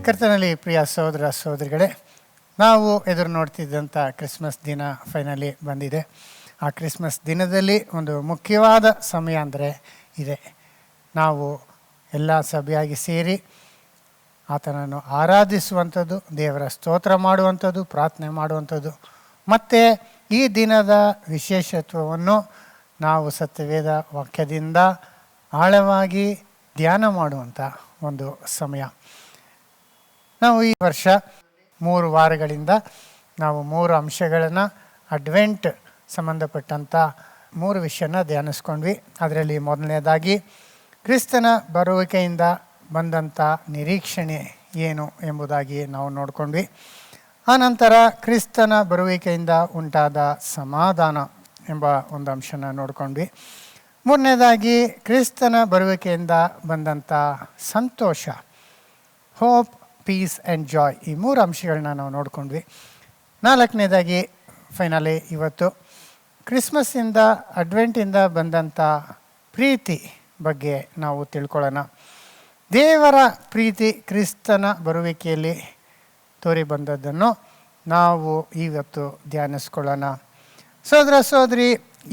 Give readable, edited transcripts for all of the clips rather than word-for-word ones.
ಕರ್ತನಲ್ಲಿ ಪ್ರಿಯ ಸಹೋದರ ಸಹೋದರಿಗಳೇ, ನಾವು ಎದುರು ನೋಡ್ತಿದ್ದಂಥ ಕ್ರಿಸ್ಮಸ್ ದಿನ ಫೈನಲಿ ಬಂದಿದೆ. ಆ ಕ್ರಿಸ್ಮಸ್ ದಿನದಲ್ಲಿ ಒಂದು ಮುಖ್ಯವಾದ ಸಮಯ ಅಂದರೆ ಇದೆ. ನಾವು ಎಲ್ಲ ಸಭೆಯಾಗಿ ಸೇರಿ ಆತನನ್ನು ಆರಾಧಿಸುವಂಥದ್ದು, ದೇವರ ಸ್ತೋತ್ರ ಮಾಡುವಂಥದ್ದು, ಪ್ರಾರ್ಥನೆ ಮಾಡುವಂಥದ್ದು, ಮತ್ತು ಈ ದಿನದ ವಿಶೇಷತ್ವವನ್ನು ನಾವು ಸತ್ಯವೇದ ವಾಕ್ಯದಿಂದ ಆಳವಾಗಿ ಧ್ಯಾನ ಮಾಡುವಂಥ ಒಂದು ಸಮಯ. ನಾವು ಈ ವರ್ಷ 3 ವಾರಗಳಿಂದ ನಾವು 3 ಅಂಶಗಳನ್ನು ಅಡ್ವೆಂಟ್ ಸಂಬಂಧಪಟ್ಟಂಥ 3 ವಿಷಯನ ಧ್ಯಾನಿಸ್ಕೊಂಡ್ವಿ. ಅದರಲ್ಲಿ ಮೊದಲನೇದಾಗಿ ಕ್ರಿಸ್ತನ ಬರುವಿಕೆಯಿಂದ ಬಂದಂಥ ನಿರೀಕ್ಷಣೆ ಏನು ಎಂಬುದಾಗಿ ನಾವು ನೋಡ್ಕೊಂಡ್ವಿ. ಆನಂತರ ಕ್ರಿಸ್ತನ ಬರುವಿಕೆಯಿಂದ ಉಂಟಾದ ಸಮಾಧಾನ ಎಂಬ ಒಂದು ಅಂಶನ ನೋಡ್ಕೊಂಡ್ವಿ. ಮೂರನೇದಾಗಿ ಕ್ರಿಸ್ತನ ಬರುವಿಕೆಯಿಂದ ಬಂದಂಥ ಸಂತೋಷ, ಹೋಪ್, ಪೀಸ್ ಆ್ಯಂಡ್ ಜಾಯ್, ಈ 3 ಅಂಶಗಳನ್ನ ನಾವು ನೋಡ್ಕೊಂಡ್ವಿ. 4ನೇದಾಗಿ ಫೈನಲಿ ಇವತ್ತು ಕ್ರಿಸ್ಮಸ್ಸಿಂದ ಅಡ್ವೆಂಟಿಂದ ಬಂದಂಥ ಪ್ರೀತಿ ಬಗ್ಗೆ ನಾವು ತಿಳ್ಕೊಳ್ಳೋಣ. ದೇವರ ಪ್ರೀತಿ ಕ್ರಿಸ್ತನ ಬರುವಿಕೆಯಲ್ಲಿ ತೋರಿ ಬಂದದ್ದನ್ನು ನಾವು ಇವತ್ತು ಧ್ಯಾನಿಸ್ಕೊಳ್ಳೋಣ. ಸಹೋದರ ಸಹೋದರಿ,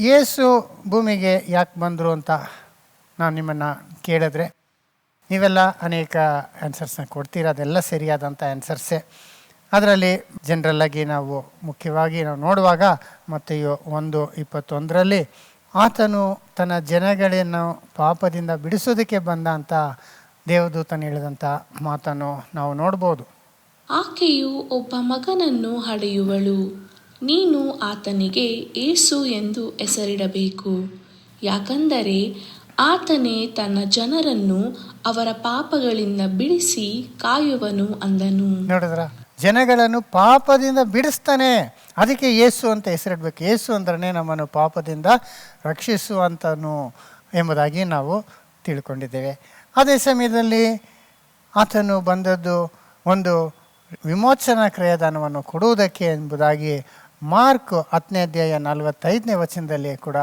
ಯೇಸು ಭೂಮಿಗೆ ಯಾಕೆ ಬಂದರು ಅಂತ ನಾನು ನಿಮ್ಮನ್ನು ಕೇಳಿದ್ರೆ ನೀವೆಲ್ಲ ಅನೇಕ ಆನ್ಸರ್ಸ್ನ ಕೊಡ್ತೀರ. ಅದೆಲ್ಲ ಸರಿಯಾದಂಥ ಆನ್ಸರ್ಸೇ. ಅದರಲ್ಲಿ ಜನರಲ್ಲಾಗಿ ನಾವು ಮುಖ್ಯವಾಗಿ ನಾವು ನೋಡುವಾಗ ಮತ್ತೆಯೋ 1:21 ಆತನು ತನ್ನ ಜನಗಳನ್ನು ಪಾಪದಿಂದ ಬಿಡಿಸೋದಕ್ಕೆ ಬಂದ ಅಂತ ದೇವದೂತನು ಹೇಳಿದಂಥ ಮಾತನ್ನು ನಾವು ನೋಡ್ಬೋದು. ಆಕೆಯು ಒಬ್ಬ ಮಗನನ್ನು ಹಡೆಯುವಳು, ನೀನು ಆತನಿಗೆ ಯೇಸು ಎಂದು ಹೆಸರಿಡಬೇಕು, ಯಾಕಂದರೆ ಆತನೇ ತನ್ನ ಜನರನ್ನು ಅವರ ಪಾಪಗಳಿಂದ ಬಿಡಿಸಿ ಕಾಯುವನು ಅಂದನು. ನೋಡಿದ್ರ, ಜನಗಳನ್ನು ಪಾಪದಿಂದ ಬಿಡಿಸ್ತಾನೆ, ಅದಕ್ಕೆ ಯೇಸು ಅಂತ ಹೆಸರಿಡ್ಬೇಕು. ಯೇಸು ಅಂದ್ರೆ ನಮ್ಮನ್ನು ಪಾಪದಿಂದ ರಕ್ಷಿಸುವಂತನು ಎಂಬುದಾಗಿ ನಾವು ತಿಳ್ಕೊಂಡಿದ್ದೇವೆ. ಅದೇ ಸಮಯದಲ್ಲಿ ಆತನು ಬಂದದ್ದು ಒಂದು ವಿಮೋಚನಾ ಕ್ರಯದಾನವನ್ನು ಕೊಡುವುದಕ್ಕೆ ಎಂಬುದಾಗಿ ಮಾರ್ಕ್ 10ನೇ ಅಧ್ಯಾಯ 45ನೇ ವಚನದಲ್ಲಿ ಕೂಡ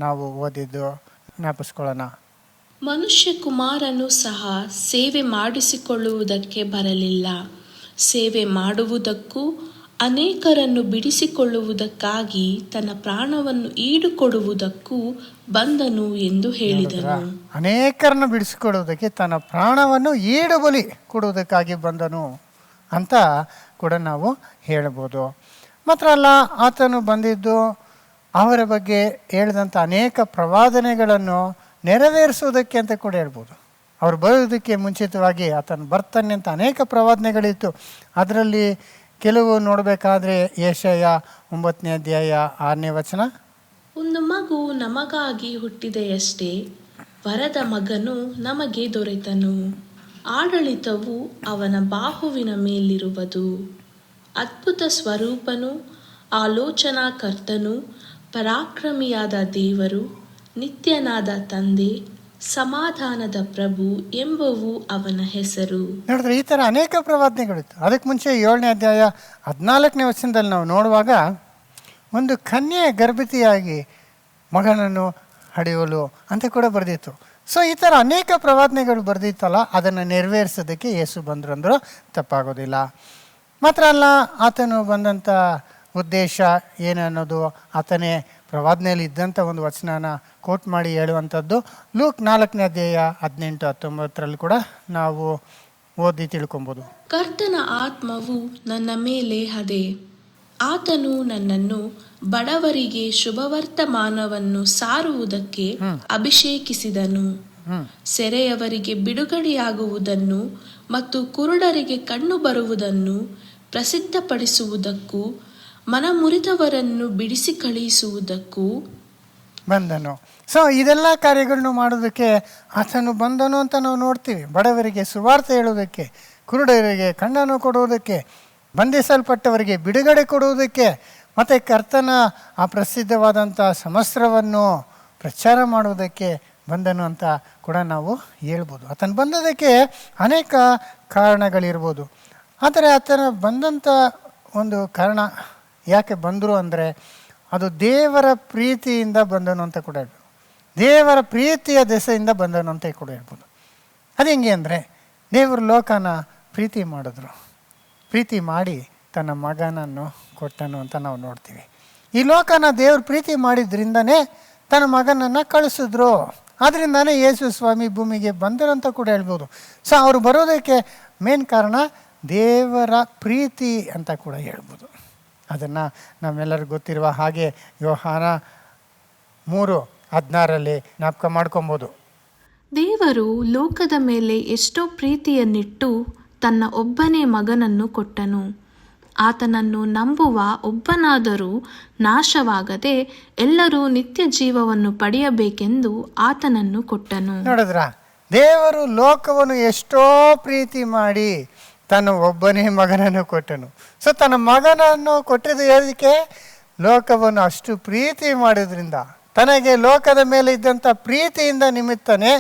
ನಾವು ಓದಿದ್ದು ಜ್ಞಾಪಿಸ್ಕೊಳ್ಳೋಣ. ಮನುಷ್ಯ ಕುಮಾರನು ಸಹ ಸೇವೆ ಮಾಡಿಸಿಕೊಳ್ಳುವುದಕ್ಕೆ ಬರಲಿಲ್ಲ, ಸೇವೆ ಮಾಡುವುದಕ್ಕೂ ಅನೇಕರನ್ನು ಬಿಡಿಸಿಕೊಳ್ಳುವುದಕ್ಕಾಗಿ ತನ್ನ ಪ್ರಾಣವನ್ನು ಈಡುಕೊಡುವುದಕ್ಕೂ ಬಂದನು ಎಂದು ಹೇಳಿದನು. ಅನೇಕರನ್ನು ಬಿಡಿಸಿಕೊಳ್ಳುವುದಕ್ಕೆ ತನ್ನ ಪ್ರಾಣವನ್ನು ಈಡು ಬಲಿ ಕೊಡುವುದಕ್ಕಾಗಿ ಬಂದನು ಅಂತ ಕೂಡ ನಾವು ಹೇಳ್ಬೋದು. ಮಾತ್ರ ಅಲ್ಲ, ಆತನು ಬಂದಿದ್ದು ಅವರ ಬಗ್ಗೆ ಹೇಳಿದಂಥ ಅನೇಕ ಪ್ರವಾದನೆಗಳನ್ನು ನೆರವೇರಿಸುವುದಕ್ಕೆ ಅಂತ ಕೂಡ ಹೇಳ್ಬೋದು. ಅವರು ಬರೋದಕ್ಕೆ ಮುಂಚಿತವಾಗಿ ಆತನು ಬರ್ತಾನೆ ಅಂತ ಅನೇಕ ಪ್ರವಾದನೆಗಳಿತ್ತು. ಅದರಲ್ಲಿ ಕೆಲವು ನೋಡಬೇಕಾದ್ರೆ ಯೆಶಾಯ 9ನೇ ಅಧ್ಯಾಯ 6ನೇ ವಚನ, ಒಂದು ಮಗು ನಮಗಾಗಿ ಹುಟ್ಟಿದೆಯಷ್ಟೇ, ವರದ ಮಗನು ನಮಗೆ ದೊರೆತನು, ಆಡಳಿತವು ಅವನ ಬಾಹುವಿನ ಮೇಲಿರುವುದು, ಅದ್ಭುತ ಸ್ವರೂಪನು, ಆಲೋಚನಾಕರ್ತನು, ಪರಾಕ್ರಮಿಯಾದ ದೇವರು, ನಿತ್ಯನಾದ ತಂದೆ, ಸಮಾಧಾನದ ಪ್ರಭು ಎಂಬುವು ಅವನ ಹೆಸರು. ನೋಡಿದ್ರೆ ಈ ಥರ ಅನೇಕ ಪ್ರವಾದನೆಗಳಿತ್ತು. ಅದಕ್ಕೆ ಮುಂಚೆ 7ನೇ ಅಧ್ಯಾಯ 14ನೇ ವಚನದಲ್ಲಿ ನಾವು ನೋಡುವಾಗ ಒಂದು ಕನ್ಯೆ ಗರ್ಭಿಣಿಯಾಗಿ ಮಗನನ್ನು ಹಡೆಯುವಳು ಅಂತ ಕೂಡ ಬರೆದಿತ್ತು. ಸೊ ಈ ಥರ ಅನೇಕ ಪ್ರವಾದನೆಗಳು ಬರೆದಿತ್ತಲ್ಲ, ಅದನ್ನು ನೆರವೇರಿಸೋದಕ್ಕೆ ಯೇಸು ಬಂದರು ಅಂದರೂ ತಪ್ಪಾಗೋದಿಲ್ಲ. ಮಾತ್ರ ಅಲ್ಲ, ಆತನು ಬಂದಂಥ ಉದ್ದೇಶ ಏನನ್ನೋದು ಆತನೇ ಪ್ರವಾದನೆಯಲ್ಲಿ ಇದ್ದಂಥ ಒಂದು ವಚನನ ಕೋಟ್ ಮಾಡಿ ಹೇಳುವಂಥದ್ದು ಲೂಕ್ 4ನೇ ಅಧ್ಯಾಯ 18-19 ಕೂಡ ನಾವು ಓದಿ ತಿಳ್ಕೊಬೋದು. ಕರ್ತನ ಆತ್ಮವು ನನ್ನ ಮೇಲೆ ಹದೆ, ಆತನು ನನ್ನನ್ನು ಬಡವರಿಗೆ ಶುಭವರ್ತಮಾನವನ್ನು ಸಾರುವುದಕ್ಕೆ ಅಭಿಷೇಕಿಸಿದನು, ಸೆರೆಯವರಿಗೆ ಬಿಡುಗಡೆಯಾಗುವುದನ್ನು ಮತ್ತು ಕುರುಡರಿಗೆ ಕಣ್ಣು ಬರುವುದನ್ನು ಪ್ರಸಿದ್ಧಪಡಿಸುವುದಕ್ಕೂ ಮನಮುರಿದವರನ್ನು ಬಿಡಿಸಿ ಕಳುಹಿಸುವುದಕ್ಕೂ ಬಂದನು. ಸೊ ಇದೆಲ್ಲ ಕಾರ್ಯಗಳನ್ನು ಮಾಡೋದಕ್ಕೆ ಆತನು ಬಂದನು ಅಂತ ನಾವು ನೋಡ್ತೀವಿ. ಬಡವರಿಗೆ ಸುವಾರ್ತೆ ಹೇಳೋದಕ್ಕೆ, ಕುರುಡರಿಗೆ ಕಣ್ಣನ್ನು ಕೊಡುವುದಕ್ಕೆ, ಬಂಧಿಸಲ್ಪಟ್ಟವರಿಗೆ ಬಿಡುಗಡೆ ಕೊಡುವುದಕ್ಕೆ, ಮತ್ತು ಕರ್ತನ ಆ ಪ್ರಸಿದ್ಧವಾದಂಥ ಸಮಸ್ತ್ರವನ್ನು ಪ್ರಚಾರ ಮಾಡುವುದಕ್ಕೆ ಬಂದನು ಅಂತ ಕೂಡ ನಾವು ಹೇಳ್ಬೋದು. ಆತನು ಬಂದದಕ್ಕೆ ಅನೇಕ ಕಾರಣಗಳಿರ್ಬೋದು. ಆದರೆ ಆತನ ಬಂದಂಥ ಒಂದು ಕಾರಣ ಯಾಕೆ ಬಂದರು ಅಂದರೆ ಅದು ದೇವರ ಪ್ರೀತಿಯಿಂದ ಬಂದನು ಅಂತ ಕೂಡ ಹೇಳ್ಬೋದು. ದೇವರ ಪ್ರೀತಿಯ ದೆಸೆಯಿಂದ ಬಂದನು ಅಂತ ಕೂಡ ಹೇಳ್ಬೋದು. ಅದು ಹೆಂಗೆ ಅಂದರೆ ದೇವರು ಲೋಕನ ಪ್ರೀತಿ ಮಾಡಿದ್ರು, ಪ್ರೀತಿ ಮಾಡಿ ತನ್ನ ಮಗನನ್ನು ಕೊಟ್ಟನು ಅಂತ ನಾವು ನೋಡ್ತೀವಿ. ಈ ಲೋಕನ ದೇವರು ಪ್ರೀತಿ ಮಾಡಿದ್ರಿಂದನೇ ತನ್ನ ಮಗನನ್ನು ಕಳಿಸಿದ್ರು. ಆದ್ದರಿಂದನೇ ಯೇಸು ಸ್ವಾಮಿ ಭೂಮಿಗೆ ಬಂದರು ಅಂತ ಕೂಡ ಹೇಳ್ಬೋದು. ಸೊ ಅವರು ಬರೋದಕ್ಕೆ ಮೇನ್ ಕಾರಣ ದೇವರ ಪ್ರೀತಿ ಅಂತ ಕೂಡ ಹೇಳ್ಬೋದು. ಅದನ್ನು ನಮ್ಮೆಲ್ಲರಿಗೂ ಗೊತ್ತಿರುವ ಹಾಗೆ ಯೋಹಾನ 3:16 ಜ್ಞಾಪಕ ಮಾಡ್ಕೊಬೋದು. ದೇವರು ಲೋಕದ ಮೇಲೆ ಎಷ್ಟೋ ಪ್ರೀತಿಯನ್ನಿಟ್ಟು ತನ್ನ ಒಬ್ಬನೇ ಮಗನನ್ನು ಕೊಟ್ಟನು. ಆತನನ್ನು ನಂಬುವ ಒಬ್ಬನಾದರೂ ನಾಶವಾಗದೆ ಎಲ್ಲರೂ ನಿತ್ಯ ಜೀವವನ್ನು ಪಡೆಯಬೇಕೆಂದು ಆತನನ್ನು ಕೊಟ್ಟನು. ನೋಡಿದ್ರ, ದೇವರು ಲೋಕವನ್ನು ಎಷ್ಟೋ ಪ್ರೀತಿ ಮಾಡಿ ತನ್ನ ಒಬ್ಬನೇ ಮಗನನ್ನು ಕೊಟ್ಟನು. ಸೊ ತನ್ನ ಮಗನನ್ನು ಕೊಟ್ಟಿದ್ದು ಹೇಳಲಿಕ್ಕೆ ಲೋಕವನ್ನು ಅಷ್ಟು ಪ್ರೀತಿ ಮಾಡೋದ್ರಿಂದ, ತನಗೆ ಲೋಕದ ಮೇಲೆ ಇದ್ದಂಥ ಪ್ರೀತಿಯಿಂದ ನಿಮಿತ್ತನೇ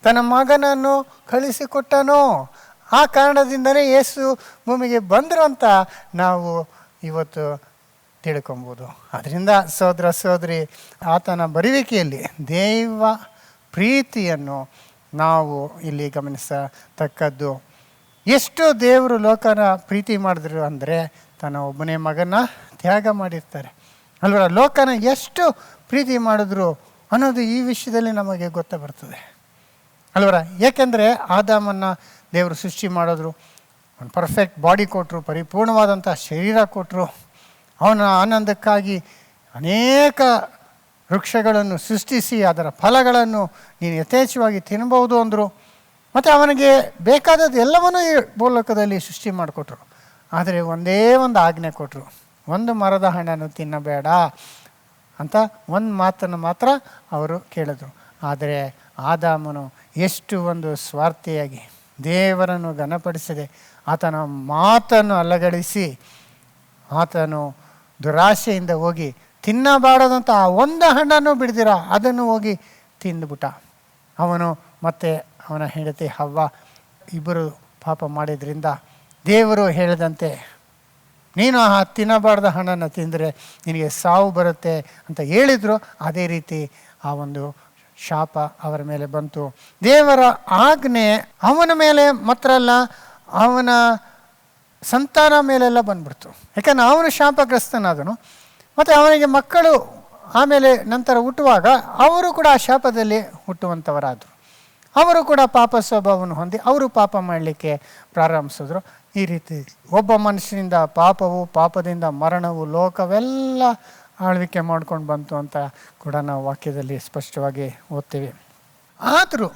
ತನ್ನ ಮಗನನ್ನು ಕಳಿಸಿಕೊಟ್ಟನು. ಆ ಕಾರಣದಿಂದನೇ ಯೇಸು ಭೂಮಿಗೆ ಬಂದರು ಅಂತ ನಾವು ಇವತ್ತು ತಿಳ್ಕೊಬೋದು. ಅದರಿಂದ ಸಹೋದರ ಸಹೋದರಿ, ಆತನ ಬರುವಿಕೆಯಲ್ಲಿ ದೈವ ಪ್ರೀತಿಯನ್ನು ನಾವು ಇಲ್ಲಿ ಗಮನಿಸತಕ್ಕದ್ದು. ಎಷ್ಟು ದೇವರು ಲೋಕನ ಪ್ರೀತಿ ಮಾಡಿದ್ರು ಅಂದರೆ ತನ್ನ ಒಬ್ಬನೇ ಮಗನ ತ್ಯಾಗ ಮಾಡಿರ್ತಾರೆ ಅಲ್ವರ. ಲೋಕನ ಎಷ್ಟು ಪ್ರೀತಿ ಮಾಡಿದ್ರು ಅನ್ನೋದು ಈ ವಿಷಯದಲ್ಲಿ ನಮಗೆ ಗೊತ್ತ ಬರ್ತದೆ ಅಲ್ವರ. ಏಕೆಂದರೆ ಆದಾಮನ್ನು ದೇವರು ಸೃಷ್ಟಿ ಮಾಡಿದ್ರು, ಒಂದು ಪರ್ಫೆಕ್ಟ್ ಬಾಡಿ ಕೊಟ್ಟರು, ಪರಿಪೂರ್ಣವಾದಂಥ ಶರೀರ ಕೊಟ್ಟರು. ಅವನ ಆನಂದಕ್ಕಾಗಿ ಅನೇಕ ವೃಕ್ಷಗಳನ್ನು ಸೃಷ್ಟಿಸಿ ಅದರ ಫಲಗಳನ್ನು ನೀನು ಯಥೇಚ್ಛವಾಗಿ ತಿನ್ನಬಹುದು ಅಂದರು. ಮತ್ತು ಅವನಿಗೆ ಬೇಕಾದದ್ದು ಎಲ್ಲವನ್ನೂ ಈ ಭೂಲೋಕದಲ್ಲಿ ಸೃಷ್ಟಿ ಮಾಡಿಕೊಟ್ರು. ಆದರೆ ಒಂದೇ ಒಂದು ಆಜ್ಞೆ ಕೊಟ್ಟರು, ಒಂದು ಮರದ ಹಣ್ಣನ್ನು ತಿನ್ನಬೇಡ ಅಂತ ಒಂದು ಮಾತನ್ನು ಮಾತ್ರ ಅವರು ಕೇಳಿದ್ರು. ಆದರೆ ಆದಾಮನು ಎಷ್ಟು ಒಂದು ಸ್ವಾರ್ಥಿಯಾಗಿ ದೇವರನ್ನು ಘನಪಡಿಸದೆ ಆತನ ಮಾತನ್ನು ಅಲ್ಲಗಡಿಸಿ ಆತನು ದುರಾಶೆಯಿಂದ ಹೋಗಿ ತಿನ್ನಬಾರದಂಥ ಆ ಒಂದು ಹಣ್ಣನ್ನು ಬಿಡ್ದಿರ ಅದನ್ನು ಹೋಗಿ ತಿಂದುಬಿಟ್ಟ. ಅವನು ಮತ್ತು ಅವನ ಹೆಂಡತಿ ಹವ್ವ ಇಬ್ಬರು ಪಾಪ ಮಾಡಿದ್ರಿಂದ ದೇವರು ಹೇಳಿದಂತೆ ನೀನು ಆ ತಿನ್ನಬಾರ್ದ ಹಣ್ಣನ್ನು ತಿಂದರೆ ನಿನಗೆ ಸಾವು ಬರುತ್ತೆ ಅಂತ ಹೇಳಿದರು. ಅದೇ ರೀತಿ ಆ ಒಂದು ಶಾಪ ಅವರ ಮೇಲೆ ಬಂತು. ದೇವರ ಆಜ್ಞೆ ಅವನ ಮೇಲೆ ಮಾತ್ರ ಅಲ್ಲ, ಅವನ ಸಂತಾನ ಮೇಲೆಲ್ಲ ಬಂದ್ಬಿಡ್ತು. ಯಾಕಂದರೆ ಅವನು ಶಾಪಗ್ರಸ್ತನಾದನು. ಮತ್ತು ಅವನಿಗೆ ಮಕ್ಕಳು ಆಮೇಲೆ ನಂತರ ಹುಟ್ಟುವಾಗ ಅವರು ಕೂಡ ಆ ಶಾಪದಲ್ಲಿ ಹುಟ್ಟುವಂಥವರಾದರು. ಅವರು ಕೂಡ ಪಾಪ ಸ್ವಭಾವವನ್ನು ಹೊಂದಿ ಅವರು ಪಾಪ ಮಾಡಲಿಕ್ಕೆ ಪ್ರಾರಂಭಿಸಿದ್ರು. ಈ ರೀತಿ ಒಬ್ಬ ಮನುಷ್ಯನಿಂದ ಪಾಪವು, ಪಾಪದಿಂದ ಮರಣವು, ಲೋಕವೆಲ್ಲ ಆಳ್ವಿಕೆ ಮಾಡ್ಕೊಂಡು ಬಂತು ಅಂತ ಕೂಡ ನಾವು ವಾಕ್ಯದಲ್ಲಿ ಸ್ಪಷ್ಟವಾಗಿ ಓದ್ತೀವಿ. ಆದರೂ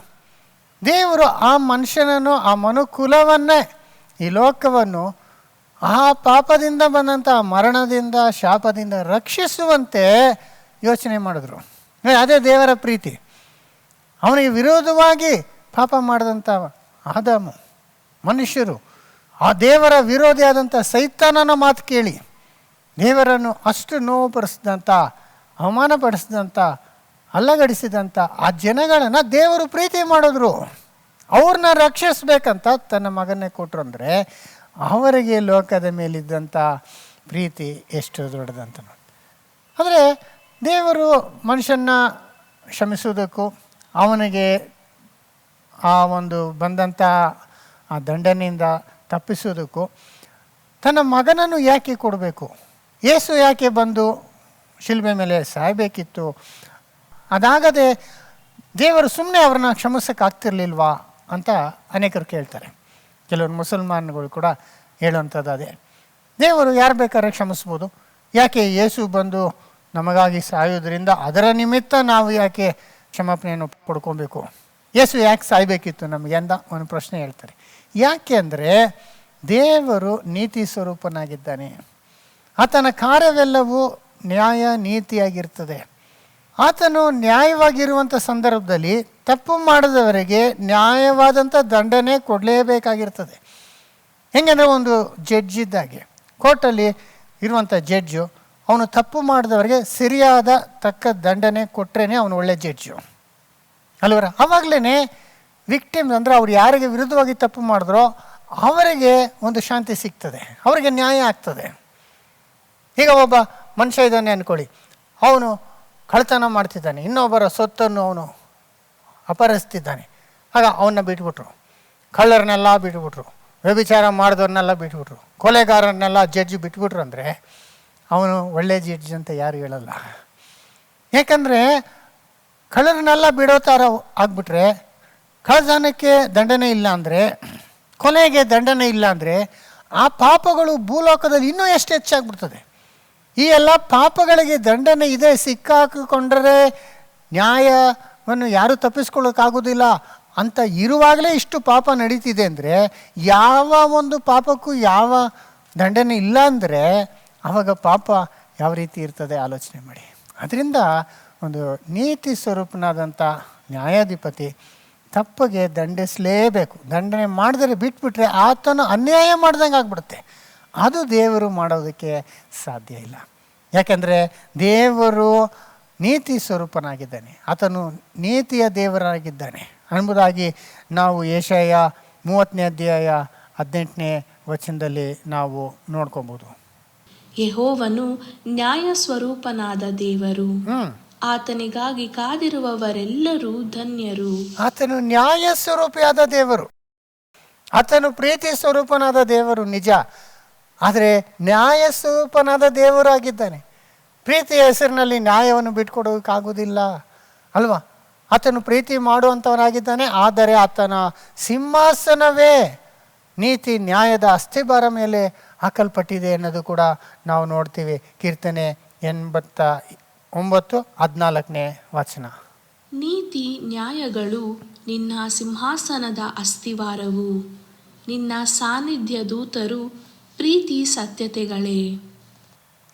ದೇವರು ಆ ಮನುಷ್ಯನನ್ನು, ಆ ಮನುಕುಲವನ್ನೇ, ಈ ಲೋಕವನ್ನು ಆ ಪಾಪದಿಂದ ಬಂದಂಥ ಮರಣದಿಂದ, ಶಾಪದಿಂದ ರಕ್ಷಿಸುವಂತೆ ಯೋಚನೆ ಮಾಡಿದ್ರು. ಅದೇ ದೇವರ ಪ್ರೀತಿ. ಅವನಿಗೆ ವಿರೋಧವಾಗಿ ಪಾಪ ಮಾಡಿದಂಥ ಆದಾಮ ಮನುಷ್ಯರು ಆ ದೇವರ ವಿರೋಧಿಯಾದಂಥ ಸೈತಾನನ ಮಾತು ಕೇಳಿ ದೇವರನ್ನು ಅಷ್ಟು ನೋವುಪಡಿಸಿದಂಥ, ಅವಮಾನಪಡಿಸಿದಂಥ, ಅಲ್ಲಗಡಿಸಿದಂಥ ಆ ಜನಗಳನ್ನು ದೇವರು ಪ್ರೀತಿ ಮಾಡಿದ್ರು. ಅವ್ರನ್ನ ರಕ್ಷಿಸ್ಬೇಕಂತ ತನ್ನ ಮಗನ್ನೇ ಕೊಟ್ಟರು. ಅಂದರೆ ಅವರಿಗೆ ಲೋಕದ ಮೇಲಿದ್ದಂಥ ಪ್ರೀತಿ ಎಷ್ಟು ದೊಡ್ಡದಂತ. ಆದರೆ ದೇವರು ಮನುಷ್ಯನ ಕ್ಷಮಿಸುವುದಕ್ಕೂ ಅವನಿಗೆ ಆ ಒಂದು ಬಂದಂಥ ಆ ದಂಡನೆಯಿಂದ ತಪ್ಪಿಸೋದಕ್ಕೂ ತನ್ನ ಮಗನನ್ನು ಯಾಕೆ ಕೊಡಬೇಕು? ಯೇಸು ಯಾಕೆ ಬಂದು ಶಿಲುಬೆ ಮೇಲೆ ಸಾಯಬೇಕಿತ್ತು? ಅದಾಗದೆ ದೇವರು ಸುಮ್ಮನೆ ಅವ್ರನ್ನ ಕ್ಷಮಿಸೋಕ್ಕಾಗ್ತಿರ್ಲಿಲ್ವಾ ಅಂತ ಅನೇಕರು ಕೇಳ್ತಾರೆ. ಕೆಲವರು ಮುಸಲ್ಮಾನ್ಗಳು ಕೂಡ ಹೇಳುವಂಥದ್ದು ಅದೇ. ದೇವರು ಯಾರು ಬೇಕಾದ್ರೆ ಕ್ಷಮಿಸ್ಬೋದು, ಯಾಕೆ ಯೇಸು ಬಂದು ನಮಗಾಗಿ ಸಾಯೋದ್ರಿಂದ ಅದರ ನಿಮಿತ್ತ ನಾವು ಯಾಕೆ ಕ್ಷಮಾಪಣೆಯನ್ನು ಪಡ್ಕೊಬೇಕು? ಯೇಸು ಯಾಕೆ ಸಾಯಬೇಕಿತ್ತು ನಮಗೆ ಅಂತ ಒಂದು ಪ್ರಶ್ನೆ ಹೇಳ್ತಾರೆ. ಯಾಕೆ ಅಂದರೆ ದೇವರು ನೀತಿ ಸ್ವರೂಪನಾಗಿದ್ದಾನೆ. ಆತನ ಕಾರ್ಯವೆಲ್ಲವೂ ನ್ಯಾಯ ನೀತಿಯಾಗಿರ್ತದೆ. ಆತನು ನ್ಯಾಯವಾಗಿರುವಂಥ ಸಂದರ್ಭದಲ್ಲಿ ತಪ್ಪು ಮಾಡಿದವರಿಗೆ ನ್ಯಾಯವಾದಂಥ ದಂಡನೆ ಕೊಡಲೇಬೇಕಾಗಿರ್ತದೆ. ಹೆಂಗಂದರೆ ಒಂದು ಜಡ್ಜ್ ಇದ್ದಾಗೆ, ಕೋರ್ಟಲ್ಲಿ ಇರುವಂಥ ಜಡ್ಜು ಅವನು ತಪ್ಪು ಮಾಡಿದವರಿಗೆ ಸರಿಯಾದ ತಕ್ಕ ದಂಡನೆ ಕೊಟ್ಟರೆ ಅವನು ಒಳ್ಳೆ ಜಡ್ಜು ಅಲ್ವರ. ಆವಾಗಲೇ ವಿಕ್ಟಿಮ್ಸ್ ಅಂದರೆ ಅವ್ರು ಯಾರಿಗೆ ವಿರುದ್ಧವಾಗಿ ತಪ್ಪು ಮಾಡಿದ್ರೋ ಅವರಿಗೆ ಒಂದು ಶಾಂತಿ ಸಿಗ್ತದೆ, ಅವರಿಗೆ ನ್ಯಾಯ ಆಗ್ತದೆ. ಈಗ ಒಬ್ಬ ಮನುಷ್ಯ ಇದ್ದಾನೆ ಅಂದ್ಕೊಳ್ಳಿ, ಅವನು ಕಳ್ಳತನ ಮಾಡ್ತಿದ್ದಾನೆ, ಇನ್ನೊಬ್ಬರ ಸೊತ್ತನ್ನು ಅವನು ಅಪಹರಿಸ್ತಿದ್ದಾನೆ. ಆಗ ಅವನ್ನ ಬಿಟ್ಬಿಟ್ರು, ಕಳ್ಳರನ್ನೆಲ್ಲ ಬಿಟ್ಬಿಟ್ರು, ವ್ಯಭಿಚಾರ ಮಾಡಿದವ್ರನ್ನೆಲ್ಲ ಬಿಟ್ಬಿಟ್ರು, ಕೊಲೆಗಾರನ್ನೆಲ್ಲ ಜಡ್ಜ್ ಬಿಟ್ಬಿಟ್ರು ಅಂದರೆ ಅವನು ಒಳ್ಳೆ ಜಡ್ಜ್ ಅಂತ ಯಾರು ಹೇಳಲ್ಲ. ಯಾಕಂದರೆ ಕಳ್ಳರನ್ನೆಲ್ಲ ಬಿಡೋ ಥರ ಆಗಿಬಿಟ್ರೆ, ಕಳ್ಳತನಕ್ಕೆ ದಂಡನೆ ಇಲ್ಲ ಅಂದರೆ, ಕೊನೆಗೆ ದಂಡನೆ ಇಲ್ಲ ಅಂದರೆ, ಆ ಪಾಪಗಳು ಭೂಲೋಕದಲ್ಲಿ ಇನ್ನೂ ಎಷ್ಟು ಹೆಚ್ಚಾಗ್ಬಿಡ್ತದೆ. ಈ ಎಲ್ಲ ಪಾಪಗಳಿಗೆ ದಂಡನೆ ಇದೆ, ಸಿಕ್ಕಾಕಿಕೊಂಡ್ರೆ ನ್ಯಾಯವನ್ನು ಯಾರೂ ತಪ್ಪಿಸ್ಕೊಳ್ಳೋಕ್ಕಾಗೋದಿಲ್ಲ ಅಂತ ಇರುವಾಗಲೇ ಇಷ್ಟು ಪಾಪ ನಡೀತಿದೆ ಅಂದರೆ, ಯಾವ ಒಂದು ಪಾಪಕ್ಕೂ ಯಾವ ದಂಡನೆ ಇಲ್ಲ ಅಂದರೆ ಆವಾಗ ಪಾಪ ಯಾವ ರೀತಿ ಇರ್ತದೆ ಆಲೋಚನೆ ಮಾಡಿ. ಅದರಿಂದ ಒಂದು ನೀತಿ ಸ್ವರೂಪನಾದಂಥ ನ್ಯಾಯಾಧಿಪತಿ ತಪ್ಪಿಗೆ ದಂಡಿಸಲೇಬೇಕು. ದಂಡನೆ ಮಾಡಿದರೆ ಬಿಟ್ಬಿಟ್ರೆ ಆತನು ಅನ್ಯಾಯ ಮಾಡ್ದಂಗೆ ಆಗ್ಬಿಡುತ್ತೆ. ಅದು ದೇವರು ಮಾಡೋದಕ್ಕೆ ಸಾಧ್ಯ ಇಲ್ಲ. ಯಾಕೆಂದರೆ ದೇವರು ನೀತಿ ಸ್ವರೂಪನಾಗಿದ್ದಾನೆ, ಆತನು ನೀತಿಯ ದೇವರಾಗಿದ್ದಾನೆ ಎಂಬುದಾಗಿ ನಾವು ಯೆಶಾಯ 30ನೇ ಅಧ್ಯಾಯ 18ನೇ ವಚನದಲ್ಲಿ ನಾವು ನೋಡ್ಕೊಬೋದು. ಯೆಹೋವನು ನ್ಯಾಯ ಸ್ವರೂಪನಾದ ದೇವರು, ಆತನಿಗಾಗಿ ಕಾದಿರುವವರೆಲ್ಲರೂ ಧನ್ಯರು. ಆತನು ನ್ಯಾಯ ಸ್ವರೂಪಿಯಾದ ದೇವರು, ಆತನು ಪ್ರೀತಿ ಸ್ವರೂಪನಾದ ದೇವರು ನಿಜ, ಆದರೆ ನ್ಯಾಯ ಸ್ವರೂಪನಾದ ದೇವರಾಗಿದ್ದಾನೆ. ಪ್ರೀತಿಯ ಹೆಸರಿನಲ್ಲಿ ನ್ಯಾಯವನ್ನು ಬಿಟ್ಕೊಡೋಕ್ಕಾಗೋದಿಲ್ಲ ಅಲ್ವಾ? ಆತನು ಪ್ರೀತಿ ಮಾಡುವಂಥವನಾಗಿದ್ದಾನೆ, ಆದರೆ ಆತನ ಸಿಂಹಾಸನವೇ ನೀತಿ ನ್ಯಾಯದ ಅಸ್ಥಿಭಾರ ಮೇಲೆ ಹಾಕಲ್ಪಟ್ಟಿದೆ ಅನ್ನೋದು ಕೂಡ ನಾವು ನೋಡ್ತೀವಿ. ಕೀರ್ತನೆ 89:14ನೇ ವಚನ. ನೀತಿ ನ್ಯಾಯಗಳು ನಿನ್ನ ಸಿಂಹಾಸನದ ಅಸ್ತಿವಾರವು, ನಿನ್ನ ಸಾನ್ನಿಧ್ಯ ದೂತರು ಪ್ರೀತಿ ಸತ್ಯತೆಗಳೇ.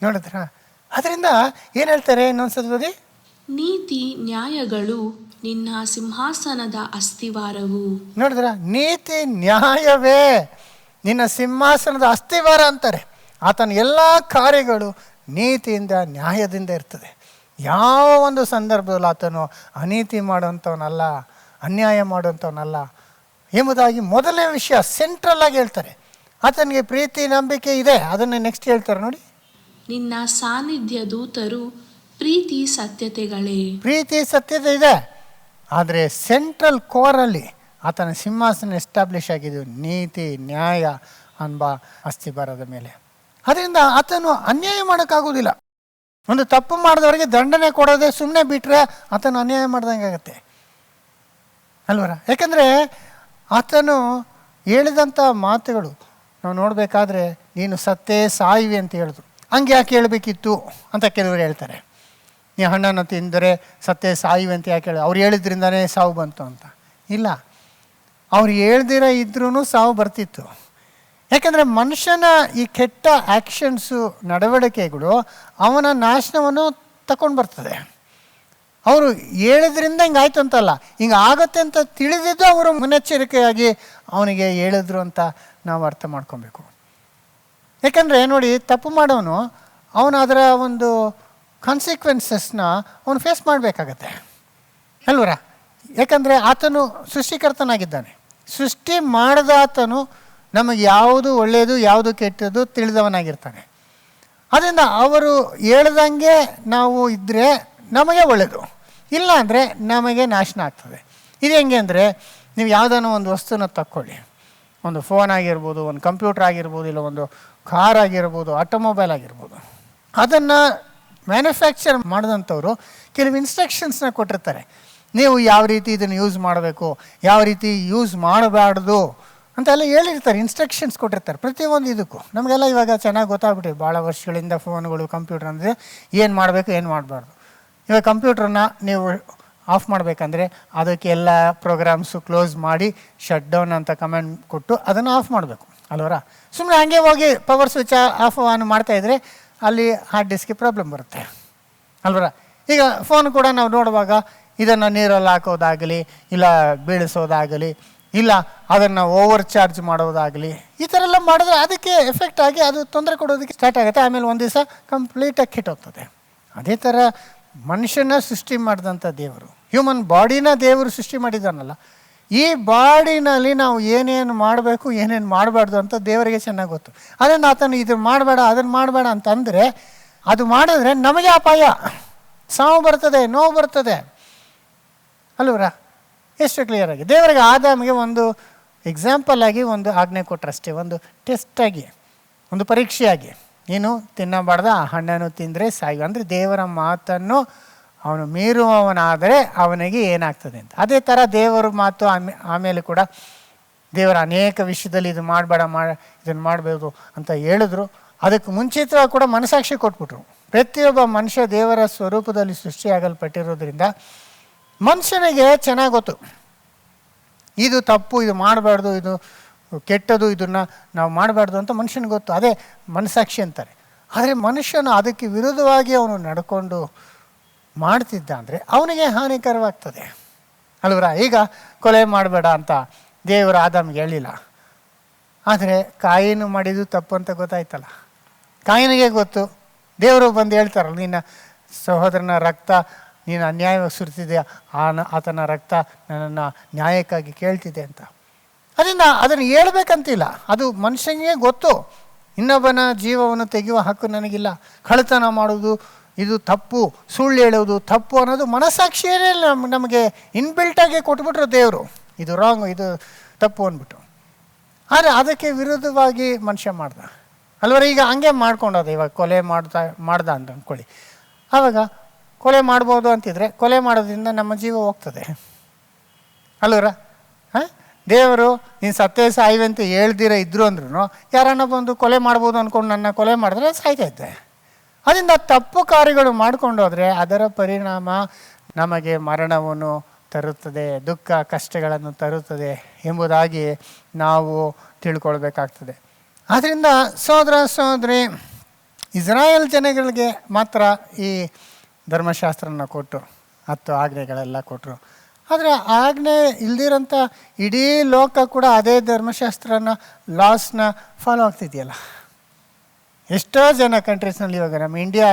ನೋಡಿದ್ರ? ಅದರಿಂದ ಏನು ಹೇಳ್ತಾರೆ ಇನ್ನೊಂದ್ಸತಿ? ನೀತಿ ನ್ಯಾಯಗಳು ನಿನ್ನ ಸಿಂಹಾಸನದ ಅಸ್ತಿವಾರವು. ನೋಡಿದ್ರ? ನೀತಿ ನ್ಯಾಯವೇ ನಿನ್ನ ಸಿಂಹಾಸನದ ಅಸ್ತಿವಾರ ಅಂತಾರೆ. ಆತನ ಎಲ್ಲ ಕಾರ್ಯಗಳು ನೀತಿಯಿಂದ ನ್ಯಾಯದಿಂದ ಇರ್ತದೆ. ಯಾವ ಒಂದು ಸಂದರ್ಭದಲ್ಲಿ ಆತನು ಅನೀತಿ ಮಾಡುವಂಥವನಲ್ಲ, ಅನ್ಯಾಯ ಮಾಡುವಂಥವನಲ್ಲ ಎಂಬುದಾಗಿ ಮೊದಲನೇ ವಿಷಯ ಸೆಂಟ್ರಲ್ ಆಗಿ ಹೇಳ್ತಾರೆ. ಆತನಿಗೆ ಪ್ರೀತಿ ನಂಬಿಕೆ ಇದೆ. ಅದನ್ನು ನೆಕ್ಸ್ಟ್ ಹೇಳ್ತಾರೆ ನೋಡಿ, ನಿನ್ನ ಸಾನ್ನಿಧ್ಯ ದೂತರು ಪ್ರೀತಿ ಸತ್ಯತೆಗಳೇ. ಪ್ರೀತಿ ಸತ್ಯತೆ ಇದೆ, ಆದರೆ ಸೆಂಟ್ರಲ್ ಕೋರಲ್ಲಿ ಆತನ ಸಿಂಹಾಸನ ಎಸ್ಟಾಬ್ಲಿಷ್ ಆಗಿದ್ದು ನೀತಿ ನ್ಯಾಯ ಎಂಬ ಅಸ್ಥಿಭಾರದ ಮೇಲೆ. ಅದರಿಂದ ಆತನು ಅನ್ಯಾಯ ಮಾಡೋಕ್ಕಾಗೋದಿಲ್ಲ. ಒಂದು ತಪ್ಪು ಮಾಡಿದವರಿಗೆ ದಂಡನೆ ಕೊಡೋದೆ ಸುಮ್ಮನೆ ಬಿಟ್ಟರೆ ಆತನು ಅನ್ಯಾಯ ಮಾಡ್ದಂಗೆ ಆಗುತ್ತೆ ಅಲ್ವರ? ಯಾಕಂದರೆ ಆತನು ಹೇಳಿದಂಥ ಮಾತುಗಳು ನಾವು ನೋಡಬೇಕಾದ್ರೆ, ನೀನು ಸತ್ತೇ ಸಾಯುವೆ ಅಂತ ಹೇಳಿದ್ರು. ಹಂಗೆ ಯಾಕೆ ಹೇಳಬೇಕಿತ್ತು ಅಂತ ಕೆಲವರು ಹೇಳ್ತಾರೆ. ನೀ ಹಣ್ಣನ್ನು ತಿಂದರೆ ಸತ್ತೇ ಸಾಯುವೆ ಅಂತ ಯಾಕೆ ಹೇಳಿ? ಅವ್ರು ಹೇಳಿದ್ರಿಂದನೇ ಸಾವು ಬಂತು ಅಂತ ಇಲ್ಲ. ಅವ್ರು ಹೇಳ್ದಿರ ಇದ್ರೂ ಸಾವು ಬರ್ತಿತ್ತು. ಯಾಕಂದರೆ ಮನುಷ್ಯನ ಈ ಕೆಟ್ಟ ಆ್ಯಕ್ಷನ್ಸು ನಡವಳಿಕೆಗಳು ಅವನ ನಾಶನವನ್ನು ತಗೊಂಡು ಬರ್ತದೆ. ಅವರು ಹೇಳಿದ್ರಿಂದ ಹಿಂಗೆ ಆಯ್ತು ಅಂತಲ್ಲ, ಹಿಂಗೆ ಆಗತ್ತೆ ಅಂತ ತಿಳಿದಿದ್ದು ಅವರು ಮುನ್ನೆಚ್ಚರಿಕೆಯಾಗಿ ಅವನಿಗೆ ಹೇಳಿದ್ರು ಅಂತ ನಾವು ಅರ್ಥ ಮಾಡ್ಕೊಬೇಕು. ಯಾಕಂದರೆ ನೋಡಿ, ತಪ್ಪು ಮಾಡೋನು ಅವನು ಅದರ ಒಂದು ಕಾನ್ಸಿಕ್ವೆನ್ಸಸ್ನ ಅವನು ಫೇಸ್ ಮಾಡಬೇಕಾಗತ್ತೆ ಅಲ್ವರ? ಯಾಕಂದರೆ ಆತನು ಸೃಷ್ಟಿಕರ್ತನಾಗಿದ್ದಾನೆ. ಸೃಷ್ಟಿ ಮಾಡಿದ ಆತನು ನಮಗೆ ಯಾವುದು ಒಳ್ಳೆಯದು ಯಾವುದು ಕೆಟ್ಟದ್ದು ತಿಳಿದವನಾಗಿರ್ತಾನೆ. ಅದರಿಂದ ಅವರು ಹೇಳ್ದಂಗೆ ನಾವು ಇದ್ದರೆ ನಮಗೆ ಒಳ್ಳೆಯದು, ಇಲ್ಲ ಅಂದರೆ ನಮಗೆ ನಾಶನ ಆಗ್ತದೆ. ಇದು ಹೆಂಗೆ ಅಂದರೆ, ನೀವು ಯಾವುದನ್ನೋ ಒಂದು ವಸ್ತುನ ತಕ್ಕೊಳ್ಳಿ, ಒಂದು ಫೋನ್ ಆಗಿರ್ಬೋದು, ಒಂದು ಕಂಪ್ಯೂಟರ್ ಆಗಿರ್ಬೋದು, ಇಲ್ಲ ಒಂದು ಕಾರ್ ಆಗಿರ್ಬೋದು, ಆಟೋಮೊಬೈಲ್ ಆಗಿರ್ಬೋದು. ಅದನ್ನು ಮ್ಯಾನುಫ್ಯಾಕ್ಚರ್ ಮಾಡಿದಂಥವ್ರು ಕೆಲವು ಇನ್ಸ್ಟ್ರಕ್ಷನ್ಸ್ನ ಕೊಟ್ಟಿರ್ತಾರೆ. ನೀವು ಯಾವ ರೀತಿ ಇದನ್ನು ಯೂಸ್ ಮಾಡಬೇಕು, ಯಾವ ರೀತಿ ಯೂಸ್ ಮಾಡಬಾರ್ದು ಅಂತೆಲ್ಲ ಹೇಳಿರ್ತಾರೆ, ಇನ್ಸ್ಟ್ರಕ್ಷನ್ಸ್ ಕೊಟ್ಟಿರ್ತಾರೆ ಪ್ರತಿಯೊಂದು ಇದಕ್ಕೂ. ನಮಗೆಲ್ಲ ಇವಾಗ ಚೆನ್ನಾಗಿ ಗೊತ್ತಾಗ್ಬಿಟ್ಟಿದೆ, ಭಾಳ ವರ್ಷಗಳಿಂದ ಫೋನ್ಗಳು ಕಂಪ್ಯೂಟರ್ ಅಂದರೆ ಏನು ಮಾಡಬೇಕು ಏನು ಮಾಡಬಾರ್ದು. ಇವಾಗ ಕಂಪ್ಯೂಟ್ರನ್ನ ನೀವು ಆಫ್ ಮಾಡಬೇಕಂದ್ರೆ ಅದಕ್ಕೆ ಎಲ್ಲ ಪ್ರೋಗ್ರಾಮ್ಸು ಕ್ಲೋಸ್ ಮಾಡಿ ಶಟ್ ಡೌನ್ ಅಂತ ಕಮೆಂಟ್ ಕೊಟ್ಟು ಅದನ್ನು ಆಫ್ ಮಾಡಬೇಕು ಅಲ್ವರ? ಸುಮ್ಮನೆ ಹಾಗೆ ಹೋಗಿ ಪವರ್ ಸ್ವಿಚ್ ಆಫ್ ಆನ್ ಮಾಡ್ತಾಯಿದ್ರೆ ಅಲ್ಲಿ ಹಾರ್ಡ್ ಡಿಸ್ಕ್ಗೆ ಪ್ರಾಬ್ಲಮ್ ಬರುತ್ತೆ ಅಲ್ವರ? ಈಗ ಫೋನ್ ಕೂಡ ನಾವು ನೋಡುವಾಗ ಇದನ್ನು ನೀರಲ್ಲಿ ಹಾಕೋದಾಗಲಿ, ಇಲ್ಲ ಬೀಳಿಸೋದಾಗಲಿ, ಇಲ್ಲ ಅದನ್ನು ಓವರ್ ಚಾರ್ಜ್ ಮಾಡೋದಾಗಲಿ, ಈ ಥರ ಎಲ್ಲ ಮಾಡಿದ್ರೆ ಅದಕ್ಕೆ ಎಫೆಕ್ಟ್ ಆಗಿ ಅದು ತೊಂದರೆ ಕೊಡೋದಕ್ಕೆ ಸ್ಟಾರ್ಟ್ ಆಗುತ್ತೆ. ಆಮೇಲೆ ಒಂದು ದಿವಸ ಕಂಪ್ಲೀಟಾಗಿ ಕೆಟ್ಟೋಗ್ತದೆ. ಅದೇ ಥರ ಮನುಷ್ಯನ ಸೃಷ್ಟಿ ಮಾಡಿದಂಥ ದೇವರು, ಹ್ಯೂಮನ್ ಬಾಡಿನ ದೇವರು ಸೃಷ್ಟಿ ಮಾಡಿದ್ದಾನಲ್ಲ, ಈ ಬಾಡಿನಲ್ಲಿ ನಾವು ಏನೇನು ಮಾಡಬೇಕು ಏನೇನು ಮಾಡಬಾರ್ದು ಅಂತ ದೇವರಿಗೆ ಚೆನ್ನಾಗಿ ಗೊತ್ತು. ಅದನ್ನು ಆತನು ಇದನ್ನು ಮಾಡಬೇಡ ಅದನ್ನು ಮಾಡಬೇಡ ಅಂತಂದರೆ ಅದು ಮಾಡಿದ್ರೆ ನಮಗೆ ಅಪಾಯ, ಸಾವು ಬರ್ತದೆ, ನೋವು ಬರ್ತದೆ ಅಲ್ವರ? ಎಷ್ಟು ಕ್ಲಿಯರಾಗಿ ದೇವರಿಗೆ ಆದಾಮಿಗೆ ಒಂದು ಎಕ್ಸಾಂಪಲ್ ಆಗಿ ಒಂದು ಆಜ್ಞೆ ಕೊಟ್ಟರಷ್ಟೇ, ಒಂದು ಟೆಸ್ಟಾಗಿ, ಒಂದು ಪರೀಕ್ಷೆಯಾಗಿ. ನೀನು ತಿನ್ನಬಾರ್ದ ಆ ಹಣ್ಣನ್ನು ತಿಂದರೆ ಸಾಯು. ಅಂದರೆ ದೇವರ ಮಾತನ್ನು ಅವನು ಮೀರುವವನಾದರೆ ಅವನಿಗೆ ಏನಾಗ್ತದೆ ಅಂತ. ಅದೇ ಥರ ದೇವರ ಮಾತು ಆಮೇಲೆ ಕೂಡ ದೇವರ ಅನೇಕ ವಿಷಯದಲ್ಲಿ ಇದು ಮಾಡಬೇಡ, ಇದನ್ನು ಮಾಡಬಹುದು ಅಂತ ಹೇಳಿದ್ರು. ಅದಕ್ಕೆ ಮುಂಚಿತವಾಗಿ ಕೂಡ ಮನಸ್ಸಾಕ್ಷಿ ಕೊಟ್ಬಿಟ್ರು. ಪ್ರತಿಯೊಬ್ಬ ಮನುಷ್ಯ ದೇವರ ಸ್ವರೂಪದಲ್ಲಿ ಸೃಷ್ಟಿಯಾಗಲ್ಪಟ್ಟಿರೋದ್ರಿಂದ ಮನುಷ್ಯನಿಗೆ ಚೆನ್ನಾಗಿ ಗೊತ್ತು, ಇದು ತಪ್ಪು, ಇದು ಮಾಡಬಾರ್ದು, ಇದು ಕೆಟ್ಟದು, ಇದನ್ನು ನಾವು ಮಾಡಬಾರ್ದು ಅಂತ ಮನುಷ್ಯನಿಗೆ ಗೊತ್ತು. ಅದೇ ಮನಸ್ಸಾಕ್ಷಿ ಅಂತಾರೆ. ಆದರೆ ಮನುಷ್ಯನು ಅದಕ್ಕೆ ವಿರುದ್ಧವಾಗಿ ಅವನು ನಡ್ಕೊಂಡು ಮಾಡ್ತಿದ್ದ ಅಂದರೆ ಅವನಿಗೆ ಹಾನಿಕರವಾಗ್ತದೆ ಅಲ್ವರ. ಈಗ ಕೊಲೆ ಮಾಡಬೇಡ ಅಂತ ದೇವರು ಆದಾಮ್ಗೆ ಹೇಳಿಲ್ಲ, ಆದರೆ ಕಾಯಿನು ಮಾಡಿದ್ದು ತಪ್ಪು ಅಂತ ಗೊತ್ತಾಯ್ತಲ್ಲ. ಕಾಯಿನಿಗೆ ಗೊತ್ತು. ದೇವರು ಬಂದು ಹೇಳ್ತಾರಲ್ಲ, ನಿನ್ನ ಸಹೋದರನ ರಕ್ತ ನೀನು ಅನ್ಯಾಯವಾಗಿ ಸುರಿತಿದೆಯಾ, ಆತನ ರಕ್ತ ನನ್ನನ್ನು ನ್ಯಾಯಕ್ಕಾಗಿ ಕೇಳ್ತಿದೆ ಅಂತ. ಅದರಿಂದ ಅದನ್ನು ಹೇಳ್ಬೇಕಂತಿಲ್ಲ, ಅದು ಮನುಷ್ಯನಿಗೆ ಗೊತ್ತು. ಇನ್ನೊಬ್ಬನ ಜೀವವನ್ನು ತೆಗೆಯುವ ಹಕ್ಕು ನನಗಿಲ್ಲ. ಕಳ್ಳತನ ಮಾಡೋದು ಇದು ತಪ್ಪು, ಸುಳ್ಳು ಹೇಳೋದು ತಪ್ಪು ಅನ್ನೋದು ಮನಸ್ಸಾಕ್ಷಿಯೇ ನಮಗೆ ಇನ್ಬಿಲ್ಟಾಗಿ ಕೊಟ್ಬಿಟ್ರು ದೇವರು, ಇದು ರಾಂಗ್, ಇದು ತಪ್ಪು ಅಂದ್ಬಿಟ್ಟು. ಆದರೆ ಅದಕ್ಕೆ ವಿರುದ್ಧವಾಗಿ ಮನುಷ್ಯ ಮಾಡ್ದ ಅಲ್ವರ. ಈಗ ಹಂಗೆ ಮಾಡ್ಕೊಂಡೋದ. ಇವಾಗ ಕೊಲೆ ಮಾಡ್ದ ಅಂತ ಅಂದ್ಕೊಳ್ಳಿ. ಆವಾಗ ಕೊಲೆ ಮಾಡ್ಬೋದು ಅಂತಿದ್ರೆ ಕೊಲೆ ಮಾಡೋದ್ರಿಂದ ನಮ್ಮ ಜೀವ ಹೋಗ್ತದೆ ಅಲ್ವರ. ದೇವರು ನೀನು ಸತ್ತೇ ಸಾಯಿವೆ ಅಂತ ಹೇಳ್ದಿರ ಇದ್ರು ಅಂದ್ರೂ ಯಾರನ್ನ ಬಂದು ಕೊಲೆ ಮಾಡ್ಬೋದು ಅಂದ್ಕೊಂಡು ನನ್ನ ಕೊಲೆ ಮಾಡಿದ್ರೆ ಸಾಯ್ತೈತೆ. ಅದರಿಂದ ತಪ್ಪು ಕಾರ್ಯಗಳು ಮಾಡ್ಕೊಂಡೋದ್ರೆ ಅದರ ಪರಿಣಾಮ ನಮಗೆ ಮರಣವನ್ನು ತರುತ್ತದೆ, ದುಃಖ ಕಷ್ಟಗಳನ್ನು ತರುತ್ತದೆ ಎಂಬುದಾಗಿ ನಾವು ತಿಳ್ಕೊಳ್ಬೇಕಾಗ್ತದೆ. ಆದ್ದರಿಂದ ಸಹೋದರ ಸಹೋದರಿ, ಇಸ್ರಾಯೇಲ್ ಜನಗಳಿಗೆ ಮಾತ್ರ ಈ ಧರ್ಮಶಾಸ್ತ್ರನ ಕೊಟ್ಟರು, 10 ಆಜ್ಞೆಗಳೆಲ್ಲ ಕೊಟ್ಟರು. ಆದರೆ ಆಜ್ಞೆ ಇಲ್ದಿರೋಂಥ ಇಡೀ ಲೋಕ ಕೂಡ ಅದೇ ಧರ್ಮಶಾಸ್ತ್ರನ ಲಾಸ್ನ ಫಾಲೋ ಆಗ್ತಿದೆಯಲ್ಲ. ಎಷ್ಟೋ ಜನ ಕಂಟ್ರೀಸ್ನಲ್ಲಿ ಇವಾಗ ನಮ್ಮ ಇಂಡಿಯಾ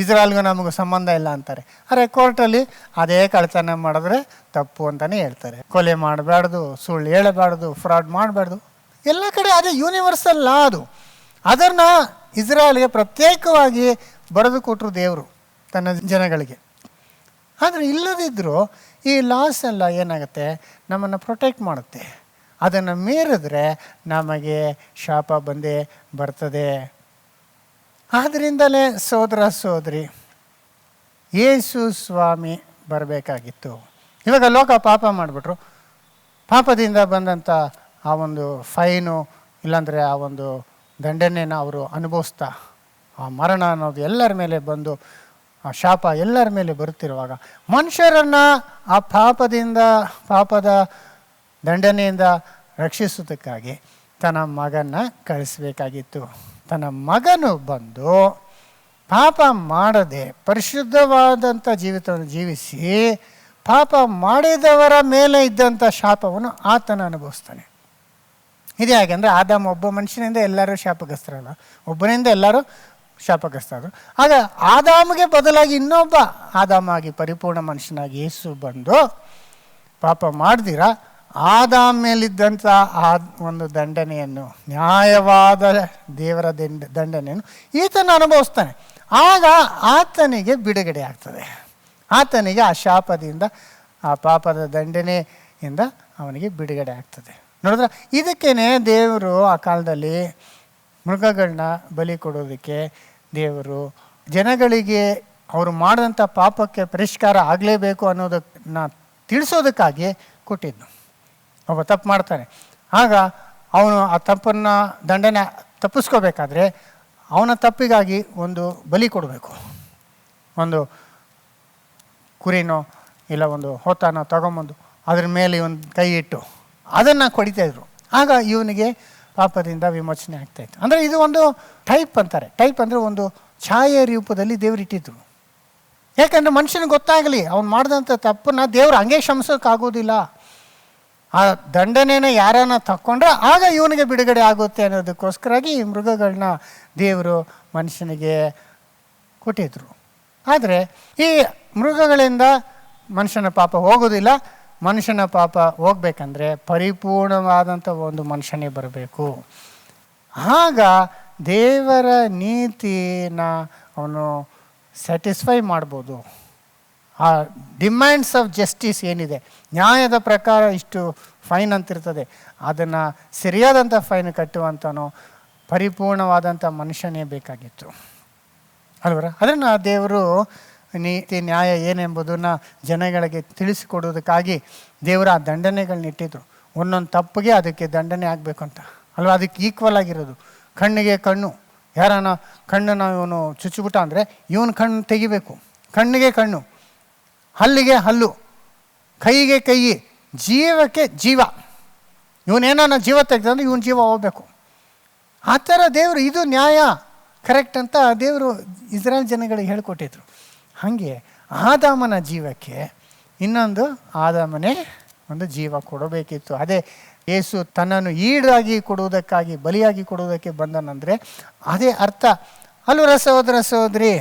ಇಸ್ರಾಯಲ್ಗೂ ನಮಗೂ ಸಂಬಂಧ ಇಲ್ಲ ಅಂತಾರೆ. ಆದರೆ ಕೋರ್ಟಲ್ಲಿ ಅದೇ ಕಳ್ತನ ಮಾಡಿದ್ರೆ ತಪ್ಪು ಅಂತಲೇ ಹೇಳ್ತಾರೆ. ಕೊಲೆ ಮಾಡಬಾರ್ದು, ಸುಳ್ಳು ಹೇಳಬಾರ್ದು, ಫ್ರಾಡ್ ಮಾಡಬಾರ್ದು, ಎಲ್ಲ ಕಡೆ ಅದೇ ಯೂನಿವರ್ಸಲ್ ಲಾ ಅದು. ಅದನ್ನು ಇಸ್ರಾಯಲ್ಗೆ ಪ್ರತ್ಯೇಕವಾಗಿ ಬರೆದು ಕೊಟ್ಟರು ದೇವರು ತನ್ನ ಜನಗಳಿಗೆ. ಆದರೆ ಇಲ್ಲದಿದ್ದರೂ ಈ ಲಾಸ್ ಎಲ್ಲ ಏನಾಗುತ್ತೆ, ನಮ್ಮನ್ನು ಪ್ರೊಟೆಕ್ಟ್ ಮಾಡುತ್ತೆ. ಅದನ್ನು ಮೀರಿದ್ರೆ ನಮಗೆ ಶಾಪ ಬಂದೇ ಬರ್ತದೆ. ಆದ್ದರಿಂದಲೇ ಸಹೋದರ ಸಹೋದರಿ, ಯೇಸು ಸ್ವಾಮಿ ಬರಬೇಕಾಗಿತ್ತು. ಇವಾಗ ಲೋಕ ಪಾಪ ಮಾಡಿಬಿಟ್ರು. ಪಾಪದಿಂದ ಬಂದಂಥ ಆ ಒಂದು ಫೈನು ಇಲ್ಲಾಂದರೆ ಆ ಒಂದು ದಂಡನೆನ ಅವರು ಅನುಭವಿಸ್ತಾ, ಆ ಮರಣ ಅನ್ನೋದು ಎಲ್ಲರ ಮೇಲೆ ಬಂದು, ಆ ಶಾಪ ಎಲ್ಲರ ಮೇಲೆ ಬರುತ್ತಿರುವಾಗ ಮನುಷ್ಯರನ್ನು ಆ ಪಾಪದ ದಂಡನೆಯಿಂದ ರಕ್ಷಿಸೋದಕ್ಕಾಗಿ ತನ್ನ ಮಗನ ಕಳಿಸ್ಬೇಕಾಗಿತ್ತು. ತನ್ನ ಮಗನು ಬಂದು ಪಾಪ ಮಾಡದೆ ಪರಿಶುದ್ಧವಾದಂಥ ಜೀವಿತವನ್ನು ಜೀವಿಸಿ ಪಾಪ ಮಾಡಿದವರ ಮೇಲೆ ಇದ್ದಂಥ ಶಾಪವನ್ನು ಆತನ ಅನುಭವಿಸ್ತಾನೆ. ಇದೇ ಹಾಗೆಂದರೆ ಆದಾಮ ಒಬ್ಬ ಮನುಷ್ಯನಿಂದ ಎಲ್ಲರೂ ಶಾಪಗ್ರಸ್ತರಲ್ಲ, ಒಬ್ಬನಿಂದ ಎಲ್ಲರೂ ಶಾಪಗ್ರಸ್ತರು. ಆಗ ಆದಾಮಿಗೆ ಬದಲಾಗಿ ಇನ್ನೊಬ್ಬ ಆದಾಮಾಗಿ ಪರಿಪೂರ್ಣ ಮನುಷ್ಯನಾಗಿ ಯೇಸು ಬಂದು ಪಾಪ ಮಾಡ್ದಿರ ಆದಾಮ ಮೇಲಿದ್ದಂಥ ಆ ಒಂದು ದಂಡನೆಯನ್ನು, ನ್ಯಾಯವಾದ ದೇವರ ದಂಡನೆಯನ್ನು ಈತನ ಅನುಭವಿಸ್ತಾನೆ. ಆಗ ಆತನಿಗೆ ಬಿಡುಗಡೆ ಆಗ್ತದೆ. ಆತನಿಗೆ ಆ ಶಾಪದಿಂದ, ಆ ಪಾಪದ ದಂಡನೆಯಿಂದ ಅವನಿಗೆ ಬಿಡುಗಡೆ ಆಗ್ತದೆ. ನೋಡಿದ್ರೆ ಇದಕ್ಕೇ ದೇವರು ಆ ಕಾಲದಲ್ಲಿ ಮೃಗಗಳನ್ನ ಬಲಿ ಕೊಡೋದಕ್ಕೆ ದೇವರು ಜನಗಳಿಗೆ ಅವರು ಮಾಡಿದಂಥ ಪಾಪಕ್ಕೆ ಪರಿಷ್ಕಾರ ಆಗಲೇಬೇಕು ಅನ್ನೋದನ್ನ ತಿಳಿಸೋದಕ್ಕಾಗಿ ಕೊಟ್ಟಿದ್ದು. ಒಬ್ಬ ತಪ್ಪು ಮಾಡ್ತಾನೆ, ಆಗ ಅವನು ಆ ತಪ್ಪನ್ನು ದಂಡನೆ ತಪ್ಪಿಸ್ಕೋಬೇಕಾದ್ರೆ ಅವನ ತಪ್ಪಿಗಾಗಿ ಒಂದು ಬಲಿ ಕೊಡಬೇಕು. ಒಂದು ಕುರಿನೋ ಇಲ್ಲ ಒಂದು ಹೋತನೋ ತಗೊಂಬಂದು ಅದ್ರ ಮೇಲೆ ಒಂದು ಕೈ ಇಟ್ಟು ಅದನ್ನು ಕೊಡಿತಾಯಿದ್ರು. ಆಗ ಇವನಿಗೆ ಪಾಪದಿಂದ ವಿಮೋಚನೆ ಆಗ್ತಾಯಿತ್ತು. ಅಂದರೆ ಇದು ಒಂದು ಟೈಪ್ ಅಂತಾರೆ. ಟೈಪ್ ಅಂದರೆ ಒಂದು ಛಾಯೆ ರೂಪದಲ್ಲಿ ದೇವರು ಇಟ್ಟಿದ್ರು. ಯಾಕಂದರೆ ಮನುಷ್ಯನಿಗೆ ಗೊತ್ತಾಗಲಿ ಅವ್ನು ಮಾಡಿದಂಥ ತಪ್ಪನ್ನು ದೇವರು ಹಂಗೆ ಕ್ಷಮಿಸೋಕ್ಕಾಗೋದಿಲ್ಲ. ಆ ದಂಡನೆನ ಯಾರನ್ನ ತಕ್ಕೊಂಡ್ರೆ ಆಗ ಇವನಿಗೆ ಬಿಡುಗಡೆ ಆಗುತ್ತೆ ಅನ್ನೋದಕ್ಕೋಸ್ಕರಾಗಿ ಈ ಮೃಗಗಳನ್ನ ದೇವರು ಮನುಷ್ಯನಿಗೆ ಕೊಟ್ಟಿದ್ರು. ಆದರೆ ಈ ಮೃಗಗಳಿಂದ ಮನುಷ್ಯನ ಪಾಪ ಹೋಗೋದಿಲ್ಲ. ಮನುಷ್ಯನ ಪಾಪ ಹೋಗ್ಬೇಕಂದ್ರೆ ಪರಿಪೂರ್ಣವಾದಂಥ ಒಂದು ಮನುಷ್ಯನೇ ಬರಬೇಕು. ಆಗ ದೇವರ ನೀತಿನ ಅವನು ಸ್ಯಾಟಿಸ್ಫೈ ಮಾಡ್ಬೋದು. ಆ ಡಿಮ್ಯಾಂಡ್ಸ್ ಆಫ್ ಜಸ್ಟಿಸ್ ಏನಿದೆ, ನ್ಯಾಯದ ಪ್ರಕಾರ ಇಷ್ಟು ಫೈನ್ ಅಂತಿರ್ತದೆ, ಅದನ್ನು ಸರಿಯಾದಂಥ ಫೈನ್ ಕಟ್ಟುವಂತನೋ ಪರಿಪೂರ್ಣವಾದಂಥ ಮನುಷ್ಯನೇ ಬೇಕಾಗಿತ್ತು ಅಲ್ವರ. ಅದನ್ನು ದೇವರು ನೀತಿ ನ್ಯಾಯ ಏನೆಂಬುದನ್ನು ಜನಗಳಿಗೆ ತಿಳಿಸಿಕೊಡೋದಕ್ಕಾಗಿ ದೇವರು ಆ ದಂಡನೆಗಳನ್ನ ಇಟ್ಟಿದ್ರು. ಒಂದೊಂದು ತಪ್ಪಿಗೆ ಅದಕ್ಕೆ ದಂಡನೆ ಆಗಬೇಕು ಅಂತ ಅಲ್ವ. ಅದಕ್ಕೆ ಈಕ್ವಲ್ ಆಗಿರೋದು. ಕಣ್ಣಿಗೆ ಕಣ್ಣು, ಯಾರನ್ನ ಕಣ್ಣನ್ನು ಇವನು ಚುಚ್ಚಿಬಿಟ್ಟ ಅಂದರೆ ಇವನು ಕಣ್ಣು ತೆಗಿಬೇಕು, ಕಣ್ಣಿಗೆ ಕಣ್ಣು, ಹಲ್ಲಿಗೆ ಹಲ್ಲು, ಕೈಗೆ ಕೈ, ಜೀವಕ್ಕೆ ಜೀವ. ಇವನೇನ ಜೀವ ತೆಗೆದಂದ್ರೆ ಇವನ ಜೀವ ಹೋಗ್ಬೇಕು. ಆ ಥರ ದೇವರು ಇದು ನ್ಯಾಯ ಕರೆಕ್ಟ್ ಅಂತ ದೇವರು ಇಸ್ರಾಯೇಲ್ ಜನಗಳಿಗೆ ಹೇಳಿಕೊಟ್ಟಿದ್ರು. ಹಾಗೆ ಆದಾಮನ ಜೀವಕ್ಕೆ ಇನ್ನೊಂದು ಆದಾಮನೇ ಒಂದು ಜೀವ ಕೊಡಬೇಕಿತ್ತು. ಅದೇ ಯೇಸು ತನ್ನನ್ನು ಈಡಾಗಿ ಕೊಡುವುದಕ್ಕಾಗಿ, ಬಲಿಯಾಗಿ ಕೊಡುವುದಕ್ಕೆ ಬಂದನಂದರೆ ಅದೇ ಅರ್ಥ ಅಲ್ವರ ಸಹೋದರ ಸಹೋದರಿ.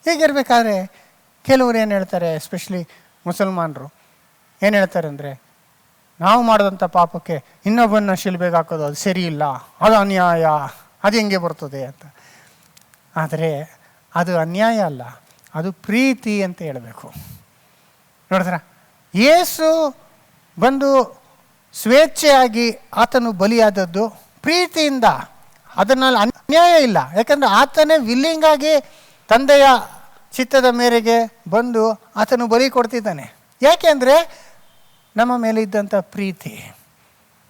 ಹೀಗಿರ್ಬೇಕಾದ್ರೆ ಕೆಲವರು ಏನು ಹೇಳ್ತಾರೆ, ಎಸ್ಪೆಷಲಿ ಮುಸಲ್ಮಾನರು ಏನು ಹೇಳ್ತಾರೆ ಅಂದರೆ, ನಾವು ಮಾಡಿದಂಥ ಪಾಪಕ್ಕೆ ಇನ್ನೊಬ್ಬನ ಶಿಲ್ಬೆಗೆ ಹಾಕೋದು ಅದು ಸರಿ ಇಲ್ಲ, ಅದು ಅನ್ಯಾಯ, ಅದು ಹೆಂಗೆ ಬರ್ತದೆ ಅಂತ. ಆದರೆ ಅದು ಅನ್ಯಾಯ ಅಲ್ಲ, ಅದು ಪ್ರೀತಿ ಅಂತ ಹೇಳಬೇಕು. ನೋಡಿದ್ರ, ಯೇಸು ಬಂದು ಸ್ವೇಚ್ಛೆಯಾಗಿ ಆತನು ಬಲಿಯಾದದ್ದು ಪ್ರೀತಿಯಿಂದ, ಅದನ್ನಲ್ಲಿ ಅನ್ಯಾಯ ಇಲ್ಲ. ಯಾಕಂದರೆ ಆತನೇ ವಿಲ್ಲಿಂಗಾಗಿ ತಂದೆಯ ಚಿತ್ತದ ಮೇರೆಗೆ ಬಂದು ಆತನು ಬಲಿ ಕೊಡ್ತಿದ್ದಾನೆ. ಯಾಕೆಂದರೆ ನಮ್ಮ ಮೇಲೆ ಇದ್ದಂಥ ಪ್ರೀತಿ.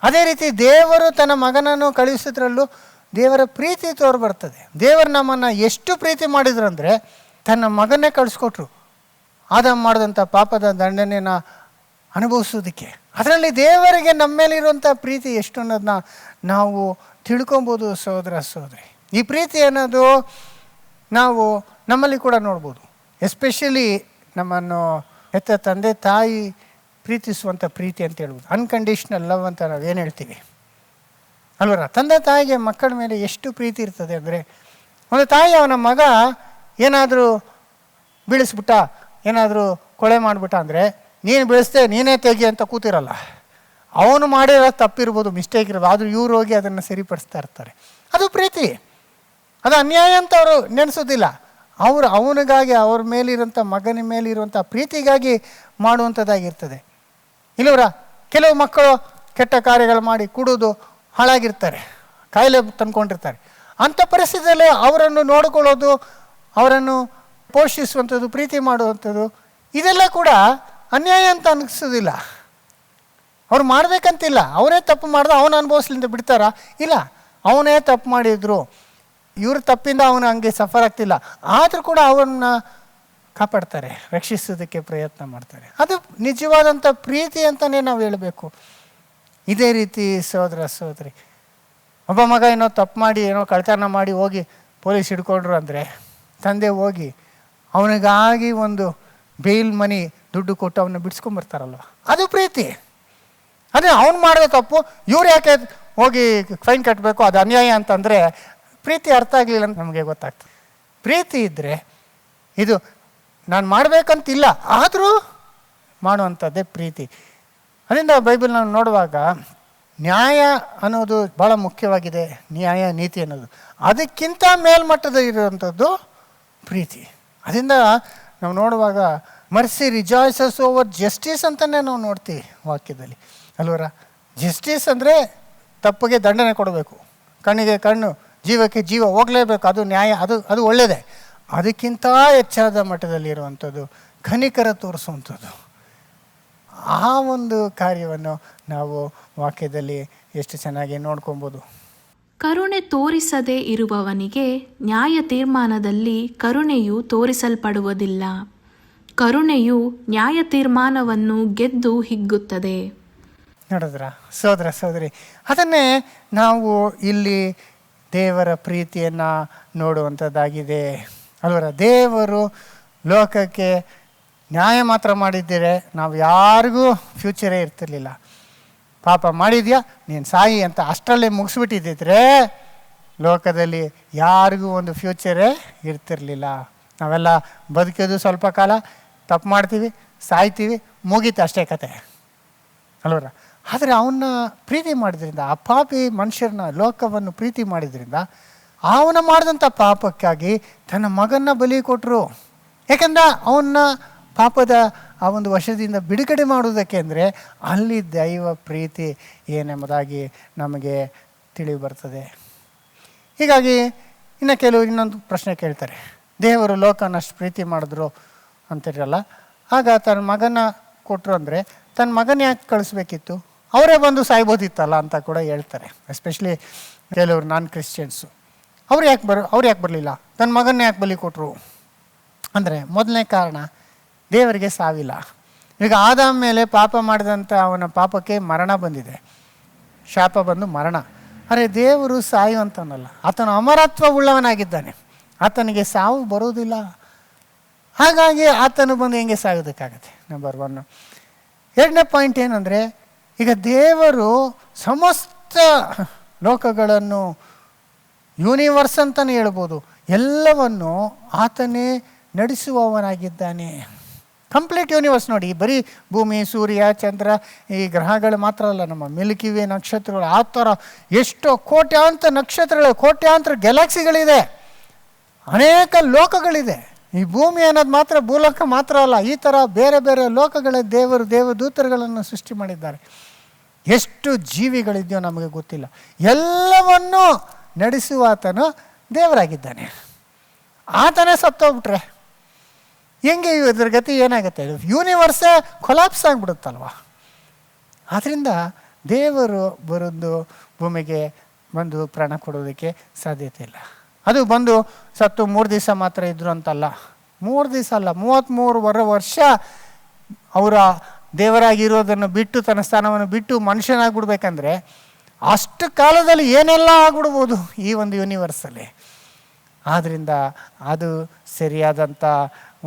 ಅದೇ ರೀತಿ ದೇವರು ತನ್ನ ಮಗನನ್ನು ಕಳುಹಿಸಿದ್ರಲ್ಲೂ ದೇವರ ಪ್ರೀತಿ ತೋರ್ಬರ್ತದೆ. ದೇವರು ನಮ್ಮನ್ನು ಎಷ್ಟು ಪ್ರೀತಿ ಮಾಡಿದ್ರು ಅಂದರೆ ತನ್ನ ಮಗನ್ನೇ ಕಳಿಸ್ಕೊಟ್ರು ಆದಾಮ ಮಾಡಿದಂಥ ಪಾಪದ ದಂಡನೆನ ಅನುಭವಿಸೋದಕ್ಕೆ. ಅದರಲ್ಲಿ ದೇವರಿಗೆ ನಮ್ಮ ಮೇಲಿರುವಂಥ ಪ್ರೀತಿ ಎಷ್ಟು ಅನ್ನೋದನ್ನ ನಾವು ತಿಳ್ಕೊಬೋದು ಸಹೋದರ ಸಹೋದರಿ. ಈ ಪ್ರೀತಿ ಅನ್ನೋದು ನಾವು ನಮ್ಮಲ್ಲಿ ಕೂಡ ನೋಡ್ಬೋದು. ಎಸ್ಪೆಷಲಿ ನಮ್ಮನ್ನು ಹೆತ್ತ ತಂದೆ ತಾಯಿ ಪ್ರೀತಿಸುವಂಥ ಪ್ರೀತಿ ಅಂತ ಹೇಳ್ಬೋದು. ಅನ್ಕಂಡೀಷ್ನಲ್ ಲವ್ ಅಂತ ನಾವೇನು ಹೇಳ್ತೀವಿ ಅಲ್ವರ. ತಂದೆ ತಾಯಿಗೆ ಮಕ್ಕಳ ಮೇಲೆ ಎಷ್ಟು ಪ್ರೀತಿ ಇರ್ತದೆ ಅಂದರೆ, ಒಂದು ತಾಯಿ ಅವನ ಮಗ ಏನಾದರೂ ಬೀಳಿಸ್ಬಿಟ್ಟ, ಏನಾದರೂ ಕೊಳೆ ಮಾಡಿಬಿಟ್ಟ ಅಂದರೆ ನೀನು ಬೀಳಿಸ್ದೆ ನೀನೇ ತೆಗಿ ಅಂತ ಕೂತಿರಲ್ಲ. ಅವನು ಮಾಡಿರೋ ತಪ್ಪಿರ್ಬೋದು, ಮಿಸ್ಟೇಕ್ ಇರೋದು, ಆದರೂ ಇವ್ರು ಹೋಗಿ ಅದನ್ನು ಸರಿಪಡಿಸ್ತಾ ಇರ್ತಾರೆ. ಅದು ಪ್ರೀತಿ, ಅದು ಅನ್ಯಾಯ ಅಂತ ಅವರು ನೆನೆಸೋದಿಲ್ಲ. ಅವನಿಗಾಗಿ, ಅವ್ರ ಮೇಲಿರೋಂಥ ಮಗನ ಮೇಲಿರುವಂಥ ಪ್ರೀತಿಗಾಗಿ ಮಾಡುವಂಥದ್ದಾಗಿರ್ತದೆ. ಇಲ್ಲವರ ಕೆಲವು ಮಕ್ಕಳು ಕೆಟ್ಟ ಕಾರ್ಯಗಳು ಮಾಡಿ ಕುಡಿದು ಹಾಳಾಗಿರ್ತಾರೆ, ಕಾಯಿಲೆ ತಂದ್ಕೊಂಡಿರ್ತಾರೆ. ಅಂಥ ಪರಿಸ್ಥಿತಿಯಲ್ಲಿ ಅವರನ್ನು ನೋಡಿಕೊಳ್ಳೋದು, ಅವರನ್ನು ಪೋಷಿಸುವಂಥದ್ದು, ಪ್ರೀತಿ ಮಾಡುವಂಥದ್ದು, ಇದೆಲ್ಲ ಕೂಡ ಅನ್ಯಾಯ ಅಂತ ಅನಿಸೋದಿಲ್ಲ. ಅವ್ರು ಮಾಡಬೇಕಂತಿಲ್ಲ. ಅವನೇ ತಪ್ಪು ಮಾಡಿದ ಅವನು ಅನುಭವಿಸ್ಲಿಂದ ಬಿಡ್ತಾರಾ? ಇಲ್ಲ, ಅವನೇ ತಪ್ಪು ಮಾಡಿದ್ರು, ಇವ್ರ ತಪ್ಪಿಂದ ಅವನು ಹಂಗೆ ಸಫರ್ ಆಗ್ತಿಲ್ಲ, ಆದರೂ ಕೂಡ ಅವನ್ನ ಕಾಪಾಡ್ತಾರೆ, ರಕ್ಷಿಸೋದಕ್ಕೆ ಪ್ರಯತ್ನ ಮಾಡ್ತಾರೆ. ಅದು ನಿಜವಾದಂಥ ಪ್ರೀತಿ ಅಂತಲೇ ನಾವು ಹೇಳಬೇಕು. ಇದೇ ರೀತಿ ಸಹೋದರ ಸಹೋದರಿ, ಒಬ್ಬ ಮಗ ಏನೋ ತಪ್ಪು ಮಾಡಿ ಏನೋ ಕಳ್ತನ ಮಾಡಿ ಹೋಗಿ ಪೊಲೀಸ್ ಹಿಡ್ಕೊಂಡ್ರು ಅಂದರೆ ತಂದೆ ಹೋಗಿ ಅವನಿಗಾಗಿ ಒಂದು ಬೇಲ್ ಮನಿ ದುಡ್ಡು ಕೊಟ್ಟು ಅವನ್ನ ಬಿಡಿಸ್ಕೊಂಬರ್ತಾರಲ್ವ, ಅದು ಪ್ರೀತಿ. ಅದೇ ಅವ್ನು ಮಾಡಿದ ತಪ್ಪು ಇವ್ರು ಯಾಕೆ ಹೋಗಿ ಫೈನ್ ಕಟ್ಟಬೇಕು, ಅದು ಅನ್ಯಾಯ ಅಂತಂದರೆ ಪ್ರೀತಿ ಅರ್ಥ ಆಗಲಿಲ್ಲ ಅಂತ ನಮಗೆ ಗೊತ್ತಾಗ್ತದೆ. ಪ್ರೀತಿ ಇದ್ದರೆ ಇದು ನಾನು ಮಾಡಬೇಕಂತಿಲ್ಲ, ಆದರೂ ಮಾಡುವಂಥದ್ದೇ ಪ್ರೀತಿ. ಅದರಿಂದ ಬೈಬಲ್ ನಾವು ನೋಡುವಾಗ ನ್ಯಾಯ ಅನ್ನೋದು ಭಾಳ ಮುಖ್ಯವಾಗಿದೆ. ನ್ಯಾಯ ನೀತಿ ಅನ್ನೋದು ಅದಕ್ಕಿಂತ ಮೇಲ್ಮಟ್ಟದಲ್ಲಿರುವಂಥದ್ದು ಪ್ರೀತಿ. ಅದರಿಂದ ನಾವು ನೋಡುವಾಗ ಮರ್ಸಿ ರಿಜಾಯ್ಸಸ್ ಓವರ್ ಜಸ್ಟಿಸ್ ಅಂತಲೇ ನಾವು ನೋಡ್ತೀವಿ ವಾಕ್ಯದಲ್ಲಿ ಅಲ್ವರ. ಜಸ್ಟಿಸ್ ಅಂದರೆ ತಪ್ಪಿಗೆ ದಂಡನೆ ಕೊಡಬೇಕು, ಕಣ್ಣಿಗೆ ಕಣ್ಣು, ಜೀವಕ್ಕೆ ಜೀವ ಹೋಗಲೇಬೇಕು, ಅದು ನ್ಯಾಯ, ಅದು ಒಳ್ಳೆಯದೇ. ಅದಕ್ಕಿಂತ ಹೆಚ್ಚಾದ ಮಟ್ಟದಲ್ಲಿರುವಂಥದ್ದು ಕನಿಕರ ತೋರಿಸುವಂಥದ್ದು. ಆ ಒಂದು ಕಾರ್ಯವನ್ನು ನಾವು ವಾಕ್ಯದಲ್ಲಿ ಎಷ್ಟು ಚೆನ್ನಾಗಿ ನೋಡ್ಕೊಬೋದು. ಕರುಣೆ ತೋರಿಸದೇ ಇರುವವನಿಗೆ ನ್ಯಾಯ ತೀರ್ಮಾನದಲ್ಲಿ ಕರುಣೆಯು ತೋರಿಸಲ್ಪಡುವುದಿಲ್ಲ. ಕರುಣೆಯು ನ್ಯಾಯ ತೀರ್ಮಾನವನ್ನು ಗೆದ್ದು ಹಿಗ್ಗುತ್ತದೆ. ನೋಡಿದ್ರ ಸಹೋದರ ಸಹೋದರಿ, ಅದನ್ನೇ ನಾವು ಇಲ್ಲಿ ದೇವರ ಪ್ರೀತಿಯನ್ನು ನೋಡುವಂಥದ್ದಾಗಿದೆ ಅಲ್ವರ. ದೇವರು ಲೋಕಕ್ಕೆ ನ್ಯಾಯ ಮಾತ್ರ ಮಾಡಿದ್ದೀರೆ, ನಾವು ಯಾರಿಗೂ ಫ್ಯೂಚರೇ ಇರ್ತಿರ್ಲಿಲ್ಲ. ಪಾಪ ಮಾಡಿದ್ಯಾ ನೀನು ಸಾಯಿ ಅಂತ ಅಷ್ಟರಲ್ಲೇ ಮುಗಿಸ್ಬಿಟ್ಟಿದ್ದಿದ್ರೆ ಲೋಕದಲ್ಲಿ ಯಾರಿಗೂ ಒಂದು ಫ್ಯೂಚರೇ ಇರ್ತಿರ್ಲಿಲ್ಲ. ನಾವೆಲ್ಲ ಬದುಕೋದು ಸ್ವಲ್ಪ ಕಾಲ, ತಪ್ಪು ಮಾಡ್ತೀವಿ, ಸಾಯ್ತೀವಿ, ಮುಗೀತು, ಅಷ್ಟೇ ಕತೆ ಅಲ್ವರ. ಆದರೆ ಅವನ್ನ ಪ್ರೀತಿ ಮಾಡಿದ್ರಿಂದ, ಆ ಪಾಪಿ ಮನುಷ್ಯರನ್ನ ಲೋಕವನ್ನು ಪ್ರೀತಿ ಮಾಡಿದ್ರಿಂದ ಅವನ ಮಾಡಿದಂಥ ಪಾಪಕ್ಕಾಗಿ ತನ್ನ ಮಗನ್ನ ಬಲಿ ಕೊಟ್ಟರು. ಯಾಕಂದ್ರೆ ಅವನ್ನ ಪಾಪದ ಆ ಒಂದು ವಶದಿಂದ ಬಿಡುಗಡೆ ಮಾಡುವುದಕ್ಕೆ ಅಂದರೆ ಅಲ್ಲಿ ದೈವ ಪ್ರೀತಿ ಏನೆಂಬುದಾಗಿ ನಮಗೆ ತಿಳಿದು ಬರ್ತದೆ. ಹೀಗಾಗಿ ಇನ್ನು ಕೆಲವರು ಇನ್ನೊಂದು ಪ್ರಶ್ನೆ ಕೇಳ್ತಾರೆ, ದೇವರು ಲೋಕನ ಅಷ್ಟು ಪ್ರೀತಿ ಮಾಡಿದ್ರು ಅಂತಿರಲ್ಲ, ಆಗ ತನ್ನ ಮಗನ ಕೊಟ್ಟರು ಅಂದರೆ ತನ್ನ ಮಗನ ಯಾಕೆ ಕಳಿಸ್ಬೇಕಿತ್ತು, ಅವರೇ ಬಂದು ಸಾಯ್ಬೋದಿತ್ತಲ್ಲ ಅಂತ ಕೂಡ ಹೇಳ್ತಾರೆ. ಎಸ್ಪೆಷಲಿ ಕೆಲವರು ನಾನ್ ಕ್ರಿಶ್ಚಿಯನ್ಸು ಅವ್ರು ಯಾಕೆ ಬರಲಿಲ್ಲ, ತನ್ನ ಮಗನ್ನ ಯಾಕೆ ಬಲಿ ಕೊಟ್ಟರು ಅಂದರೆ ಮೊದಲನೇ ಕಾರಣ ದೇವರಿಗೆ ಸಾವಿಲ್ಲ. ಈಗ ಆದಾಮ ಮೇಲೆ ಪಾಪ ಮಾಡಿದಂಥ ಅವನ ಪಾಪಕ್ಕೆ ಮರಣ ಬಂದಿದೆ, ಶಾಪ ಬಂದು ಮರಣ. ಅರೆ ದೇವರು ಸಾಯುವಂತನಲ್ಲ, ಆತನು ಅಮರತ್ವ ಉಳ್ಳವನಾಗಿದ್ದಾನೆ, ಆತನಿಗೆ ಸಾವು ಬರುವುದಿಲ್ಲ. ಹಾಗಾಗಿ ಆತನು ಬಂದು ಹೆಂಗೆ ಸಾಗೋದಕ್ಕಾಗತ್ತೆ, ನಂಬರ್ 1. ಎರಡನೇ ಪಾಯಿಂಟ್ ಏನಂದರೆ, ಈಗ ದೇವರು ಸಮಸ್ತ ಲೋಕಗಳನ್ನು, ಯೂನಿವರ್ಸ್ ಅಂತಲೇ ಹೇಳ್ಬೋದು, ಎಲ್ಲವನ್ನು ಆತನೇ ನಡೆಸುವವನಾಗಿದ್ದಾನೆ. ಕಂಪ್ಲೀಟ್ ಯೂನಿವರ್ಸ್ ನೋಡಿ, ಬರೀ ಭೂಮಿ, ಸೂರ್ಯ, ಚಂದ್ರ, ಈ ಗ್ರಹಗಳು ಮಾತ್ರ ಅಲ್ಲ, ನಮ್ಮ ಮಿಲ್ಕಿ ವೇ ನಕ್ಷತ್ರಗಳು, ಆ ಥರ ಎಷ್ಟೋ ಕೋಟ್ಯಾಂತರ ನಕ್ಷತ್ರಗಳು, ಕೋಟ್ಯಾಂತರ ಗ್ಯಾಲಕ್ಸಿಗಳಿದೆ, ಅನೇಕ ಲೋಕಗಳಿದೆ. ಈ ಭೂಮಿ ಅನ್ನೋದು ಮಾತ್ರ ಭೂಲೋಕ ಮಾತ್ರ ಅಲ್ಲ, ಈ ಥರ ಬೇರೆ ಬೇರೆ ಲೋಕಗಳ ದೇವದೂತರುಗಳನ್ನು ಸೃಷ್ಟಿ ಮಾಡಿದ್ದಾರೆ. ಎಷ್ಟು ಜೀವಿಗಳಿದೆಯೋ ನಮಗೆ ಗೊತ್ತಿಲ್ಲ. ಎಲ್ಲವನ್ನೂ ನಡೆಸುವ ಆತನು ದೇವರಾಗಿದ್ದಾನೆ. ಆತನೇ ಸತ್ತೋಗ್ಬಿಟ್ರೆ ಹೆಂಗೆ ಇದ್ರ ಗತಿ ಏನಾಗುತ್ತೆ, ಯೂನಿವರ್ಸೇ ಕೊಲಾಪ್ಸ್ ಆಗಿಬಿಡುತ್ತಲ್ವ. ಆದ್ದರಿಂದ ದೇವರು ಬರೋದು ಭೂಮಿಗೆ ಬಂದು ಪ್ರಾಣ ಕೊಡೋದಕ್ಕೆ ಸಾಧ್ಯತೆ ಇಲ್ಲ. ಅದು ಬಂದು ಸತ್ತು 3 ದಿವಸ ಮಾತ್ರ ಇದ್ರು ಅಂತಲ್ಲ, 3 ದಿವಸ ಅಲ್ಲ, 33 ವರ್ಷ ಅವರ ದೇವರಾಗಿರೋದನ್ನು ಬಿಟ್ಟು, ತನ್ನ ಸ್ಥಾನವನ್ನು ಬಿಟ್ಟು ಮನುಷ್ಯನಾಗ್ಬಿಡ್ಬೇಕಂದ್ರೆ ಅಷ್ಟು ಕಾಲದಲ್ಲಿ ಏನೆಲ್ಲ ಆಗ್ಬಿಡ್ಬೋದು ಈ ಒಂದು ಯೂನಿವರ್ಸಲ್ಲಿ. ಆದ್ದರಿಂದ ಅದು ಸರಿಯಾದಂಥ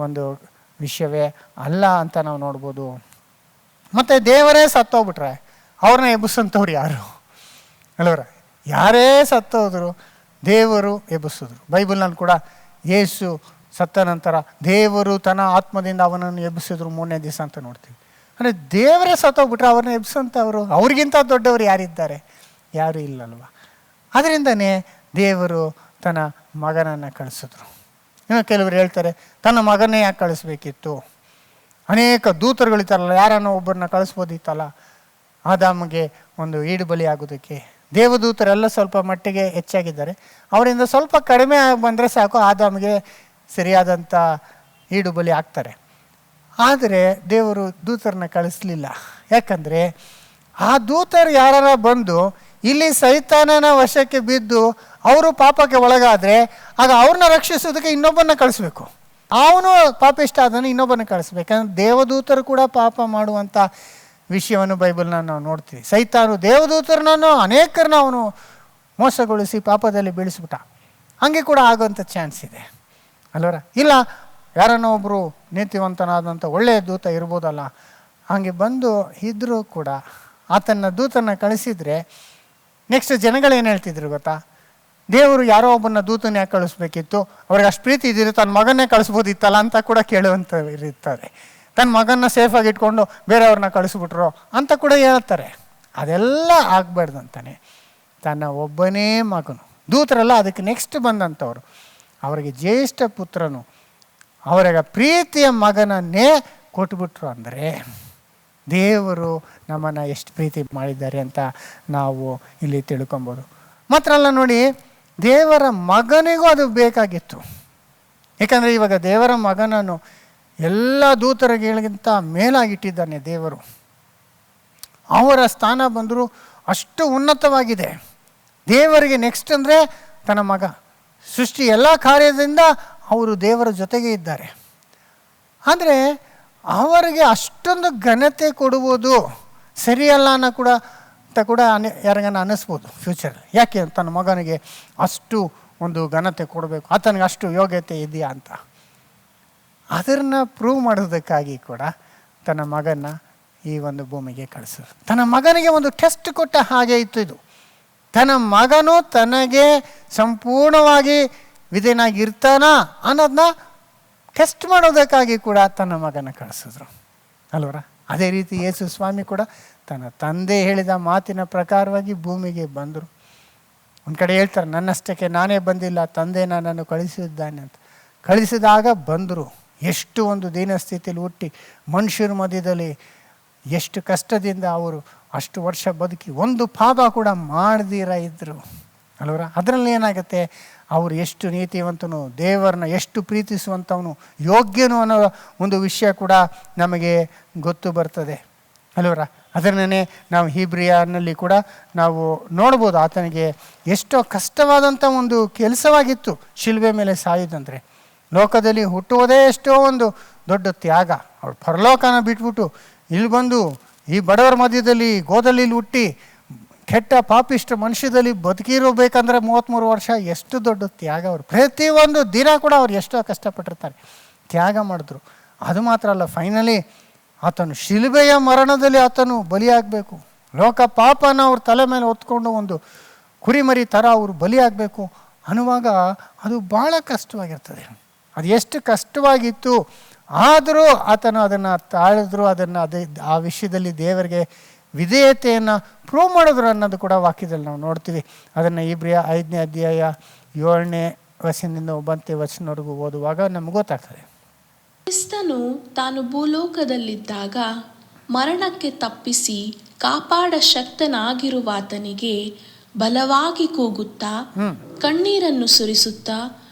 ಒಂದು ವಿಷಯವೇ ಅಲ್ಲ ಅಂತ ನಾವು ನೋಡ್ಬೋದು. ಮತ್ತು ದೇವರೇ ಸತ್ತೋಗ್ಬಿಟ್ರೆ ಅವ್ರನ್ನ ಎಬ್ಬಿಸಂಥವ್ರು ಯಾರು ಅಲ್ವರ? ಯಾರೇ ಸತ್ತೋದ್ರು ದೇವರು ಎಬ್ಬಿಸಿದ್ರು. ಬೈಬಲ್ನಲ್ಲಿ ಕೂಡ ಯೇಸು ಸತ್ತ ನಂತರ ದೇವರು ತನ್ನ ಆತ್ಮದಿಂದ ಅವನನ್ನು ಎಬ್ಬಿಸಿದ್ರು 3ನೇ ದಿವಸ ಅಂತ ನೋಡ್ತೀವಿ. ಅಂದರೆ ದೇವರೇ ಸತ್ತೋಗ್ಬಿಟ್ರೆ ಅವ್ರನ್ನ ಎಬ್ಬಿಸಂಥವ್ರು, ಅವ್ರಿಗಿಂತ ದೊಡ್ಡವರು ಯಾರಿದ್ದಾರೆ? ಯಾರೂ ಇಲ್ಲಲ್ವ. ಅದರಿಂದನೇ ದೇವರು ತನ್ನ ಮಗನನ್ನು ಕಳಿಸಿದ್ರು. ಇನ್ನು ಕೆಲವರು ಹೇಳ್ತಾರೆ, ತನ್ನ ಮಗನ್ನೇ ಯಾಕೆ ಕಳಿಸ್ಬೇಕಿತ್ತು, ಅನೇಕ ದೂತರುಗಳಿದ್ದಾರಲ್ಲ, ಯಾರನ್ನೋ ಒಬ್ಬರನ್ನ ಕಳಿಸ್ಬೋದಿತ್ತಲ್ಲ ಆದಾಮಗೆ ಒಂದು ಈಡು ಬಲಿ ಆಗೋದಕ್ಕೆ. ದೇವದೂತರೆಲ್ಲ ಸ್ವಲ್ಪ ಮಟ್ಟಿಗೆ ಹೆಚ್ಚಾಗಿದ್ದಾರೆ, ಅವರಿಂದ ಸ್ವಲ್ಪ ಕಡಿಮೆ ಬಂದರೆ ಸಾಕು ಆದಾಮಿಗೆ ಸರಿಯಾದಂಥ ಈಡು ಬಲಿ ಆಗ್ತಾರೆ. ಆದರೆ ದೇವರು ದೂತರನ್ನ ಕಳಿಸ್ಲಿಲ್ಲ. ಯಾಕಂದರೆ ಆ ದೂತರು ಯಾರ ಬಂದು ಇಲ್ಲಿ ಸೈತಾನನ ವಶಕ್ಕೆ ಬಿದ್ದು ಅವರು ಪಾಪಕ್ಕೆ ಒಳಗಾದರೆ ಆಗ ಅವ್ರನ್ನ ರಕ್ಷಿಸೋದಕ್ಕೆ ಇನ್ನೊಬ್ಬನ ಕಳಿಸ್ಬೇಕು. ಅವನು ಪಾಪಿಷ್ಟ ಆದನು, ಇನ್ನೊಬ್ಬನ ಕಳಿಸ್ಬೇಕಂದ್ರೆ ದೇವದೂತರು ಕೂಡ ಪಾಪ ಮಾಡುವಂಥ ವಿಷಯವನ್ನು ಬೈಬಲ್ನ ನಾವು ನೋಡ್ತೀವಿ. ಸೈತಾನು ದೇವದೂತರನ್ನು ಅನೇಕರನ್ನ ಅವನು ಮೋಸಗೊಳಿಸಿ ಪಾಪದಲ್ಲಿ ಬೀಳಿಸ್ಬಿಟ್ಟ. ಹಾಗೆ ಕೂಡ ಆಗೋಂಥ ಚಾನ್ಸ್ ಇದೆ ಅಲ್ವರ? ಇಲ್ಲ ಯಾರನ್ನೋ ಒಬ್ಬರು ನೀತಿವಂತನಾದಂಥ ಒಳ್ಳೆಯ ದೂತ ಇರ್ಬೋದಲ್ಲ, ಹಾಗೆ ಬಂದು ಇದ್ದರೂ ಕೂಡ ಆತನ ದೂತನ ಕಳಿಸಿದರೆ ನೆಕ್ಸ್ಟ್ ಜನಗಳೇನು ಹೇಳ್ತಿದ್ರು ಗೊತ್ತಾ, ದೇವರು ಯಾರೋ ಒಬ್ಬನ ದೂತನ ಯಾಕೆ ಕಳಿಸ್ಬೇಕಿತ್ತು, ಅವ್ರಿಗೆ ಅಷ್ಟು ಪ್ರೀತಿ ಇದ್ದಿದ್ದು ತನ್ನ ಮಗನ್ನೇ ಕಳಿಸ್ಬೋದಿತ್ತಲ್ಲ ಅಂತ ಕೂಡ ಕೇಳುವಂಥ ಇರ್ತಾರೆ. ತನ್ನ ಮಗನ್ನ ಸೇಫಾಗಿ ಇಟ್ಕೊಂಡು ಬೇರೆಯವ್ರನ್ನ ಕಳಿಸ್ಬಿಟ್ರು ಅಂತ ಕೂಡ ಹೇಳ್ತಾರೆ. ಅದೆಲ್ಲ ಆಗಬಾರ್ದಂತಾನೆ ತನ್ನ ಒಬ್ಬನೇ ಮಗನು, ದೂತರೆಲ್ಲ ಅದಕ್ಕೆ ನೆಕ್ಸ್ಟ್ ಬಂದಂಥವ್ರು, ಅವರಿಗೆ ಜ್ಯೇಷ್ಠ ಪುತ್ರನು, ಅವರಿಗೆ ಪ್ರೀತಿಯ ಮಗನನ್ನೇ ಕೊಟ್ಬಿಟ್ರು. ಅಂದರೆ ದೇವರು ನಮ್ಮನ್ನು ಎಷ್ಟು ಪ್ರೀತಿ ಮಾಡಿದ್ದಾರೆ ಅಂತ ನಾವು ಇಲ್ಲಿ ತಿಳ್ಕೊಬೋದು. ಮಾತ್ರ ಅಲ್ಲ ನೋಡಿ, ದೇವರ ಮಗನಿಗೂ ಅದು ಬೇಕಾಗಿತ್ತು. ಏಕೆಂದರೆ ಇವಾಗ ದೇವರ ಮಗನನ್ನು ಎಲ್ಲ ದೂತರಿಗಿಂತ ಮೇಲಾಗಿಟ್ಟಿದ್ದಾನೆ ದೇವರು. ಅವರ ಸ್ಥಾನ ಬಂದರೂ ಅಷ್ಟು ಉನ್ನತವಾಗಿದೆ. ದೇವರಿಗೆ ನೆಕ್ಸ್ಟ್ ಅಂದರೆ ತನ್ನ ಮಗ. ಸೃಷ್ಟಿ ಎಲ್ಲ ಕಾರ್ಯದಿಂದ ಅವರು ದೇವರ ಜೊತೆಗೆ ಇದ್ದಾರೆ. ಆದರೆ ಅವರಿಗೆ ಅಷ್ಟೊಂದು ಘನತೆ ಕೊಡುವುದು ಸರಿಯಲ್ಲ ಅನ್ನೋ ಕೂಡ ಯಾರಿಗಾನ ಅನ್ನಿಸ್ಬೋದು ಫ್ಯೂಚರ್. ಯಾಕೆ ತನ್ನ ಮಗನಿಗೆ ಅಷ್ಟು ಒಂದು ಘನತೆ ಕೊಡಬೇಕು, ಆತನಿಗೆ ಅಷ್ಟು ಯೋಗ್ಯತೆ ಇದೆಯಾ ಅಂತ. ಅದನ್ನು ಪ್ರೂವ್ ಮಾಡೋದಕ್ಕಾಗಿ ಕೂಡ ತನ್ನ ಮಗನ ಈ ಒಂದು ಭೂಮಿಗೆ ಕಳಿಸಿದ್ರು. ತನ್ನ ಮಗನಿಗೆ ಒಂದು ಟೆಸ್ಟ್ ಕೊಟ್ಟ ಹಾಗೆ ಇತ್ತು ಇದು. ತನ್ನ ಮಗನು ತನಗೆ ಸಂಪೂರ್ಣವಾಗಿ ವಿಧೇಯನಾಗಿರ್ತಾನ ಅನ್ನೋದನ್ನ ಟೆಸ್ಟ್ ಮಾಡೋದಕ್ಕಾಗಿ ಕೂಡ ತನ್ನ ಮಗನ ಕಳಿಸಿದ್ರು ಅಲ್ವರ? ಅದೇ ರೀತಿ ಯೇಸು ಸ್ವಾಮಿ ಕೂಡ ತನ್ನ ತಂದೆ ಹೇಳಿದ ಮಾತಿನ ಪ್ರಕಾರವಾಗಿ ಭೂಮಿಗೆ ಬಂದರು. ಒಂದು ಕಡೆ ಹೇಳ್ತಾರೆ, ನನ್ನಷ್ಟಕ್ಕೆ ನಾನೇ ಬಂದಿಲ್ಲ, ತಂದೆ ನನ್ನನ್ನು ಕಳಿಸಿದ್ದಾನೆ ಅಂತ. ಕಳಿಸಿದಾಗ ಬಂದರು. ಎಷ್ಟು ಒಂದು ದೀನಸ್ಥಿತಿಯಲ್ಲಿ ಹುಟ್ಟಿ ಮನುಷ್ಯರ ಮಧ್ಯದಲ್ಲಿ ಎಷ್ಟು ಕಷ್ಟದಿಂದ ಅವರು ಅಷ್ಟು ವರ್ಷ ಬದುಕಿ ಒಂದು ಪಾಪ ಕೂಡ ಮಾಡದಿರ ಇದ್ದರು ಅಲ್ವರ. ಅದರಲ್ಲಿ ಏನಾಗುತ್ತೆ, ಅವರು ಎಷ್ಟು ನೀತಿವಂತನು, ದೇವರನ್ನ ಎಷ್ಟು ಪ್ರೀತಿಸುವಂಥವನು, ಯೋಗ್ಯನು ಅನ್ನೋ ಒಂದು ವಿಷಯ ಕೂಡ ನಮಗೆ ಗೊತ್ತು ಬರ್ತದೆ ಅಲ್ವರ. ಅದನ್ನೇ ನಾವು ಹೀಬ್ರಿಯನಲ್ಲಿ ಕೂಡ ನಾವು ನೋಡ್ಬೋದು. ಆತನಿಗೆ ಎಷ್ಟೋ ಕಷ್ಟವಾದಂಥ ಒಂದು ಕೆಲಸವಾಗಿತ್ತು ಶಿಲುಬೆ ಮೇಲೆ ಸಾಯುದಂದರೆ. ಲೋಕದಲ್ಲಿ ಹುಟ್ಟುವುದೇ ಎಷ್ಟೋ ಒಂದು ದೊಡ್ಡ ತ್ಯಾಗ. ಅವಳು ಪರಲೋಕನ ಬಿಟ್ಬಿಟ್ಟು ಇಲ್ಲಿ ಬಂದು ಈ ಬಡವರ ಮಧ್ಯದಲ್ಲಿ ಗೋದಲ್ಲಿ ಹುಟ್ಟಿ ಕೆಟ್ಟ ಪಾಪಿಷ್ಟ ಮನುಷ್ಯದಲ್ಲಿ ಬದುಕಿರಬೇಕಂದ್ರೆ 33 ವರ್ಷ ಎಷ್ಟು ದೊಡ್ಡ ತ್ಯಾಗ. ಅವರು ಪ್ರತಿಯೊಂದು ದಿನ ಕೂಡ ಅವ್ರು ಎಷ್ಟೋ ಕಷ್ಟಪಟ್ಟಿರ್ತಾರೆ, ತ್ಯಾಗ ಮಾಡಿದ್ರು. ಅದು ಮಾತ್ರ ಅಲ್ಲ, ಫೈನಲಿ ಆತನು ಶಿಲುಬೆಯ ಮರಣದಲ್ಲಿ ಆತನು ಬಲಿಯಾಗಬೇಕು. ಲೋಕ ಪಾಪನ ಅವ್ರ ತಲೆ ಮೇಲೆ ಹೊತ್ಕೊಂಡು ಒಂದು ಕುರಿಮರಿ ಥರ ಅವರು ಬಲಿಯಾಗಬೇಕು ಅನ್ನುವಾಗ ಅದು ಭಾಳ ಕಷ್ಟವಾಗಿರ್ತದೆ. ಅದು ಎಷ್ಟು ಕಷ್ಟವಾಗಿತ್ತು ಆದರೂ ಆತನು ಅದನ್ನು ತಾಳಿದ್ರು, ಅದನ್ನು ಆ ವಿಷಯದಲ್ಲಿ ದೇವರಿಗೆ ವಿಧೇಯತೆಯನ್ನು ಪ್ರೂವ್ ಮಾಡಿದ್ರು ಅನ್ನೋದು ಕೂಡ ವಾಕ್ಯದಲ್ಲಿ ನಾವು ನೋಡ್ತೀವಿ. ಅದನ್ನು ಇಬ್ರಿಯ 5ನೇ ಅಧ್ಯಾಯ 7ನೇ ವಚನದಿಂದ 9ನೇ ವಚನವರೆಗೂ ಓದುವಾಗ ನಮ್ಗೆ ಗೊತ್ತಾಗ್ತದೆ. ಕ್ರಿಸ್ತನು ತಾನು ಭೂಲೋಕದಲ್ಲಿದ್ದಾಗ ಮರಣಕ್ಕೆ ತಪ್ಪಿಸಿ ಕಾಪಾಡ ಶಕ್ತನಾಗಿರುವಾತನಿಗೆ ಬಲವಾಗಿ ಕೂಗುತ್ತಾ ಕಣ್ಣೀರನ್ನು ಸುರಿಸುತ್ತಾ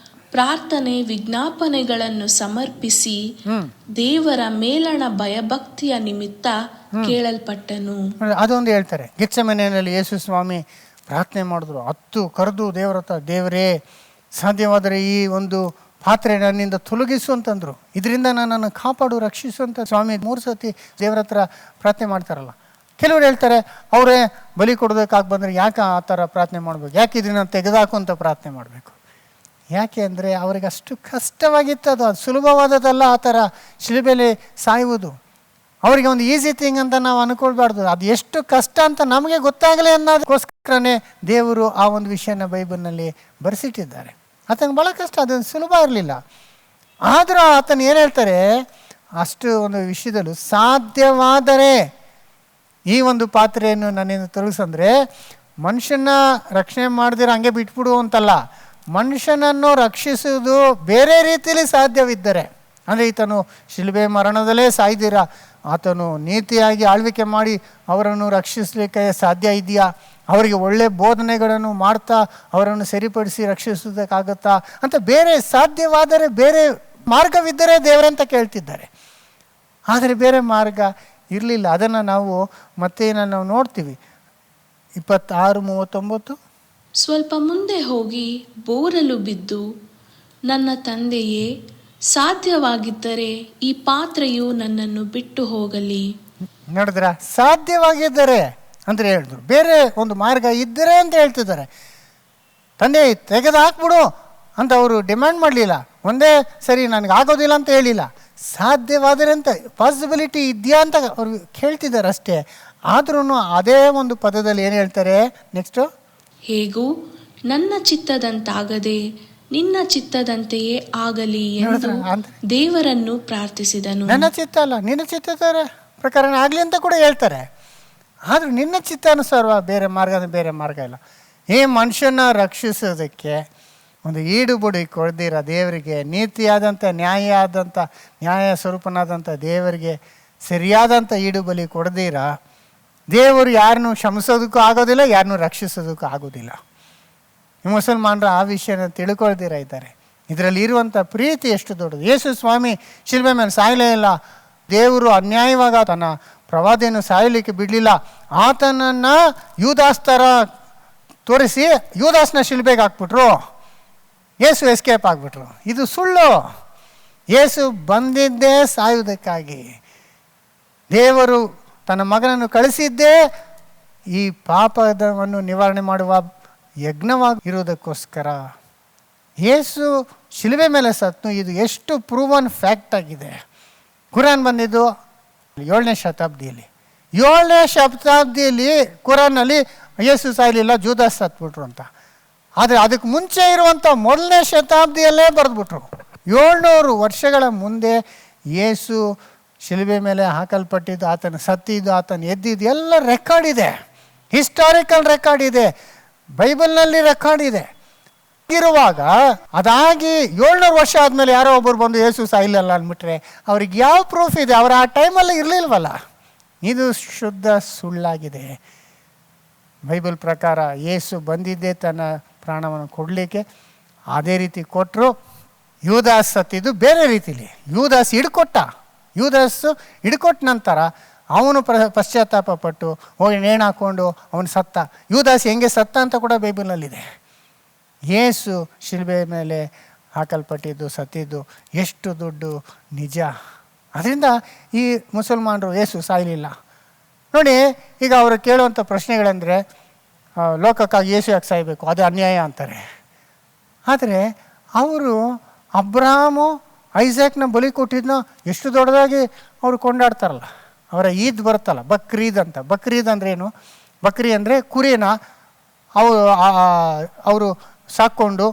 ಪ್ರಾರ್ಥನೆ ವಿಜ್ಞಾಪನೆಗಳನ್ನು ಸಮರ್ಪಿಸಿ ದೇವರ ಮೇಲಣ ಭಯಭಕ್ತಿಯ ನಿಮಿತ್ತ ಕೇಳಲ್ಪಟ್ಟನು. ಅದೊಂದು ಹೇಳ್ತಾರೆ, ಗೆತ್ಸೆಮನೆಯಲ್ಲಿ ಯೇಸು ಸ್ವಾಮಿ ಪ್ರಾರ್ಥನೆ ಮಾಡಿದ್ರು, ಹತ್ತು ಕರೆದು ದೇವರ ಹತ್ರ, ದೇವರೇ ಸಾಧ್ಯವಾದರೆ ಈ ಒಂದು ಪಾತ್ರೆ ನನ್ನಿಂದ ತೊಲಗಿಸು ಅಂತಂದರು, ಇದರಿಂದ ನನ್ನನ್ನು ಕಾಪಾಡು ರಕ್ಷಿಸು ಅಂತ ಸ್ವಾಮಿ 3 ಸತಿ ದೇವರ ಹತ್ರ ಪ್ರಾರ್ಥನೆ ಮಾಡ್ತಾರಲ್ಲ. ಕೆಲವರು ಹೇಳ್ತಾರೆ ಅವರೇ ಬಲಿ ಕೊಡೋದಕ್ಕಾಗಿ ಬಂದರೆ ಯಾಕೆ ಆ ಥರ ಪ್ರಾರ್ಥನೆ ಮಾಡಬೇಕು, ಯಾಕೆ ಇದನ್ನು ತೆಗೆದಾಕು ಅಂತ ಪ್ರಾರ್ಥನೆ ಮಾಡಬೇಕು. ಯಾಕೆ ಅಂದರೆ ಅವ್ರಿಗೆ ಅಷ್ಟು ಕಷ್ಟವಾಗಿತ್ತು. ಅದು ಸುಲಭವಾದದಲ್ಲ ಆ ಥರ ಶಿಲುಬೆಲೆ ಸಾಯುವುದು. ಅವರಿಗೆ ಒಂದು ಈಸಿ ಥಿಂಗ್ ಅಂತ ನಾವು ಅನ್ಕೊಳ್ಬಾರ್ದು. ಅದು ಎಷ್ಟು ಕಷ್ಟ ಅಂತ ನಮಗೆ ಗೊತ್ತಾಗಲಿ ಅನ್ನೋದಕ್ಕೋಸ್ಕರನೇ ದೇವರು ಆ ಒಂದು ವಿಷಯನ ಬೈಬಲ್ನಲ್ಲಿ ಬರೆಸಿಟ್ಟಿದ್ದಾರೆ. ಆತನಿಗೆ ಭಾಳ ಕಷ್ಟ, ಅದೊಂದು ಸುಲಭ ಇರಲಿಲ್ಲ. ಆದರೂ ಆತನು ಏನು ಹೇಳ್ತಾರೆ, ಅಷ್ಟು ಒಂದು ವಿಷಯದಲ್ಲೂ ಸಾಧ್ಯವಾದರೆ ಈ ಒಂದು ಪಾತ್ರೆಯನ್ನು ನನ್ನಿಂದ ತೊಲಗಿಸಂದರೆ ಮನುಷ್ಯನ ರಕ್ಷಣೆ ಮಾಡದಿರ ಹಂಗೆ ಬಿಟ್ಬಿಡು ಅಂತಲ್ಲ, ಮನುಷ್ಯನನ್ನು ರಕ್ಷಿಸುವುದು ಬೇರೆ ರೀತಿಯಲ್ಲಿ ಸಾಧ್ಯವಿದ್ದರೆ, ಅಂದರೆ ಈತನು ಶಿಲುಬೆ ಮರಣದಲ್ಲೇ ಸಾಯ್ದಿರ ಆತನು ನೀತಿಯಾಗಿ ಆಳ್ವಿಕೆ ಮಾಡಿ ಅವರನ್ನು ರಕ್ಷಿಸಲಿಕ್ಕೆ ಸಾಧ್ಯ ಇದೆಯಾ, ಅವರಿಗೆ ಒಳ್ಳೆಯ ಬೋಧನೆಗಳನ್ನು ಮಾಡ್ತಾ ಅವರನ್ನು ಸರಿಪಡಿಸಿ ರಕ್ಷಿಸೋದಕ್ಕಾಗತ್ತಾ ಅಂತ ಬೇರೆ ಸಾಧ್ಯವಾದರೆ ಬೇರೆ ಮಾರ್ಗವಿದ್ದರೆ ದೇವರಂತ ಕೇಳ್ತಿದ್ದಾರೆ. ಆದರೆ ಬೇರೆ ಮಾರ್ಗ ಇರಲಿಲ್ಲ. ಅದನ್ನು ನಾವು ಮತ್ತೆ ನಾವು ನೋಡ್ತೀವಿ 26:39. ಸ್ವಲ್ಪ ಮುಂದೆ ಹೋಗಿ ಬೋರಲು ಬಿದ್ದು, ನನ್ನ ತಂದೆಯೇ, ಸಾಧ್ಯವಾಗಿದ್ದರೆ ಈ ಪಾತ್ರೆಯು ನನ್ನನ್ನು ಬಿಟ್ಟು ಹೋಗಲಿ. ನೋಡಿದ್ರ, ಸಾಧ್ಯವಾಗಿದ್ದರೆ ಅಂದರೆ ಹೇಳಿದ್ರು, ಬೇರೆ ಒಂದು ಮಾರ್ಗ ಇದ್ದರೆ ಅಂತ ಹೇಳ್ತಿದ್ದಾರೆ. ತಂದೆ ತೆಗೆದು ಹಾಕ್ಬಿಡು ಅಂತ ಅವರು ಡಿಮ್ಯಾಂಡ್ ಮಾಡಲಿಲ್ಲ. ಒಂದೇ ಸರಿ ನನಗೆ ಆಗೋದಿಲ್ಲ ಅಂತ ಹೇಳಿಲ್ಲ, ಸಾಧ್ಯವಾದರೆ ಅಂತ ಪಾಸಿಬಿಲಿಟಿ ಇದೆಯಾ ಅಂತ ಅವರು ಕೇಳ್ತಿದ್ದಾರೆ ಅಷ್ಟೇ. ಆದ್ರೂ ಅದೇ ಒಂದು ಪದದಲ್ಲಿ ಏನು ಹೇಳ್ತಾರೆ ನೆಕ್ಸ್ಟು, ಹೇಗೂ ನನ್ನ ಚಿತ್ತದಂತಾಗದೆ ನಿನ್ನ ಚಿತ್ತದಂತೆಯೇ ಆಗಲಿ ಎಂದು ದೇವರನ್ನು ಪ್ರಾರ್ಥಿಸಿದನು. ನನ್ನ ಚಿತ್ತ ಅಲ್ಲ ನಿನ್ನ ಚಿತ್ತದ ಪ್ರಕಾರ ಆಗಲಿ ಅಂತ ಕೂಡ ಹೇಳ್ತಾರೆ. ಆದರೂ ನಿನ್ನ ಚಿತ್ತಾನುಸಾರ ಬೇರೆ ಮಾರ್ಗ ಇಲ್ಲ. ಈ ಮನುಷ್ಯನ ರಕ್ಷಿಸೋದಕ್ಕೆ ಒಂದು ಈಡುಬುಡಿ ಕೊಡ್ದಿರ ದೇವರಿಗೆ, ನೀತಿಯಾದಂಥ ನ್ಯಾಯ ಸ್ವರೂಪನಾದಂಥ ದೇವರಿಗೆ ಸರಿಯಾದಂಥ ಈಡುಬಲಿ ಕೊಡ್ದಿರ ದೇವರು ಯಾರನ್ನೂ ಕ್ಷಮಿಸೋದಕ್ಕೂ ಆಗೋದಿಲ್ಲ, ಯಾರನ್ನೂ ರಕ್ಷಿಸೋದಕ್ಕೂ ಆಗೋದಿಲ್ಲ. ಈ ಮುಸಲ್ಮಾನರು ಆ ವಿಷಯನ ತಿಳ್ಕೊಳ್ದಿರ ಇದ್ದಾರೆ. ಇದರಲ್ಲಿ ಇರುವಂಥ ಪ್ರೀತಿ ಎಷ್ಟು ದೊಡ್ಡದು. ಯೇಸು ಸ್ವಾಮಿ ಶಿಲ್ಬೆ ಮೇಲೆ ಸಾಯಲೇ ಇಲ್ಲ. ದೇವರು ಅನ್ಯಾಯವಾಗ ತನ್ನ ಪ್ರವಾದಿಯನ್ನು ಸಾಯಲಿಕ್ಕೆ ಬಿಡಲಿಲ್ಲ. ಆತನನ್ನು ಯೂದಾಸ್ ಥರ ತೋರಿಸಿ ಯೂದಾಸ್ನ ಶಿಲ್ಬೆಗೆ ಹಾಕ್ಬಿಟ್ರು, ಯೇಸು ಎಸ್ಕೇಪ್ ಆಗಿಬಿಟ್ರು. ಇದು ಸುಳ್ಳು. ಯೇಸು ಬಂದಿದ್ದೇ ಸಾಯುವುದಕ್ಕಾಗಿ. ದೇವರು ತನ್ನ ಮಗನನ್ನು ಕಳಿಸಿದ್ದೇ ಈ ಪಾಪವನ್ನು ನಿವಾರಣೆ ಮಾಡುವ ಯಜ್ಞವಾಗಿ ಇರುವುದಕ್ಕೋಸ್ಕರ. ಯೇಸು ಶಿಲುಬೆ ಮೇಲೆ ಸತ್ತು, ಇದು ಎಷ್ಟು ಪ್ರೂವನ್ ಫ್ಯಾಕ್ಟ್ ಆಗಿದೆ. ಕುರಾನ್ ಬಂದಿದ್ದು 7ನೇ ಶತಾಬ್ದಿಯಲ್ಲಿ. 7ನೇ ಶತಾಬ್ದಿಯಲ್ಲಿ ಕುರಾನಲ್ಲಿ ಯೇಸು ಸಾಯಲಿಲ್ಲ, ಜೂದಾಸ್ ಸತ್ಬಿಟ್ರು ಅಂತ. ಆದರೆ ಅದಕ್ಕೆ ಮುಂಚೆ ಇರುವಂಥ 1ನೇ ಶತಾಬ್ದಿಯಲ್ಲೇ ಬರೆದ್ಬಿಟ್ರು. 700 ವರ್ಷಗಳ ಮುಂದೆ ಯೇಸು ಶಿಲುಬೆ ಮೇಲೆ ಹಾಕಲ್ಪಟ್ಟಿದ್ದು, ಆತನ ಸತ್ತಿದ್ದು, ಆತನ ಎದ್ದಿದ್ದು ಎಲ್ಲ ರೆಕಾರ್ಡ್ ಇದೆ. ಹಿಸ್ಟಾರಿಕಲ್ ರೆಕಾರ್ಡ್ ಇದೆ, ಬೈಬಲ್ನಲ್ಲಿ ರೆಕಾರ್ಡ್ ಇದೆ. ಇರುವಾಗ ಅದಾಗಿ 700 ವರ್ಷ ಆದಮೇಲೆ ಯಾರೋ ಒಬ್ಬರು ಬಂದು ಯೇಸು ಸಾಯಿಲ್ಲಲ್ಲ ಅಂದ್ಬಿಟ್ರೆ ಅವ್ರಿಗೆ ಯಾವ ಪ್ರೂಫ್ ಇದೆ? ಅವರು ಆ ಟೈಮಲ್ಲಿ ಇರಲಿಲ್ವಲ್ಲ. ಇದು ಶುದ್ಧ ಸುಳ್ಳಾಗಿದೆ. ಬೈಬಲ್ ಪ್ರಕಾರ ಯೇಸು ಬಂದಿದ್ದೇ ತನ್ನ ಪ್ರಾಣವನ್ನು ಕೊಡಲಿಕ್ಕೆ. ಅದೇ ರೀತಿ ಕೊಟ್ಟರು. ಯೂದಾಸ್ ಸತ್ತಿದ್ದು ಬೇರೆ ರೀತಿಲಿ. ಯೂದಾಸ್ ಹಿಡ್ಕೊಟ್ಟ ನಂತರ ಅವನು ಪಶ್ಚಾತ್ತಾಪ ಪಟ್ಟು ಹೋಗಿ ನೇಣು ಹಾಕ್ಕೊಂಡು ಅವನು ಸತ್ತ. ಯೂದಾಸ್ ಹೆಂಗೆ ಸತ್ತ ಅಂತ ಕೂಡ ಬೈಬಲ್ನಲ್ಲಿದೆ. ಯೇಸು ಶಿಲುಬೆ ಮೇಲೆ ಹಾಕಲ್ಪಟ್ಟಿದ್ದು, ಸತ್ತಿದ್ದು ಎಷ್ಟು ದೊಡ್ಡ ನಿಜ. ಅದರಿಂದ ಈ ಮುಸಲ್ಮಾನರು ಯೇಸು ಸಾಯಲಿಲ್ಲ ನೋಡಿ. ಈಗ ಅವರು ಕೇಳುವಂಥ ಪ್ರಶ್ನೆಗಳಂದರೆ, ಲೋಕಕ್ಕಾಗಿ ಯೇಸು ಯಾಕೆ ಸಾಯಬೇಕು, ಅದು ಅನ್ಯಾಯ ಅಂತಾರೆ. ಆದರೆ ಅವರು ಅಬ್ರಹಾಮು ಐಸಾಕ್ನ ಬಲಿ ಕೊಟ್ಟಿದ್ದನ್ನ ಎಷ್ಟು ದೊಡ್ಡದಾಗಿ ಅವರು ಕೊಂಡಾಡ್ತಾರಲ್ಲ. ಅವರ ಈದ್ ಬರುತ್ತಲ್ಲ, ಬಕ್ರೀದ್ ಅಂತ. ಬಕ್ರೀದ್ ಅಂದರೆ ಏನು? ಬಕ್ರಿ ಅಂದರೆ ಕುರಿನ ಅವರು ಸಾಕ್ಕೊಂಡು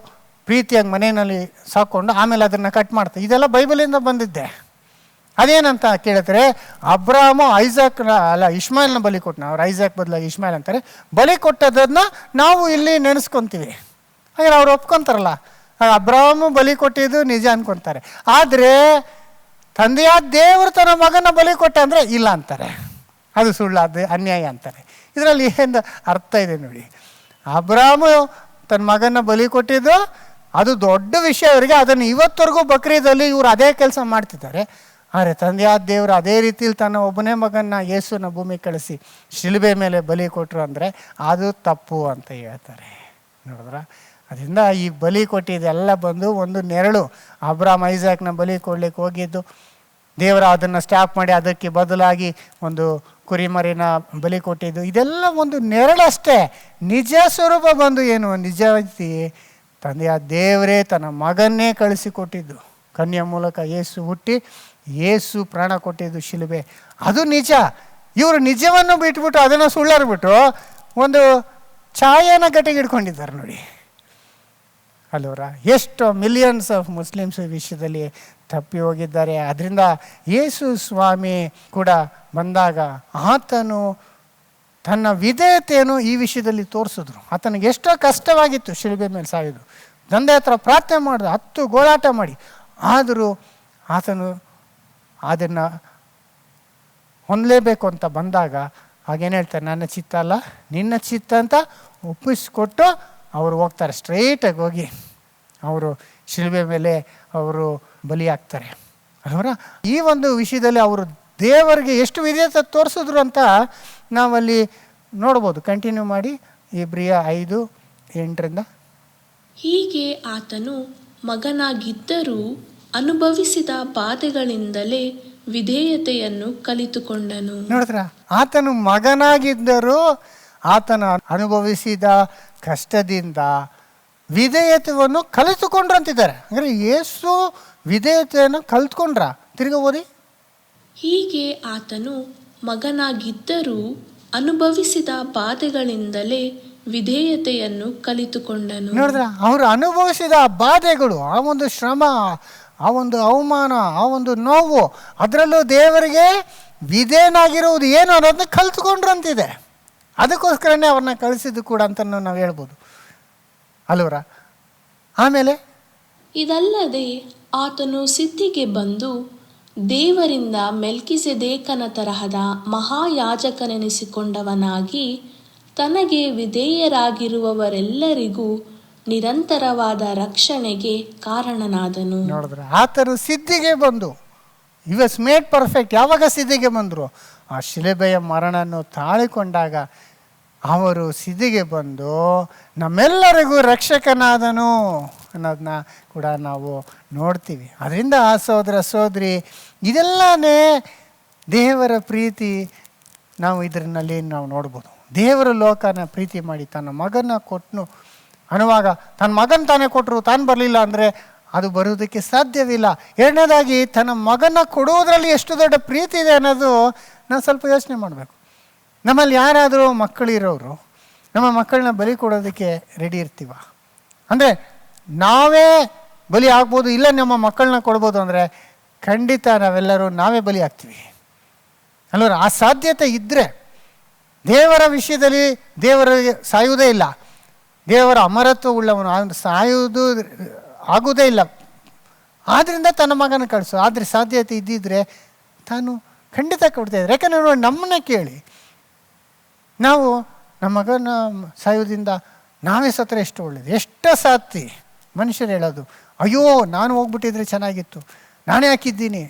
ಪ್ರೀತಿಯಾಗಿ ಮನೆಯಲ್ಲಿ ಸಾಕ್ಕೊಂಡು ಆಮೇಲೆ ಅದನ್ನು ಕಟ್ ಮಾಡ್ತಾರೆ. ಇದೆಲ್ಲ ಬೈಬಲಿಂದ ಬಂದಿದ್ದೆ. ಅದೇನಂತ ಕೇಳಿದ್ರೆ, ಅಬ್ರಾಹ್ಮ ಇಷ್ಮಾಯಿಲ್ನ ಬಲಿ ಕೊಟ್ಟನ. ಅವ್ರು ಐಸಾಕ್ ಬದಲಾಗಿ ಇಷ್ಮಾಯಿಲ್ ಅಂತಾರೆ. ಬಲಿ ಕೊಟ್ಟದನ್ನ ನಾವು ಇಲ್ಲಿ ನೆನೆಸ್ಕೊತೀವಿ. ಹಾಗೆ ಅವ್ರು ಒಪ್ಕೊತಾರಲ್ಲ, ಅಬ್ರಾಹ್ಮ ಬಲಿ ಕೊಟ್ಟಿದ್ದು ನಿಜ ಅನ್ಕೊತಾರೆ. ಆದರೆ ತಂದೆಯಾದ ದೇವರು ತನ್ನ ಮಗನ ಬಲಿ ಕೊಟ್ಟ ಅಂದರೆ ಇಲ್ಲ ಅಂತಾರೆ, ಅದು ಸುಳ್ಳಾದ ಅನ್ಯಾಯ ಅಂತಾರೆ. ಇದರಲ್ಲಿ ಏನು ಅರ್ಥ ಇದೆ ನೋಡಿ. ಅಬ್ರಾಹ್ಮ ತನ್ನ ಮಗನ ಬಲಿ ಕೊಟ್ಟಿದ್ದು ಅದು ದೊಡ್ಡ ವಿಷಯ ಅವರಿಗೆ. ಅದನ್ನು ಇವತ್ತವರೆಗೂ ಬಕ್ರೀದಲ್ಲಿ ಇವರು ಅದೇ ಕೆಲಸ ಮಾಡ್ತಿದ್ದಾರೆ. ಆದರೆ ತಂದೆಯಾದ ದೇವರು ಅದೇ ರೀತಿಯಲ್ಲಿ ತನ್ನ ಒಬ್ಬನೇ ಮಗನ ಯೇಸುನ ಭೂಮಿ ಕಳಿಸಿ ಶಿಲುಬೆ ಮೇಲೆ ಬಲಿ ಕೊಟ್ಟರು ಅಂದರೆ ಅದು ತಪ್ಪು ಅಂತ ಹೇಳ್ತಾರೆ. ನೋಡಿದ್ರ? ಅದರಿಂದ ಈ ಬಲಿ ಕೊಟ್ಟಿದ್ದೆಲ್ಲ ಬಂದು ಒಂದು ನೆರಳು. ಅಬ್ರಾಮ್ ಐಸಾಕ್ನ ಬಲಿ ಕೊಡ್ಲಿಕ್ಕೆ ಹೋಗಿದ್ದು, ದೇವರ ಅದನ್ನು ಸ್ಟಾಪ್ ಮಾಡಿ ಅದಕ್ಕೆ ಬದಲಾಗಿ ಒಂದು ಕುರಿಮರಿನ ಬಲಿ ಕೊಟ್ಟಿದ್ದು, ಇದೆಲ್ಲ ಒಂದು ನೆರಳಷ್ಟೇ. ನಿಜ ಸ್ವರೂಪ ಬಂದು ಏನು ನಿಜವಾಗಿ ತಂದೆಯ ದೇವರೇ ತನ್ನ ಮಗನ್ನೇ ಕಳಿಸಿಕೊಟ್ಟಿದ್ದು. ಕನ್ಯೆ ಮೂಲಕ ಯೇಸು ಹುಟ್ಟಿ ಯೇಸು ಪ್ರಾಣ ಕೊಟ್ಟಿದ್ದು ಶಿಲುಬೆ, ಅದು ನಿಜ. ಇವರು ನಿಜವನ್ನು ಬಿಟ್ಬಿಟ್ಟು ಅದನ್ನು ಸುಳ್ಳರ್ಬಿಟ್ಟು ಒಂದು ಛಾಯೆನ ಗಟ್ಟಿಗೆ ಇಟ್ಕೊಂಡಿದ್ದಾರೆ ನೋಡಿ ಅಲ್ವರ. ಎಷ್ಟು ಮಿಲಿಯನ್ಸ್ ಆಫ್ ಮುಸ್ಲಿಮ್ಸ್ ವಿಷಯದಲ್ಲಿ ತಪ್ಪಿ ಹೋಗಿದ್ದಾರೆ. ಅದರಿಂದ ಯೇಸು ಸ್ವಾಮಿ ಕೂಡ ಬಂದಾಗ ಆತನು ತನ್ನ ವಿಧೇಯತೆಯನ್ನು ಈ ವಿಷಯದಲ್ಲಿ ತೋರಿಸಿದ್ರು. ಆತನಿಗೆ ಎಷ್ಟೋ ಕಷ್ಟವಾಗಿತ್ತು ಶಿಲುಬೆ ಮೇಲೆ ಸಾಯೋದು. ತಂದೆ ಹತ್ರ ಪ್ರಾರ್ಥನೆ ಮಾಡಿದ್ರು, 10 ಗೋಳಾಟ ಮಾಡಿ. ಆದರೂ ಆತನು ಅದನ್ನು ಹೊಂದಲೇಬೇಕು ಅಂತ ಬಂದಾಗ ಹಾಗೇನು ಹೇಳ್ತಾರೆ, ನನ್ನ ಚಿತ್ತ ಅಲ್ಲ ನಿನ್ನ ಚಿತ್ತ ಅಂತ ಒಪ್ಪಿಸ್ಕೊಟ್ಟು ಅವರು ಹೋಗ್ತಾರೆ. ಸ್ಟ್ರೈಟಾಗಿ ಹೋಗಿ ಅವರು ಶಿಲುಬೆ ಮೇಲೆ ಅವರು ಬಲಿ ಆಗ್ತಾರೆ ಅವರ. ಈ ಒಂದು ವಿಷಯದಲ್ಲಿ ಅವರು ದೇವರಿಗೆ ಎಷ್ಟು ವಿಧೇಯತೆ ತೋರಿಸಿದ್ರು ಅಂತ ನಾವಲ್ಲಿ ನೋಡ್ಬೋದು. ಕಂಟಿನ್ಯೂ ಮಾಡಿ ಇಬ್ರಿಯ 5:8. ಹೀಗೆ ಆತನು ಮಗನಾಗಿದ್ದರೂ ಅನುಭವಿಸಿದ ಬಾಧೆಗಳಿಂದಲೇ ವಿಧೇಯತೆಯನ್ನು ಕಲಿತುಕೊಂಡನು. ನೋಡಿದ್ರ, ಆತನು ಮಗನಾಗಿದ್ದರೂ ಆತನ ಅನುಭವಿಸಿದ ಕಷ್ಟದಿಂದ ವಿಧೇಯತೆಯನ್ನು ಕಲಿತುಕೊಂಡ್ರು ಅಂತಿದ್ದಾರೆ. ಅಂದರೆ ಯೇಸು ವಿಧೇಯತೆಯನ್ನು ಕಲಿತ್ಕೊಂಡ್ರ. ತಿರ್ಗಿ ಓದಿ. ಹೀಗೆ ಆತನು ಮಗನಾಗಿದ್ದರೂ ಅನುಭವಿಸಿದ ಬಾಧೆಗಳಿಂದಲೇ ವಿಧೇಯತೆಯನ್ನು ಕಲಿತುಕೊಂಡನು. ನೋಡಿದ್ರ, ಅವರು ಅನುಭವಿಸಿದ ಬಾಧೆಗಳು, ಆ ಒಂದು ಶ್ರಮ, ಆ ಒಂದು ಅವಮಾನ, ಆ ಒಂದು ನೋವು, ಅದರಲ್ಲೂ ದೇವರಿಗೆ ವಿಧೇಯನಾಗಿರುವುದು ಏನು ಅನ್ನೋದನ್ನ ಕಲಿತ್ಕೊಂಡ್ರು ಅಂತಿದೆ. ಅದಕ್ಕೋಸ್ಕರನೇ ಅವ್ರನ್ನ ಕಳಿಸಿದ್ದು ಕೂಡ ಅಂತ ನಾವು ಹೇಳ್ಬೋದು ಅಲ್ವರ. ಆಮೇಲೆ ಇದಲ್ಲದೆ ಆತನು ಸಿದ್ಧಿಗೆ ಬಂದು ದೇವರಿಂದ ಮೆಲ್ಕಿಸೆದೇಕನ ತರಹದ ಮಹಾಯಾಜಕನೆನಿಸಿಕೊಂಡವನಾಗಿ ತನಗೆ ವಿಧೇಯರಾಗಿರುವವರೆಲ್ಲರಿಗೂ ನಿರಂತರವಾದ ರಕ್ಷಣೆಗೆ ಕಾರಣನಾದನು. ನೋಡಿದ್ರೆ, ಆತನು ಸಿದ್ಧಿಗೆ ಬಂದು ಇ ವಾಸ್ ಮೇಡ್ ಪರ್ಫೆಕ್ಟ್. ಯಾವಾಗ ಸಿದ್ಧಿಗೆ ಬಂದರು? ಆ ಶಿಲುಬೆಯ ಮರಣವನ್ನು ತಾಳಿಕೊಂಡಾಗ ಅವರು ಸಿದ್ಧಿಗೆ ಬಂದು ನಮ್ಮೆಲ್ಲರಿಗೂ ರಕ್ಷಕನಾದನು ಅನ್ನೋದನ್ನ ಕೂಡ ನಾವು ನೋಡ್ತೀವಿ. ಅದರಿಂದ ಸಹೋದರ ಸಹೋದರಿ, ಇದೆಲ್ಲನೇ ದೇವರ ಪ್ರೀತಿ ನಾವು ಇದರಲ್ಲಿ ನಾವು ನೋಡ್ಬೋದು. ದೇವರು ಲೋಕನ ಪ್ರೀತಿ ಮಾಡಿ ತನ್ನ ಮಗನ ಕೊಟ್ಟನು ಅನ್ನುವಾಗ, ತನ್ನ ಮಗನ ತಾನೇ ಕೊಟ್ಟರು, ತಾನು ಬರಲಿಲ್ಲ ಅಂದರೆ ಅದು ಬರುವುದಕ್ಕೆ ಸಾಧ್ಯವಿಲ್ಲ. ಎರಡನೇದಾಗಿ ತನ್ನ ಮಗನ ಕೊಡುವುದರಲ್ಲಿ ಎಷ್ಟು ದೊಡ್ಡ ಪ್ರೀತಿ ಇದೆ ಅನ್ನೋದು ನಾವು ಸ್ವಲ್ಪ ಯೋಚನೆ ಮಾಡಬೇಕು. ನಮ್ಮಲ್ಲಿ ಯಾರಾದರೂ ಮಕ್ಕಳಿರೋರು ನಮ್ಮ ಮಕ್ಕಳನ್ನ ಬಲಿ ಕೊಡೋದಕ್ಕೆ ರೆಡಿ ಇರ್ತೀವ? ಅಂದರೆ ನಾವೇ ಬಲಿ ಆಗ್ಬೋದು, ಇಲ್ಲ ನಮ್ಮ ಮಕ್ಕಳನ್ನ ಕೊಡ್ಬೋದು ಅಂದರೆ ಖಂಡಿತ ನಾವೆಲ್ಲರೂ ನಾವೇ ಬಲಿ ಆಗ್ತೀವಿ ಅಲ್ವರ. ಆ ಸಾಧ್ಯತೆ ಇದ್ದರೆ ದೇವರ ವಿಷಯದಲ್ಲಿ ದೇವರಿಗೆ ಸಾಯುವುದೇ ಇಲ್ಲ. ದೇವರ ಅಮರತ್ವ ಉಳ್ಳವನು, ಅವನು ಸಾಯುವುದು ಆಗುವುದೇ ಇಲ್ಲ. ಆದ್ದರಿಂದ ತನ್ನ ಮಗನ ಕಳಿಸು. ಆದರೆ ಸಾಧ್ಯತೆ ಇದ್ದಿದ್ರೆ ತಾನು ಖಂಡಿತ ಕೊಡ್ತಾಯಿದ್ರು. ಯಾಕಂದರೆ ನೋಡಿ, ನಮ್ಮನ್ನೇ ಕೇಳಿ, ನಾವು ನಮ್ಮ ಮಗನ ಸಾಯೋದ್ರಿಂದ ನಾವೇ ಸತ್ರ ಎಷ್ಟು ಒಳ್ಳೆಯದು. ಎಷ್ಟು ಸಾತಿ ಮನುಷ್ಯರು ಹೇಳೋದು, ಅಯ್ಯೋ ನಾನು ಹೋಗ್ಬಿಟ್ಟಿದ್ರೆ ಚೆನ್ನಾಗಿತ್ತು, ನಾನೇ ಹಾಕಿದ್ದೀನಿ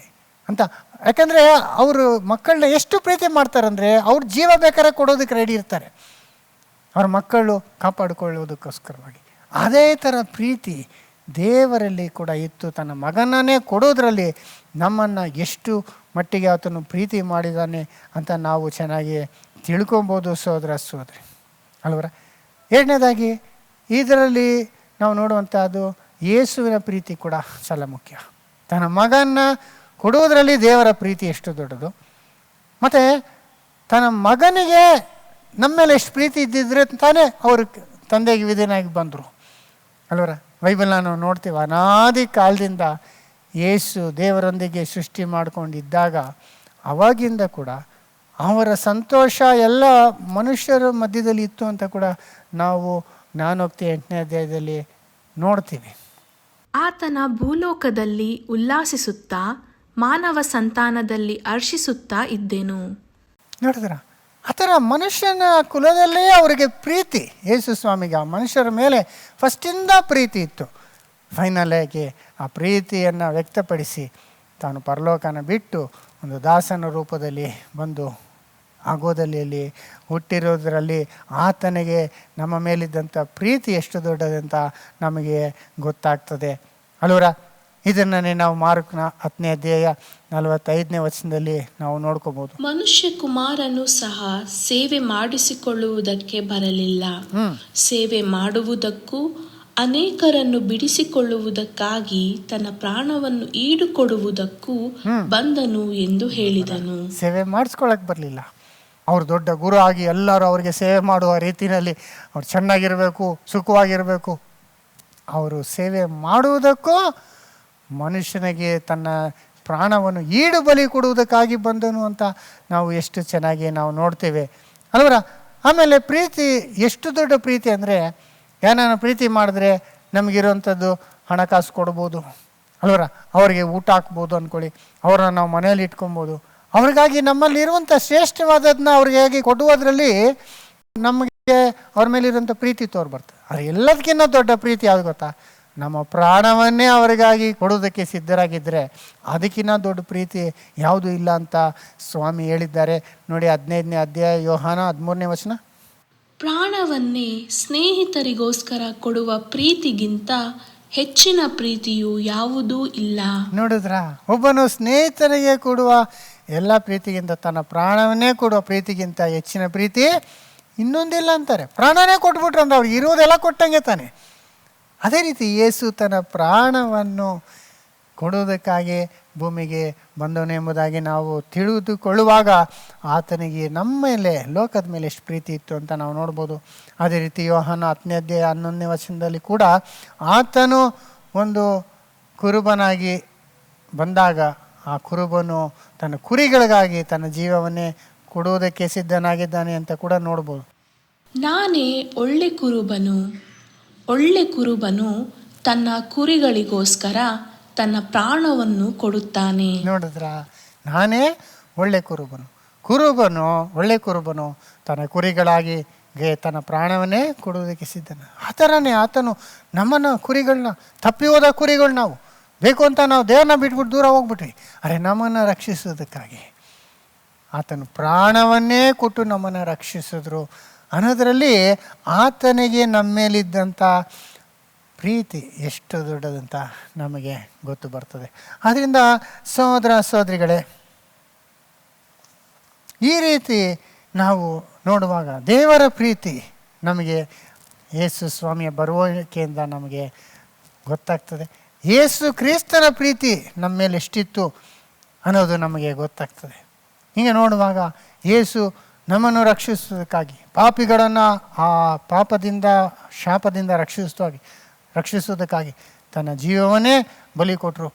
ಅಂತ. ಯಾಕಂದರೆ ಅವರು ಮಕ್ಕಳನ್ನ ಎಷ್ಟು ಪ್ರೀತಿ ಮಾಡ್ತಾರಂದರೆ ಅವ್ರ ಜೀವ ಬೇಕಾದ್ರೆ ಕೊಡೋದಕ್ಕೆ ರೆಡಿ ಇರ್ತಾರೆ, ಅವ್ರ ಮಕ್ಕಳು ಕಾಪಾಡಿಕೊಳ್ಳೋದಕ್ಕೋಸ್ಕರವಾಗಿ. ಅದೇ ಥರ ಪ್ರೀತಿ ದೇವರಲ್ಲಿ ಕೂಡ ಇತ್ತು. ತನ್ನ ಮಗನನ್ನೇ ಕೊಡೋದ್ರಲ್ಲಿ ನಮ್ಮನ್ನು ಎಷ್ಟು ಮಟ್ಟಿಗೆ ಆತನು ಪ್ರೀತಿ ಮಾಡಿದ್ದಾನೆ ಅಂತ ನಾವು ಚೆನ್ನಾಗಿ ತಿಳ್ಕೊಬೋದು ಸೋದರ ಸೋದರಿ ಅಲ್ವರ. ಎರಡನೇದಾಗಿ ಇದರಲ್ಲಿ ನಾವು ನೋಡುವಂಥದ್ದು ಯೇಸುವಿನ ಪ್ರೀತಿ ಕೂಡ చాలా ಮುಖ್ಯ. ತನ್ನ ಮಗನ ಕೊಡುವುದರಲ್ಲಿ ದೇವರ ಪ್ರೀತಿ ಎಷ್ಟು ದೊಡ್ಡದು, ಮತ್ತು ತನ್ನ ಮಗನಿಗೆ ನಮ್ಮ ಮೇಲೆ ಎಷ್ಟು ಪ್ರೀತಿ ಇದ್ದಿದ್ರೆ ತಾನೇ ಅವರು ತಂದೆಗೆ ವಿಧೇಯನಾಗಿ ಬಂದರು ಅಲ್ವರ. ಬೈಬಲ್ನ ನಾವು ನೋಡ್ತೀವಿ, ಅನಾದಿ ಕಾಲದಿಂದ ಯೇಸು ದೇವರೊಂದಿಗೆ ಸೃಷ್ಟಿ ಮಾಡ್ಕೊಂಡಿದ್ದಾಗ ಅವಾಗಿಂದ ಕೂಡ ಅವರ ಸಂತೋಷ ಎಲ್ಲ ಮನುಷ್ಯರ ಮಧ್ಯದಲ್ಲಿ ಇತ್ತು ಅಂತ ಕೂಡ ನಾವು ಜ್ಞಾನೋಕ್ತಿ 8ನೇ ಅಧ್ಯಾಯದಲ್ಲಿ ನೋಡ್ತೀವಿ. ಆತನ ಭೂಲೋಕದಲ್ಲಿ ಉಲ್ಲಾಸಿಸುತ್ತಾ ಮಾನವ ಸಂತಾನದಲ್ಲಿ ಹರ್ಷಿಸುತ್ತಾ ಇದ್ದೆನು. ನೋಡಿದ್ರ, ಆ ಥರ ಮನುಷ್ಯನ ಕುಲದಲ್ಲೇ ಅವರಿಗೆ ಪ್ರೀತಿ, ಯೇಸು ಸ್ವಾಮಿಗೆ ಆ ಮನುಷ್ಯರ ಮೇಲೆ ಫಸ್ಟಿಂದ ಪ್ರೀತಿ ಇತ್ತು. ಫೈನಲಾಗಿ ಆ ಪ್ರೀತಿಯನ್ನು ವ್ಯಕ್ತಪಡಿಸಿ ತಾನು ಪರಲೋಕನ ಬಿಟ್ಟು ಒಂದು ದಾಸನ ರೂಪದಲ್ಲಿ ಬಂದು ಆಗೋದಲ್ಲಿಯಲ್ಲಿ ಹುಟ್ಟಿರೋದರಲ್ಲಿ ಆತನಿಗೆ ನಮ್ಮ ಮೇಲಿದ್ದಂಥ ಪ್ರೀತಿ ಎಷ್ಟು ದೊಡ್ಡದಂತ ನಮಗೆ ಗೊತ್ತಾಗ್ತದೆ ಅಲ್ವರ. ಇದನ್ನೇ ನಾವು ಮಾರ್ಕನ 10ನೇ ಅಧ್ಯಾಯ 45ನೇ ವಚನದಲ್ಲಿ ನಾವು ನೋಡ್ಕೋಬಹುದು. ಮನುಷ್ಯ ಕುಮಾರನು ಸಹ ಸೇವೆ ಮಾಡಿಸಿಕೊಳ್ಳುವುದಕ್ಕೆ ಬರಲಿಲ್ಲ, ಸೇವೆ ಮಾಡುವುದಕ್ಕೂ ಅನೇಕರನ್ನು ಬಿಡಿಸಿಕೊಳ್ಳುವುದಕ್ಕಾಗಿ ತನ್ನ ಪ್ರಾಣವನ್ನು ಈಡುಕೊಡುವುದಕ್ಕೂ ಬಂದನು ಎಂದು ಹೇಳಿದನು. ಸೇವೆ ಮಾಡಿಸ್ಕೊಳಕ್ ಬರಲಿಲ್ಲ. ಅವ್ರು ದೊಡ್ಡ ಗುರು ಆಗಿ ಎಲ್ಲರೂ ಅವರಿಗೆ ಸೇವೆ ಮಾಡುವ ರೀತಿಯಲ್ಲಿ ಅವ್ರು ಚೆನ್ನಾಗಿರಬೇಕು, ಸುಖವಾಗಿರಬೇಕು. ಅವರು ಸೇವೆ ಮಾಡುವುದಕ್ಕೂ ಮನುಷ್ಯನಿಗೆ ತನ್ನ ಪ್ರಾಣವನ್ನು ಈಡು ಬಲಿ ಕೊಡುವುದಕ್ಕಾಗಿ ಬಂದನು ಅಂತ ನಾವು ಎಷ್ಟು ಚೆನ್ನಾಗಿ ನಾವು ನೋಡ್ತೇವೆ ಅಲ್ವರ. ಆಮೇಲೆ ಪ್ರೀತಿ ಎಷ್ಟು ದೊಡ್ಡ ಪ್ರೀತಿ ಅಂದರೆ, ಏನಾನ ಪ್ರೀತಿ ಮಾಡಿದ್ರೆ ನಮಗಿರೋವಂಥದ್ದು ಹಣಕಾಸು ಕೊಡ್ಬೋದು ಅಲ್ವರ, ಅವರಿಗೆ ಊಟ ಹಾಕ್ಬೋದು ಅಂದ್ಕೊಳ್ಳಿ, ಅವ್ರನ್ನ ನಾವು ಮನೇಲಿ ಇಟ್ಕೊಬೋದು. ಅವ್ರಿಗಾಗಿ ನಮ್ಮಲ್ಲಿ ಇರುವಂಥ ಶ್ರೇಷ್ಠವಾದದನ್ನ ಅವ್ರಿಗೆ ಕೊಡುವುದರಲ್ಲಿ ನಮಗೆ ಅವ್ರ ಮೇಲಿರುವಂಥ ಪ್ರೀತಿ ತೋರ್ಬರ್ತದೆ. ಅದು ಎಲ್ಲದಕ್ಕಿಂತ ದೊಡ್ಡ ಪ್ರೀತಿ ಯಾವುದು ಗೊತ್ತಾ? ನಮ್ಮ ಪ್ರಾಣವನ್ನೇ ಅವರಿಗಾಗಿ ಕೊಡೋದಕ್ಕೆ ಸಿದ್ಧರಾಗಿದ್ದರೆ ಅದಕ್ಕಿಂತ ದೊಡ್ಡ ಪ್ರೀತಿ ಯಾವುದೂ ಇಲ್ಲ ಅಂತ ಸ್ವಾಮಿ ಹೇಳಿದ್ದಾರೆ ನೋಡಿ. 15ನೇ ಅಧ್ಯಾಯ ಯೋಹಾನ 13ನೇ ವಚನ. ಪ್ರಾಣವನ್ನೇ ಸ್ನೇಹಿತರಿಗೋಸ್ಕರ ಕೊಡುವ ಪ್ರೀತಿಗಿಂತ ಹೆಚ್ಚಿನ ಪ್ರೀತಿಯು ಯಾವುದೂ ಇಲ್ಲ. ನೋಡಿದ್ರ, ಒಬ್ಬನು ಸ್ನೇಹಿತರಿಗೆ ಕೊಡುವ ಎಲ್ಲ ಪ್ರೀತಿಗಿಂತ ತನ್ನ ಪ್ರಾಣವನ್ನೇ ಕೊಡುವ ಪ್ರೀತಿಗಿಂತ ಹೆಚ್ಚಿನ ಪ್ರೀತಿ ಇನ್ನೊಂದಿಲ್ಲ ಅಂತಾರೆ. ಪ್ರಾಣನೇ ಕೊಟ್ಬಿಟ್ರು ಅಂದ್ರೆ ಅವ್ರಿಗೆ ಇರೋದೆಲ್ಲ ಕೊಟ್ಟಂಗೆ ತಾನೆ. ಅದೇ ರೀತಿ ಯೇಸು ತನ್ನ ಪ್ರಾಣವನ್ನು ಕೊಡುವುದಕ್ಕಾಗಿ ಭೂಮಿಗೆ ಬಂದವನು ಎಂಬುದಾಗಿ ನಾವು ತಿಳಿದುಕೊಳ್ಳುವಾಗ ಆತನಿಗೆ ನಮ್ಮ ಮೇಲೆ, ಲೋಕದ ಮೇಲೆ ಎಷ್ಟು ಪ್ರೀತಿ ಇತ್ತು ಅಂತ ನಾವು ನೋಡ್ಬೋದು. ಅದೇ ರೀತಿ ಯೋಹಾನ 10ನೇ ಅಧ್ಯಾಯ 11ನೇ ವಚನದಲ್ಲಿ ಕೂಡ ಆತನು ಒಂದು ಕುರುಬನಾಗಿ ಬಂದಾಗ ಆ ಕುರುಬನು ತನ್ನ ಕುರಿಗಳಿಗಾಗಿ ತನ್ನ ಜೀವವನ್ನೇ ಕೊಡುವುದಕ್ಕೆ ಸಿದ್ಧನಾಗಿದ್ದಾನೆ ಅಂತ ಕೂಡ ನೋಡ್ಬೋದು. ನಾನೇ ಒಳ್ಳೆ ಕುರುಬನು, ಒಳ್ಳೆ ಕುರುಬನು ತನ್ನ ಕುರಿಗಳಿಗೋಸ್ಕರ ತನ್ನ ಪ್ರಾಣವನ್ನು ಕೊಡುತ್ತಾನೆ. ನೋಡಿದ್ರ, ನಾನೇ ಒಳ್ಳೆ ಕುರುಬನು. ಕುರುಬನು, ಒಳ್ಳೆ ಕುರುಬನು ತನ್ನ ಕುರಿಗಳಾಗಿ ತನ್ನ ಪ್ರಾಣವನ್ನೇ ಕೊಡುವುದಕ್ಕೆ ಸಿದ್ಧನ. ಆ ಥರನೇ ಆತನು ನಮ್ಮನ್ನು ಕುರಿಗಳನ್ನ, ತಪ್ಪಿ ಹೋದ ಕುರಿಗಳು ನಾವು ಬೇಕು ಅಂತ ನಾವು ದೇವ್ರನ್ನ ಬಿಟ್ಬಿಟ್ಟು ದೂರ ಹೋಗ್ಬಿಟ್ವಿ. ಅರೆ, ನಮ್ಮನ್ನು ರಕ್ಷಿಸೋದಕ್ಕಾಗಿ ಆತನು ಪ್ರಾಣವನ್ನೇ ಕೊಟ್ಟು ನಮ್ಮನ್ನು ರಕ್ಷಿಸಿದ್ರು ಅನ್ನೋದರಲ್ಲಿ ಆತನಿಗೆ ನಮ್ಮ ಮೇಲಿದ್ದಂಥ ಪ್ರೀತಿ ಎಷ್ಟು ದೊಡ್ಡದಂತ ನಮಗೆ ಗೊತ್ತು ಬರ್ತದೆ. ಆದ್ದರಿಂದ ಸಹೋದರ ಸಹೋದರಿಗಳೇ, ಈ ರೀತಿ ನಾವು ನೋಡುವಾಗ ದೇವರ ಪ್ರೀತಿ ನಮಗೆ ಯೇಸು ಸ್ವಾಮಿಯ ಬರುವಿಕೆಯಿಂದ ನಮಗೆ ಗೊತ್ತಾಗ್ತದೆ. ಯೇಸು ಕ್ರಿಸ್ತನ ಪ್ರೀತಿ ನಮ್ಮ ಮೇಲೆ ಎಷ್ಟಿತ್ತು ಅನ್ನೋದು ನಮಗೆ ಗೊತ್ತಾಗ್ತದೆ. ಹೀಗೆ ನೋಡುವಾಗ ಯೇಸು ನಮ್ಮನ್ನು ರಕ್ಷಿಸೋದಕ್ಕಾಗಿ, ಪಾಪಿಗಳನ್ನು ಆ ಪಾಪದಿಂದ, ಶಾಪದಿಂದ ರಕ್ಷಿಸೋದಕ್ಕಾಗಿ ತನ್ನ ಜೀವವನ್ನೇ ಬಲಿ ಕೊಟ್ಟರು.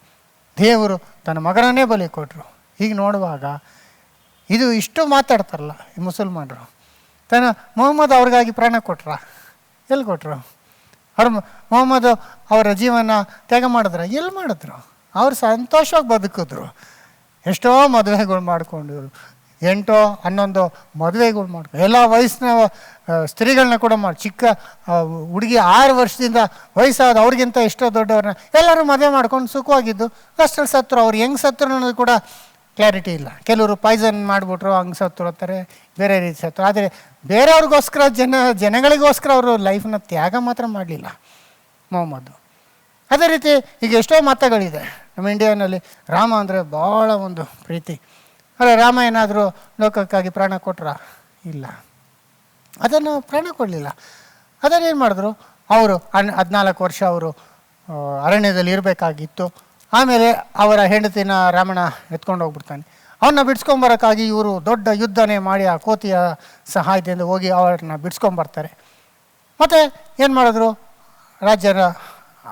ದೇವರು ತನ್ನ ಮಗನನ್ನೇ ಬಲಿ ಕೊಟ್ಟರು. ಹೀಗೆ ನೋಡುವಾಗ ಇಷ್ಟು ಮಾತಾಡ್ತಾರಲ್ಲ ಈ ಮುಸಲ್ಮಾನರು, ಮೊಹಮ್ಮದ್ ಅವ್ರಿಗಾಗಿ ಪ್ರಾಣ ಕೊಟ್ರ? ಎಲ್ಲಿ ಕೊಟ್ಟರು? ಅವ್ರು ಮೊಹಮ್ಮದ್ ಅವರ ಜೀವನ ತ್ಯಾಗ ಮಾಡಿದ್ರು, ಎಲ್ಲಿ ಮಾಡಿದ್ರು? ಅವ್ರು ಸಂತೋಷವಾಗಿ ಬದುಕಿದ್ರು. ಎಷ್ಟೋ ಮದುವೆಗಳು ಮಾಡಿಕೊಂಡು 8-11 ಮದುವೆಗಳು ಮಾಡ್ಕೊಂಡು ಎಲ್ಲ ವಯಸ್ಸಿನ ಸ್ತ್ರೀಗಳನ್ನ ಕೂಡ ಮಾಡಿ, ಚಿಕ್ಕ ಹುಡುಗಿ 6 ವರ್ಷದಿಂದ ವಯಸ್ಸಾದ ಅವ್ರಿಗಿಂತ ಎಷ್ಟೋ ದೊಡ್ಡವ್ರನ್ನ ಎಲ್ಲರೂ ಮದುವೆ ಮಾಡ್ಕೊಂಡು ಸುಖವಾಗಿದ್ದು ಅಷ್ಟರಲ್ಲಿ ಸತ್ತರು. ಅವ್ರು ಹೆಂಗೆ ಸತ್ತರು ಅನ್ನೋದು ಕೂಡ ಕ್ಲಾರಿಟಿ ಇಲ್ಲ. ಕೆಲವರು ಪಾಯ್ಸನ್ ಮಾಡಿಬಿಟ್ರು, ಹಂಗೆ ಸತ್ತರು ಅಂತಾರೆ, ಬೇರೆ ರೀತಿ ಸತ್ತರು. ಆದರೆ ಬೇರೆಯವ್ರಿಗೋಸ್ಕರ ಜನಗಳಿಗೋಸ್ಕರ ಅವರು ಲೈಫನ್ನ ತ್ಯಾಗ ಮಾತ್ರ ಮಾಡಲಿಲ್ಲ ಮೊಹಮ್ಮದ್. ಅದೇ ರೀತಿ ಈಗ ಎಷ್ಟೋ ಮತಗಳಿದೆ ನಮ್ಮ ಇಂಡಿಯಾನಲ್ಲಿ. ರಾಮ ಅಂದರೆ ಭಾಳ ಒಂದು ಪ್ರೀತಿ. ಅಲ್ಲ, ರಾಮ ಏನಾದರೂ ಲೋಕಕ್ಕಾಗಿ ಪ್ರಾಣ ಕೊಟ್ರ? ಇಲ್ಲ, ಅದನ್ನು ಪ್ರಾಣ ಕೊಡಲಿಲ್ಲ. ಅದನ್ನೇನು ಮಾಡಿದ್ರು ಅವರು? 14 ವರ್ಷ ಅವರು ಅರಣ್ಯದಲ್ಲಿ ಇರಬೇಕಾಗಿತ್ತು. ಆಮೇಲೆ ಅವರ ಹೆಂಡತಿನ ರಾವಣ ಎತ್ಕೊಂಡು ಹೋಗ್ಬಿಡ್ತಾನೆ. ಅವನ್ನ ಬಿಡಿಸ್ಕೊಂಬರೋಕ್ಕಾಗಿ ಇವರು ದೊಡ್ಡ ಯುದ್ಧನೇ ಮಾಡಿ ಆ ಕೋತಿಯ ಸಹಾಯದಿಂದ ಹೋಗಿ ಅವ್ರನ್ನ ಬಿಡಿಸ್ಕೊಂಬರ್ತಾರೆ. ಮತ್ತು ಏನು ಮಾಡಿದ್ರು? ರಾಜ್ಯರ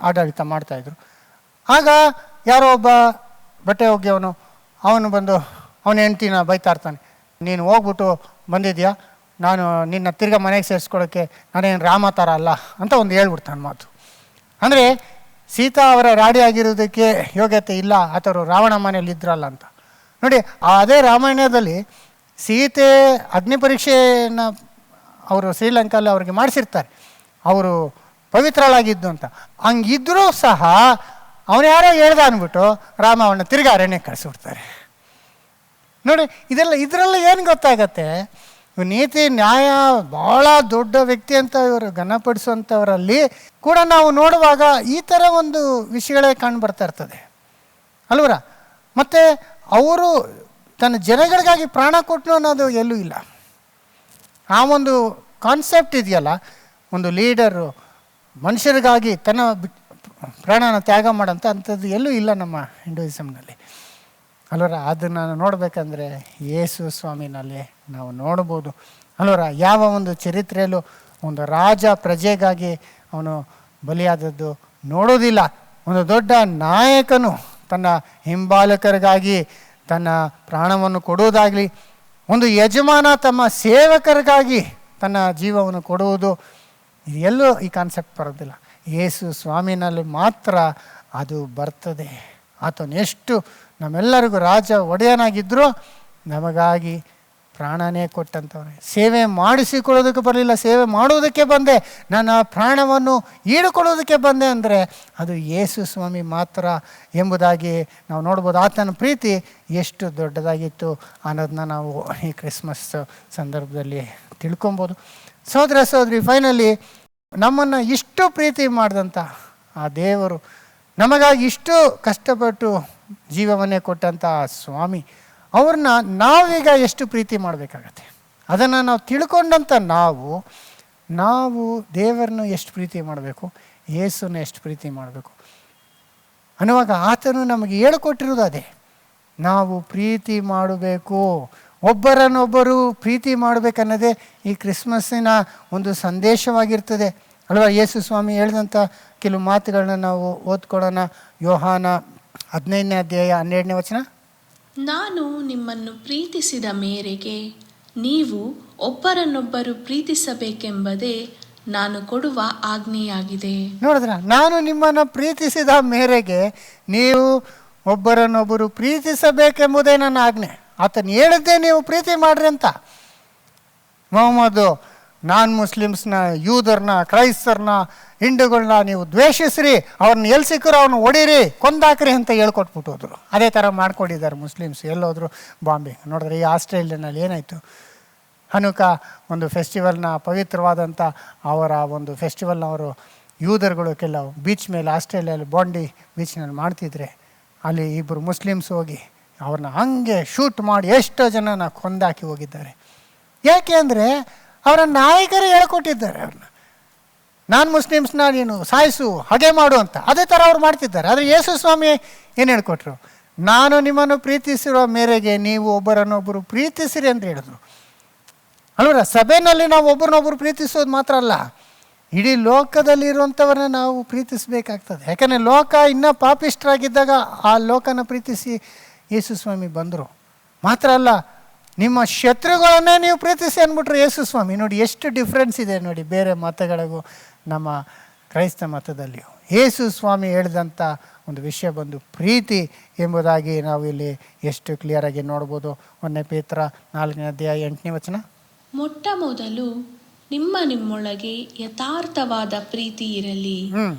ಆಡಳಿತ ಮಾಡ್ತಾಯಿದ್ರು. ಆಗ ಯಾರೋ ಒಬ್ಬ ಬಟ್ಟೆ ಒಗೆಯವನು ಅವನು ಬಂದು ಅವನ ಹೆಂಡ್ತಿನ ಬೈತಾ ಇರ್ತಾನೆ, ನೀನು ಹೋಗ್ಬಿಟ್ಟು ಬಂದಿದ್ಯಾ, ನಾನು ನಿನ್ನ ತಿರ್ಗಾ ಮನೆಗೆ ಸೇರಿಸ್ಕೊಳ್ಳೋಕ್ಕೆ ನಾನೇನು ರಾಮ ಥರ ಅಲ್ಲ ಅಂತ ಒಂದು ಹೇಳ್ಬಿಡ್ತಾನೆ ಮಾತು. ಅಂದರೆ ಸೀತಾ ಅವರ ರಾಡಿ ಆಗಿರೋದಕ್ಕೆ ಯೋಗ್ಯತೆ ಇಲ್ಲ, ಅಥವಾ ರಾವಣ ಮನೆಯಲ್ಲಿ ಇದ್ರಲ್ಲ ಅಂತ. ನೋಡಿ, ಅದೇ ರಾಮಾಯಣದಲ್ಲಿ ಸೀತೆ ಅಗ್ನಿ ಪರೀಕ್ಷೆಯನ್ನು ಅವರು ಶ್ರೀಲಂಕಾದಲ್ಲಿ ಅವ್ರಿಗೆ ಮಾಡಿಸಿರ್ತಾರೆ, ಅವರು ಪವಿತ್ರಳಾಗಿದ್ದು ಅಂತ. ಹಂಗಿದ್ರೂ ಸಹ ಅವನು ಯಾರೋ ಹೇಳ್ದ ಅಂದ್ಬಿಟ್ಟು ರಾಮ ಅವನ್ನ ತಿರ್ಗಾ ಅರಣ್ಯಕ್ಕೆ ಕಳಿಸ್ಬಿಡ್ತಾರೆ. ನೋಡಿ, ಇದರಲ್ಲಿ ಏನು ಗೊತ್ತಾಗತ್ತೆ? ನೀತಿ ನ್ಯಾಯ ಭಾಳ ದೊಡ್ಡ ವ್ಯಕ್ತಿ ಅಂತ ಇವರು ಘನಪಡಿಸುವಂಥವರಲ್ಲಿ ಕೂಡ ನಾವು ನೋಡುವಾಗ ಈ ಥರ ಒಂದು ವಿಷಯಗಳೇ ಕಂಡು ಬರ್ತಾ ಇರ್ತದೆ ಅಲ್ವರ. ಮತ್ತು ಅವರು ತನ್ನ ಜನಗಳಿಗಾಗಿ ಪ್ರಾಣ ಕೊಟ್ಟನು ಅನ್ನೋದು ಎಲ್ಲೂ ಇಲ್ಲ. ಆ ಒಂದು ಕಾನ್ಸೆಪ್ಟ್ ಇದೆಯಲ್ಲ, ಒಂದು ಲೀಡರು ಮನುಷ್ಯರಿಗಾಗಿ ತನ್ನ ಪ್ರಾಣನ ತ್ಯಾಗ ಮಾಡೋಂಥ ಅಂಥದ್ದು ಎಲ್ಲೂ ಇಲ್ಲ ನಮ್ಮ ಹಿಂದೂಯಿಸಮ್ನಲ್ಲಿ ಅಲ್ವರ. ಅದನ್ನು ನೋಡಬೇಕಂದ್ರೆ ಯೇಸು ಸ್ವಾಮಿನಲ್ಲಿ ನಾವು ನೋಡ್ಬೋದು ಅಲ್ವರ. ಯಾವ ಒಂದು ಚರಿತ್ರೆಯಲ್ಲೂ ಒಂದು ರಾಜ ಪ್ರಜೆಗಾಗಿ ಅವನು ಬಲಿಯಾದದ್ದು ನೋಡೋದಿಲ್ಲ. ಒಂದು ದೊಡ್ಡ ನಾಯಕನು ತನ್ನ ಹಿಂಬಾಲಕರಿಗಾಗಿ ತನ್ನ ಪ್ರಾಣವನ್ನು ಕೊಡುವುದಾಗಲಿ, ಒಂದು ಯಜಮಾನ ತಮ್ಮ ಸೇವಕರಿಗಾಗಿ ತನ್ನ ಜೀವವನ್ನು ಕೊಡುವುದು, ಎಲ್ಲೂ ಈ ಕಾನ್ಸೆಪ್ಟ್ ಬರೋದಿಲ್ಲ. ಯೇಸು ಸ್ವಾಮಿನಲ್ಲಿ ಮಾತ್ರ ಅದು ಬರ್ತದೆ. ಆತನು ಎಷ್ಟು ನಮ್ಮೆಲ್ಲರಿಗೂ ರಾಜ ಒಡೆಯನಾಗಿದ್ದರೂ ನಮಗಾಗಿ ಪ್ರಾಣನೇ ಕೊಟ್ಟಂಥವ್ರೆ. ಸೇವೆ ಮಾಡಿಸಿಕೊಳ್ಳೋದಕ್ಕೆ ಬರಲಿಲ್ಲ, ಸೇವೆ ಮಾಡುವುದಕ್ಕೆ ಬಂದೆ, ನನ್ನ ಪ್ರಾಣವನ್ನು ಈಡುಕೊಳ್ಳೋದಕ್ಕೆ ಬಂದೆ ಅಂದರೆ ಅದು ಯೇಸು ಸ್ವಾಮಿ ಮಾತ್ರ ಎಂಬುದಾಗಿ ನಾವು ನೋಡ್ಬೋದು. ಆತನ ಪ್ರೀತಿ ಎಷ್ಟು ದೊಡ್ಡದಾಗಿತ್ತು ಅನ್ನೋದನ್ನ ನಾವು ಈ ಕ್ರಿಸ್ಮಸ್ ಸಂದರ್ಭದಲ್ಲಿ ತಿಳ್ಕೊಬೋದು. ಸಹೋದರ ಸಹೋದರಿ, ಫೈನಲಿ ನಮ್ಮನ್ನು ಇಷ್ಟು ಪ್ರೀತಿ ಮಾಡಿದಂಥ ಆ ದೇವರು, ನಮಗಾಗಿ ಇಷ್ಟು ಕಷ್ಟಪಟ್ಟು ಜೀವವನ್ನೇ ಕೊಟ್ಟಂಥ ಸ್ವಾಮಿ ಅವ್ರನ್ನ ನಾವೀಗ ಎಷ್ಟು ಪ್ರೀತಿ ಮಾಡಬೇಕಾಗತ್ತೆ. ಅದನ್ನು ನಾವು ತಿಳ್ಕೊಂಡಂಥ ನಾವು ದೇವರನ್ನು ಎಷ್ಟು ಪ್ರೀತಿ ಮಾಡಬೇಕು, ಯೇಸುನ ಎಷ್ಟು ಪ್ರೀತಿ ಮಾಡಬೇಕು ಅನ್ನುವಾಗ ಆತನು ನಮಗೆ ಹೇಳಿಕೊಟ್ಟಿರೋದು ಅದೇ. ನಾವು ಪ್ರೀತಿ ಮಾಡಬೇಕು, ಒಬ್ಬರನ್ನೊಬ್ಬರು ಪ್ರೀತಿ ಮಾಡಬೇಕನ್ನೋದೇ ಈ ಕ್ರಿಸ್ಮಸ್ಸಿನ ಒಂದು ಸಂದೇಶವಾಗಿರ್ತದೆ ಅಲ್ವಾ. ಯೇಸು ಸ್ವಾಮಿ ಹೇಳಿದಂಥ ಕೆಲವು ಮಾತುಗಳನ್ನ ನಾವು ಓದ್ಕೊಳ್ಳೋಣ. ಯೋಹಾನ 15ನೇ ಅಧ್ಯಾಯ 12ನೇ ವಚನ. ನಾನು ನಿಮ್ಮನ್ನು ಪ್ರೀತಿಸಿದ ಮೇರೆಗೆ ನೀವು ಒಬ್ಬರನ್ನೊಬ್ಬರು ಪ್ರೀತಿಸಬೇಕೆಂಬುದೇ ನಾನು ಕೊಡುವ ಆಜ್ಞೆಯಾಗಿದೆ. ನೋಡಿದ್ರ, ನಾನು ನಿಮ್ಮನ್ನು ಪ್ರೀತಿಸಿದ ಮೇರೆಗೆ ನೀವು ಒಬ್ಬರನ್ನೊಬ್ಬರು ಪ್ರೀತಿಸಬೇಕೆಂಬುದೇ ನನ್ನ ಆಜ್ಞೆ. ಆತನು ಹೇಳಿದ್ದೇ ನೀವು ಪ್ರೀತಿ ಮಾಡ್ರಿ ಅಂತ. ಮೊಹಮ್ಮದ್ ಮುಸ್ಲಿಮ್ಸ್ನ, ಯೂದರ್ನ, ಕ್ರೈಸ್ತರನ್ನ, ಹಿಂದೂಗಳನ್ನ ನೀವು ದ್ವೇಷಿಸ್ರಿ, ಅವ್ರನ್ನ ಎಲ್ಲಿ ಸಿಕ್ಕರು ಅವ್ರನ್ನ ಹೊಡೀರಿ, ಕೊಂದಾಕ್ರಿ ಅಂತ ಹೇಳ್ಕೊಟ್ಬಿಟ್ಟು ಹೋದರು. ಅದೇ ಥರ ಮಾಡ್ಕೊಂಡಿದ್ದಾರೆ ಮುಸ್ಲಿಮ್ಸ್. ಎಲ್ಲೋದ್ರು ಬಾಂಬೆ. ನೋಡಿದ್ರೆ ಈ ಆಸ್ಟ್ರೇಲಿಯಾನಲ್ಲಿ ಏನಾಯಿತು, ಹನುಕಾ ಒಂದು ಫೆಸ್ಟಿವಲ್ನ, ಪವಿತ್ರವಾದಂಥ ಅವರ ಒಂದು ಫೆಸ್ಟಿವಲ್ನ ಅವರು ಯೂದರ್ಗಳು ಕೆಲವು ಬೀಚ್ ಮೇಲೆ, ಆಸ್ಟ್ರೇಲಿಯಲ್ಲಿ ಬಾಂಡಿ ಬೀಚ್ನಲ್ಲಿ ಮಾಡ್ತಿದ್ರೆ ಅಲ್ಲಿ ಇಬ್ಬರು ಮುಸ್ಲಿಮ್ಸ್ ಹೋಗಿ ಅವ್ರನ್ನ ಹಂಗೆ ಶೂಟ್ ಮಾಡಿ ಎಷ್ಟೋ ಜನನ ಕೊಂದಾಕಿ ಹೋಗಿದ್ದಾರೆ. ಯಾಕೆ ಅಂದರೆ ಅವರ ನಾಯಕರು ಹೇಳ್ಕೊಟ್ಟಿದ್ದಾರೆ ಅವ್ರನ್ನ, ಮುಸ್ಲಿಮ್ಸ್ನ ನೀನು ಸಾಯಿಸು, ಹಾಗೆ ಮಾಡು ಅಂತ. ಅದೇ ಥರ ಅವ್ರು ಮಾಡ್ತಿದ್ದಾರೆ. ಆದರೆ ಯೇಸು ಸ್ವಾಮಿ ಏನು ಹೇಳ್ಕೊಟ್ರು? ನಾನು ನಿಮ್ಮನ್ನು ಪ್ರೀತಿಸಿರೋ ಮೇರೆಗೆ ನೀವು ಒಬ್ಬರನ್ನೊಬ್ಬರು ಪ್ರೀತಿಸಿರಿ ಅಂತ ಹೇಳಿದ್ರು ಅಲ್ವರ. ಸಭೆಯಲ್ಲಿ ನಾವು ಒಬ್ಬರನ್ನೊಬ್ಬರು ಪ್ರೀತಿಸೋದು ಮಾತ್ರ ಅಲ್ಲ, ಇಡೀ ಲೋಕದಲ್ಲಿರುವಂಥವ್ರನ್ನ ನಾವು ಪ್ರೀತಿಸಬೇಕಾಗ್ತದೆ. ಯಾಕಂದರೆ ಲೋಕ ಇನ್ನೂ ಪಾಪಿಷ್ಠರಾಗಿದ್ದಾಗ ಆ ಲೋಕನ ಪ್ರೀತಿಸಿ ಯೇಸು ಸ್ವಾಮಿ ಬಂದರು. ಮಾತ್ರ ಅಲ್ಲ, ನಿಮ್ಮ ಶತ್ರುಗಳನ್ನೇ ನೀವು ಪ್ರೀತಿಸಿ ಅಂದ್ಬಿಟ್ರು ಯೇಸು ಸ್ವಾಮಿ. ನೋಡಿ ಎಷ್ಟು ಡಿಫ್ರೆನ್ಸ್ ಇದೆ ನೋಡಿ ಬೇರೆ ಮತಗಳಿಗೂ ನಮ್ಮ ಕ್ರೈಸ್ತ ಮತದಲ್ಲಿಯೂ. ಯೇಸು ಸ್ವಾಮಿ ಹೇಳಿದಂಥ ಒಂದು ವಿಷಯ ಬಂದು ಪ್ರೀತಿ ಎಂಬುದಾಗಿ ನಾವು ಇಲ್ಲಿ ಎಷ್ಟು ಕ್ಲಿಯರಾಗಿ ನೋಡ್ಬೋದು. 1 ಪೇತ್ರ 4ನೇ ಅಧ್ಯಾಯ 8ನೇ ವಚನ. ಮೊಟ್ಟ ಮೊದಲು ನಿಮ್ಮೊಳಗೆ ಯಥಾರ್ಥವಾದ ಪ್ರೀತಿ ಇರಲಿ,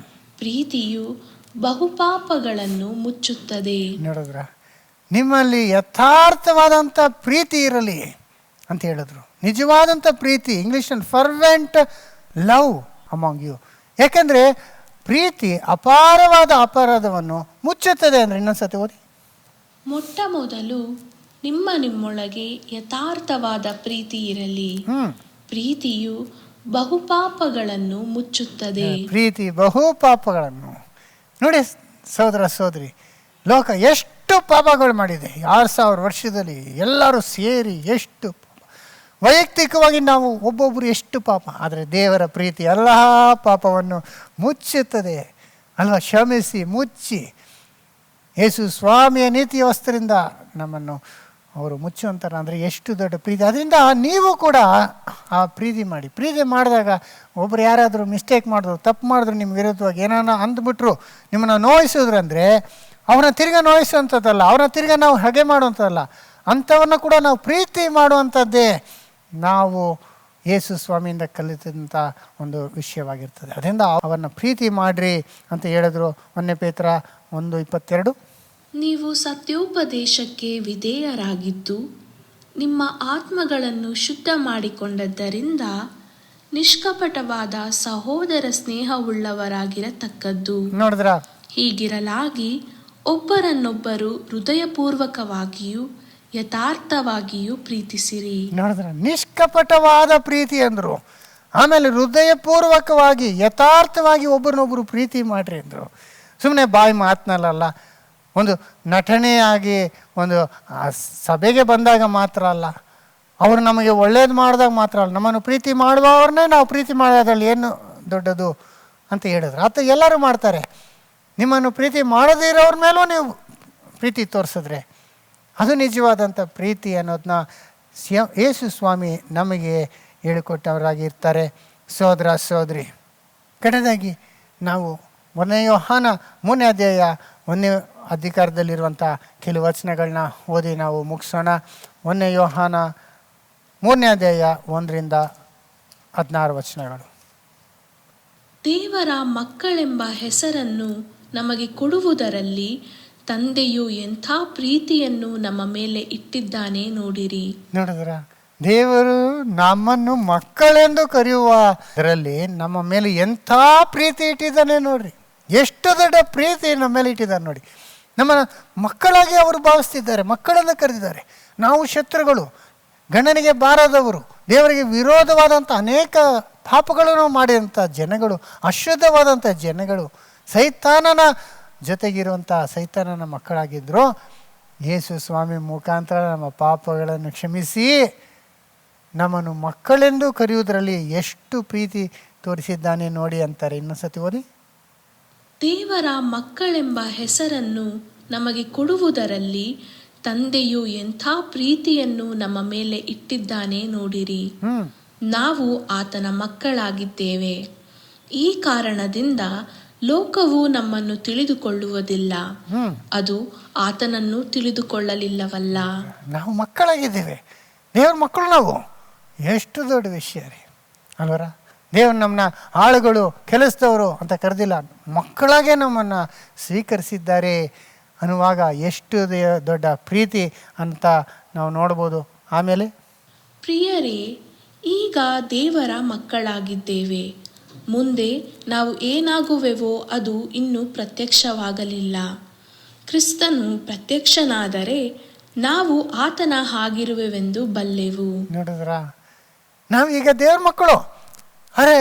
ಪ್ರೀತಿಯು ಬಹುಪಾಪಗಳನ್ನು ಮುಚ್ಚುತ್ತದೆ. ನೋಡಿದ್ರ, ನಿಮ್ಮಲ್ಲಿ ಯಥಾರ್ಥವಾದಂಥ ಪ್ರೀತಿ ಇರಲಿ ಅಂತ ಹೇಳಿದ್ರು. ನಿಜವಾದಂಥ ಪ್ರೀತಿ, ಇಂಗ್ಲೀಷಲ್ಲಿ ಫರ್ವೆಂಟ್ ಲವ್ ಅಮಾಂಗ್ ಯು. ಯಾಕೆಂದರೆ ಪ್ರೀತಿ ಅಪಾರವಾದ ಅಪರಾಧವನ್ನು ಮುಚ್ಚುತ್ತದೆ. ಅಂದರೆ ಇನ್ನೊಂದ್ಸತಿ ಓದಿ. ಮೊಟ್ಟ ಮೊದಲು ನಿಮ್ಮೊಳಗೆ ಯಥಾರ್ಥವಾದ ಪ್ರೀತಿ ಇರಲಿ, ಪ್ರೀತಿಯು ಬಹುಪಾಪಗಳನ್ನು ಮುಚ್ಚುತ್ತದೆ. ಪ್ರೀತಿ ಬಹುಪಾಪಗಳನ್ನು. ನೋಡಿ ಸಹೋದರ ಸಹೋದರಿ, ಲೋಕ ಎಷ್ಟು ಪಾಪಗಳು ಮಾಡಿದೆ 6000 ವರ್ಷದಲ್ಲಿ ಎಲ್ಲರೂ ಸೇರಿ. ಎಷ್ಟು ವೈಯಕ್ತಿಕವಾಗಿ ನಾವು ಒಬ್ಬೊಬ್ಬರು ಎಷ್ಟು ಪಾಪ, ಆದರೆ ದೇವರ ಪ್ರೀತಿ ಎಲ್ಲ ಪಾಪವನ್ನು ಮುಚ್ಚುತ್ತದೆ ಅಲ್ವಾ? ಕ್ಷಮಿಸಿ ಮುಚ್ಚಿ ಯೇಸು ಸ್ವಾಮಿಯ ನೀತಿ ವಸ್ತ್ರದಿಂದ ನಮ್ಮನ್ನು ಅವರು ಮುಚ್ಚುವಂತಾರೆ. ಅಂದರೆ ಎಷ್ಟು ದೊಡ್ಡ ಪ್ರೀತಿ. ಅದರಿಂದ ನೀವು ಕೂಡ ಆ ಪ್ರೀತಿ ಮಾಡಿ. ಪ್ರೀತಿ ಮಾಡಿದಾಗ ಒಬ್ಬರು ಯಾರಾದರೂ ಮಿಸ್ಟೇಕ್ ಮಾಡಿದ್ರು, ತಪ್ಪು ಮಾಡಿದ್ರು, ನಿಮ್ಮ ವಿರುದ್ಧವಾಗಿ ಏನಾನ ಅಂದ್ಬಿಟ್ರು, ನಿಮ್ಮನ್ನು ನೋಯಿಸಿದ್ರಂದರೆ ಅವ್ರನ್ನ ತಿರ್ಗಾ ನೋಯಿಸುವಂಥದ್ದಲ್ಲ, ಅವ್ರನ್ನ ತಿರ್ಗಾ ನಾವು ಹಾಗೆ ಮಾಡುವಂಥದ್ದಲ್ಲ, ಅಂಥವನ್ನ ಕೂಡ ನಾವು ಪ್ರೀತಿ ಮಾಡುವಂಥದ್ದೇ ನಾವು ಯೇಸು ಸ್ವಾಮಿಯಿಂದ ಕಲಿತಂಥ ಒಂದು ವಿಷಯವಾಗಿರ್ತದೆ. ಅದರಿಂದ ಅವನ್ನ ಪ್ರೀತಿ ಮಾಡಿರಿ ಅಂತ ಹೇಳಿದ್ರು. 1 ಪೇತ್ರ 1:22. ನೀವು ಸತ್ಯೋಪದೇಶಕ್ಕೆ ವಿಧೇಯರಾಗಿದ್ದು ನಿಮ್ಮ ಆತ್ಮಗಳನ್ನು ಶುದ್ಧ ಮಾಡಿಕೊಂಡದ್ದರಿಂದ ನಿಷ್ಕಪಟವಾದ ಸಹೋದರ ಸ್ನೇಹವುಳ್ಳವರಾಗಿರತಕ್ಕದ್ದು. ನೋಡಿದ್ರ, ಹೀಗಿರಲಾಗಿ ಒಬ್ಬರನ್ನೊಬ್ಬರು ಹೃದಯಪೂರ್ವಕವಾಗಿಯೂ ಯಥಾರ್ಥವಾಗಿಯೂ ಪ್ರೀತಿಸಿರಿ. ನೋಡಿದ್ರ, ನಿಷ್ಕಪಟವಾದ ಪ್ರೀತಿ ಅಂದರು. ಆಮೇಲೆ ಹೃದಯಪೂರ್ವಕವಾಗಿ ಯಥಾರ್ಥವಾಗಿ ಒಬ್ಬರನ್ನೊಬ್ಬರು ಪ್ರೀತಿ ಮಾಡಿರಿ ಅಂದರು. ಸುಮ್ಮನೆ ಬಾಯಿ ಮಾತನಲ್ಲ, ಒಂದು ನಟನೆಯಾಗಿ ಒಂದು ಸಭೆಗೆ ಬಂದಾಗ ಮಾತ್ರ ಅಲ್ಲ, ಅವರು ನಮಗೆ ಒಳ್ಳೇದು ಮಾಡಿದಾಗ ಮಾತ್ರ ಅಲ್ಲ, ನಮ್ಮನ್ನು ಪ್ರೀತಿ ಮಾಡುವವ್ರನ್ನೇ ನಾವು ಪ್ರೀತಿ ಮಾಡೋದ್ರಲ್ಲಿ ಏನು ದೊಡ್ಡದು ಅಂತ ಹೇಳಿದ್ರು. ಆತ ಎಲ್ಲರೂ ಮಾಡ್ತಾರೆ. ನಿಮ್ಮನ್ನು ಪ್ರೀತಿ ಮಾಡದೇ ಇರೋರ ಮೇಲೂ ನೀವು ಪ್ರೀತಿ ತೋರಿಸಿದ್ರೆ ಅದು ನಿಜವಾದಂಥ ಪ್ರೀತಿ ಅನ್ನೋದನ್ನ ಯೇಸು ಸ್ವಾಮಿ ನಮಗೆ ಹೇಳಿಕೊಟ್ಟವರಾಗಿರ್ತಾರೆ. ಸಹೋದರ ಸಹೋದರಿ, ಕಡೆದಾಗಿ ನಾವು 1 ಯೋಹಾನ 3ನೇ ಅಧ್ಯಾಯ 1ನೇ ಅಧಿಕಾರದಲ್ಲಿರುವಂಥ ಕೆಲವು ವಚನಗಳನ್ನ ಓದಿ ನಾವು ಮುಗಿಸೋಣ. 1 ಯೋಹಾನ 3ನೇ ಅಧ್ಯಾಯ 1ರಿಂದ 16 ವಚನಗಳು. ದೇವರ ಮಕ್ಕಳೆಂಬ ಹೆಸರನ್ನು ನಮಗೆ ಕೊಡುವುದರಲ್ಲಿ ತಂದೆಯು ಎಂಥ ಪ್ರೀತಿಯನ್ನು ನಮ್ಮ ಮೇಲೆ ಇಟ್ಟಿದ್ದಾನೆ ನೋಡಿರಿ. ನೋಡಿದ್ರ, ದೇವರು ನಮ್ಮನ್ನು ಮಕ್ಕಳೆಂದು ಕರೆಯುವುದರಲ್ಲಿ ನಮ್ಮ ಮೇಲೆ ಎಂಥ ಪ್ರೀತಿ ಇಟ್ಟಿದ್ದಾನೆ ನೋಡ್ರಿ. ಎಷ್ಟು ದೊಡ್ಡ ಪ್ರೀತಿ ನಮ್ಮ ಮೇಲೆ ಇಟ್ಟಿದ್ದಾರೆ ನೋಡಿ. ನಮ್ಮನ್ನು ಮಕ್ಕಳಾಗಿ ಅವರು ಭಾವಿಸ್ತಿದ್ದಾರೆ, ಮಕ್ಕಳನ್ನು ಕರೆದಿದ್ದಾರೆ. ನಾವು ಶತ್ರುಗಳು, ಗಂಡನಿಗೆ ಬಾರದವರು, ದೇವರಿಗೆ ವಿರೋಧವಾದಂಥ ಅನೇಕ ಪಾಪಗಳನ್ನು ಮಾಡಿದಂಥ ಜನಗಳು, ಅಶುದ್ಧವಾದಂಥ ಜನಗಳು, ಸೈತಾನನ ಜೊತೆಗಿರುವಂಥ ಸೈತಾನನ ಮಕ್ಕಳಾಗಿದ್ದರು. ಯೇಸು ಸ್ವಾಮಿ ಮುಖಾಂತರ ನಮ್ಮ ಪಾಪಗಳನ್ನು ಕ್ಷಮಿಸಿ ನಮ್ಮನ್ನು ಮಕ್ಕಳೆಂದು ಕರೆಯುವುದರಲ್ಲಿ ಎಷ್ಟು ಪ್ರೀತಿ ತೋರಿಸಿದ್ದಾನೆ ನೋಡಿ ಅಂತಾರೆ. ಇನ್ನೊಂದ್ಸತಿ ಓದಿ. ದೇವರ ಮಕ್ಕಳೆಂಬ ಹೆಸರನ್ನು ನಮಗೆ ಕೊಡುವುದರಲ್ಲಿ ತಂದೆಯು ಎಂಥ ಪ್ರೀತಿಯನ್ನು ನಮ್ಮ ಮೇಲೆ ಇಟ್ಟಿದ್ದಾನೆ ನೋಡಿರಿ. ನಾವು ಆತನ ಮಕ್ಕಳಾಗಿದ್ದೇವೆ. ಈ ಕಾರಣದಿಂದ ಲೋಕವು ನಮ್ಮನ್ನು ತಿಳಿದುಕೊಳ್ಳುವುದಿಲ್ಲ, ಅದು ಆತನನ್ನು ತಿಳಿದುಕೊಳ್ಳಲಿಲ್ಲವಲ್ಲ. ನಾವು ಮಕ್ಕಳಾಗಿದ್ದೇವೆ, ದೇವ್ರ ಮಕ್ಕಳು ನಾವು. ಎಷ್ಟು ದೊಡ್ಡ ವಿಷಯ ರೀ ಅಲ್ವರ. ದೇವ್ರು ನಮ್ಮನ್ನ ಆಳುಗಳು, ಕೆಲಸದವರು ಅಂತ ಕರೆದಿಲ್ಲ, ಮಕ್ಕಳಾಗೆ ನಮ್ಮನ್ನು ಸ್ವೀಕರಿಸಿದ್ದಾರೆ ಅನ್ನುವಾಗ ಎಷ್ಟು ದೊಡ್ಡ ಪ್ರೀತಿ ಅಂತ ನಾವು ನೋಡ್ಬೋದು. ಆಮೇಲೆ, ಪ್ರಿಯರೇ, ಈಗ ದೇವರ ಮಕ್ಕಳಾಗಿದ್ದೇವೆ, ಮುಂದೆ ನಾವು ಏನಾಗುವೆವೋ ಅದು ಇನ್ನೂ ಪ್ರತ್ಯಕ್ಷವಾಗಲಿಲ್ಲ. ಕ್ರಿಸ್ತನು ಪ್ರತ್ಯಕ್ಷನಾದರೆ ನಾವು ಆತನ ಹಾಗಿರುವೆವೆಂದು ಬಲ್ಲೆವು. ನೋಡಿದ್ರ, ನಾವೀಗ ದೇವ್ರ ಮಕ್ಕಳು. ಅರೆ,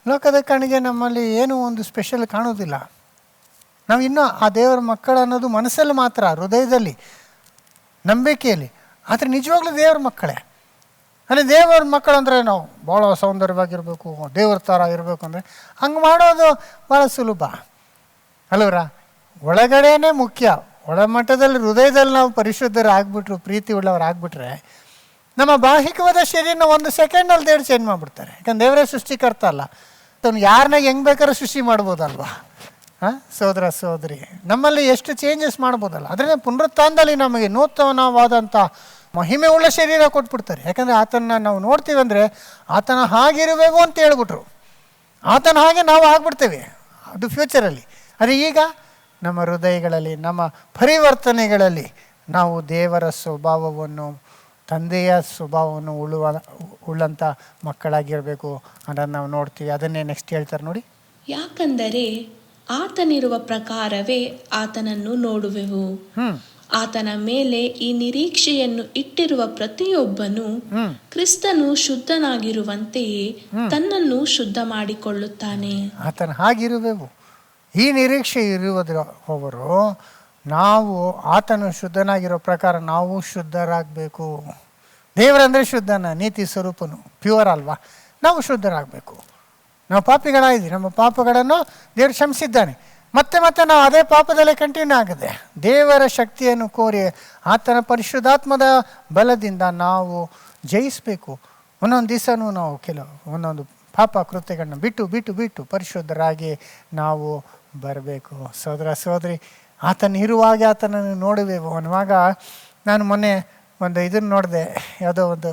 ಲೋಕದ ಕಣ್ಣಿಗೆ ನಮ್ಮಲ್ಲಿ ಏನೂ ಒಂದು ಸ್ಪೆಷಲ್ ಕಾಣೋದಿಲ್ಲ. ನಾವು ಇನ್ನೂ ಆ ದೇವರ ಮಕ್ಕಳು ಅನ್ನೋದು ಮನಸ್ಸಲ್ಲಿ ಮಾತ್ರ, ಹೃದಯದಲ್ಲಿ, ನಂಬಿಕೆಯಲ್ಲಿ. ಆದರೆ ನಿಜವಾಗ್ಲೂ ದೇವ್ರ ಮಕ್ಕಳೇ. ಅಂದರೆ ದೇವರ ಮಕ್ಕಳು ಅಂದರೆ ನಾವು ಭಾಳ ಸೌಂದರ್ಯವಾಗಿರಬೇಕು, ದೇವ್ರ ಥರ ಇರಬೇಕು ಅಂದರೆ ಹಂಗೆ ಮಾಡೋದು ಭಾಳ ಸುಲಭ ಅಲ್ವರ. ಒಳಗಡೆನೇ ಮುಖ್ಯ. ಒಳಮಟ್ಟದಲ್ಲಿ ಹೃದಯದಲ್ಲಿ ನಾವು ಪರಿಶುದ್ಧರು ಆಗ್ಬಿಟ್ರು, ಪ್ರೀತಿ ಉಳ್ಳವ್ರು ಆಗ್ಬಿಟ್ರೆ ನಮ್ಮ ಬಾಹಿಕವಾದ ಶರೀರನ 1 ಸೆಕೆಂಡಲ್ಲಿ ದೇವ್ರು ಚೇಂಜ್ ಮಾಡಿಬಿಡ್ತಾರೆ. ಯಾಕಂದ್ರೆ ದೇವರೇ ಸೃಷ್ಟಿಕರ್ತ ಅಲ್ಲ, ಅವನು ಯಾರನ್ನ ಹೆಂಗೆ ಬೇಕಾದ್ರೂ ಸೃಷ್ಟಿ ಮಾಡ್ಬೋದಲ್ವಾ? ಸೋದರ ಸೋದರಿ, ನಮ್ಮಲ್ಲಿ ಎಷ್ಟು ಚೇಂಜಸ್ ಮಾಡ್ಬೋದಲ್ಲ. ಅದರಿಂದ ಪುನರುತ್ಥಾನದಲ್ಲಿ ನಮಗೆ ನೂತನವಾದಂಥ ಮಹಿಮೆ ಉಳ್ಳ ಶರೀರ ಕೊಟ್ಬಿಡ್ತಾರೆ. ಯಾಕಂದರೆ ಆತನ ನಾವು ನೋಡ್ತೀವಿ ಅಂದರೆ ಆತನ ಹಾಗಿರಬೇಕು ಅಂತ ಹೇಳ್ಬಿಟ್ರು. ಆತನ ಹಾಗೆ ನಾವು ಆಗ್ಬಿಡ್ತೇವೆ ಅದು ಫ್ಯೂಚರಲ್ಲಿ. ಆದರೆ ಈಗ ನಮ್ಮ ಹೃದಯಗಳಲ್ಲಿ, ನಮ್ಮ ಪರಿವರ್ತನೆಗಳಲ್ಲಿ ನಾವು ದೇವರ ಸ್ವಭಾವವನ್ನು, ತಂದೆಯ ಸ್ವಭಾವವನ್ನು ಉಳ್ಳಂಥ ಮಕ್ಕಳಾಗಿರಬೇಕು ಅನ್ನೋದು ನಾವು ನೋಡ್ತೀವಿ. ಅದನ್ನೇ ನೆಕ್ಸ್ಟ್ ಹೇಳ್ತಾರೆ ನೋಡಿ. ಯಾಕಂದರೆ ಆತನಿರುವ ಪ್ರಕಾರವೇ ಆತನನ್ನು ನೋಡುವೆವು. ಆತನ ಮೇಲೆ ಈ ನಿರೀಕ್ಷೆಯನ್ನು ಇಟ್ಟಿರುವ ಪ್ರತಿಯೊಬ್ಬನು ಕ್ರಿಸ್ತನು ಶುದ್ಧನಾಗಿರುವಂತೆಯೇ ತನ್ನನ್ನು ಶುದ್ಧ ಮಾಡಿಕೊಳ್ಳುತ್ತಾನೆ. ಆತನ ಹಾಗಿರುವೆವು, ಈ ನಿರೀಕ್ಷೆ ಇರುವುದವರು ನಾವು ಆತನು ಶುದ್ಧನಾಗಿರೋ ಪ್ರಕಾರ ನಾವು ಶುದ್ಧರಾಗಬೇಕು. ದೇವರಂದರೆ ಶುದ್ಧನ, ನೀತಿ ಸ್ವರೂಪನು, ಪ್ಯೂರ್ ಅಲ್ವಾ? ನಾವು ಶುದ್ಧರಾಗಬೇಕು. ನಾವು ಪಾಪಿಗಳಾಗಿದ್ದೀವಿ, ನಮ್ಮ ಪಾಪಗಳನ್ನು ದೇವರು ಕ್ಷಮಿಸಿದ್ದಾನೆ. ಮತ್ತೆ ಮತ್ತೆ ನಾವು ಅದೇ ಪಾಪದಲ್ಲೇ ಕಂಟಿನ್ಯೂ ಆಗಿದೆ. ದೇವರ ಶಕ್ತಿಯನ್ನು ಕೋರಿ ಆತನ ಪರಿಶುದ್ಧಾತ್ಮದ ಬಲದಿಂದ ನಾವು ಜಯಿಸಬೇಕು. ಒಂದೊಂದು ದಿವಸನೂ ನಾವು ಒಂದೊಂದು ಪಾಪ ಕೃತ್ಯಗಳನ್ನ ಬಿಟ್ಟು ಬಿಟ್ಟು ಬಿಟ್ಟು ಪರಿಶುದ್ಧರಾಗಿ ನಾವು ಬರಬೇಕು. ಸೋದರ ಸೋದರಿ, ಆತನ ಇರುವಾಗ ಆತನನ್ನು ನೋಡುವೆವು ಅನ್ನುವಾಗ, ನಾನು ಮೊನ್ನೆ ಇದನ್ನು ನೋಡಿದೆ, ಯಾವುದೋ ಒಂದು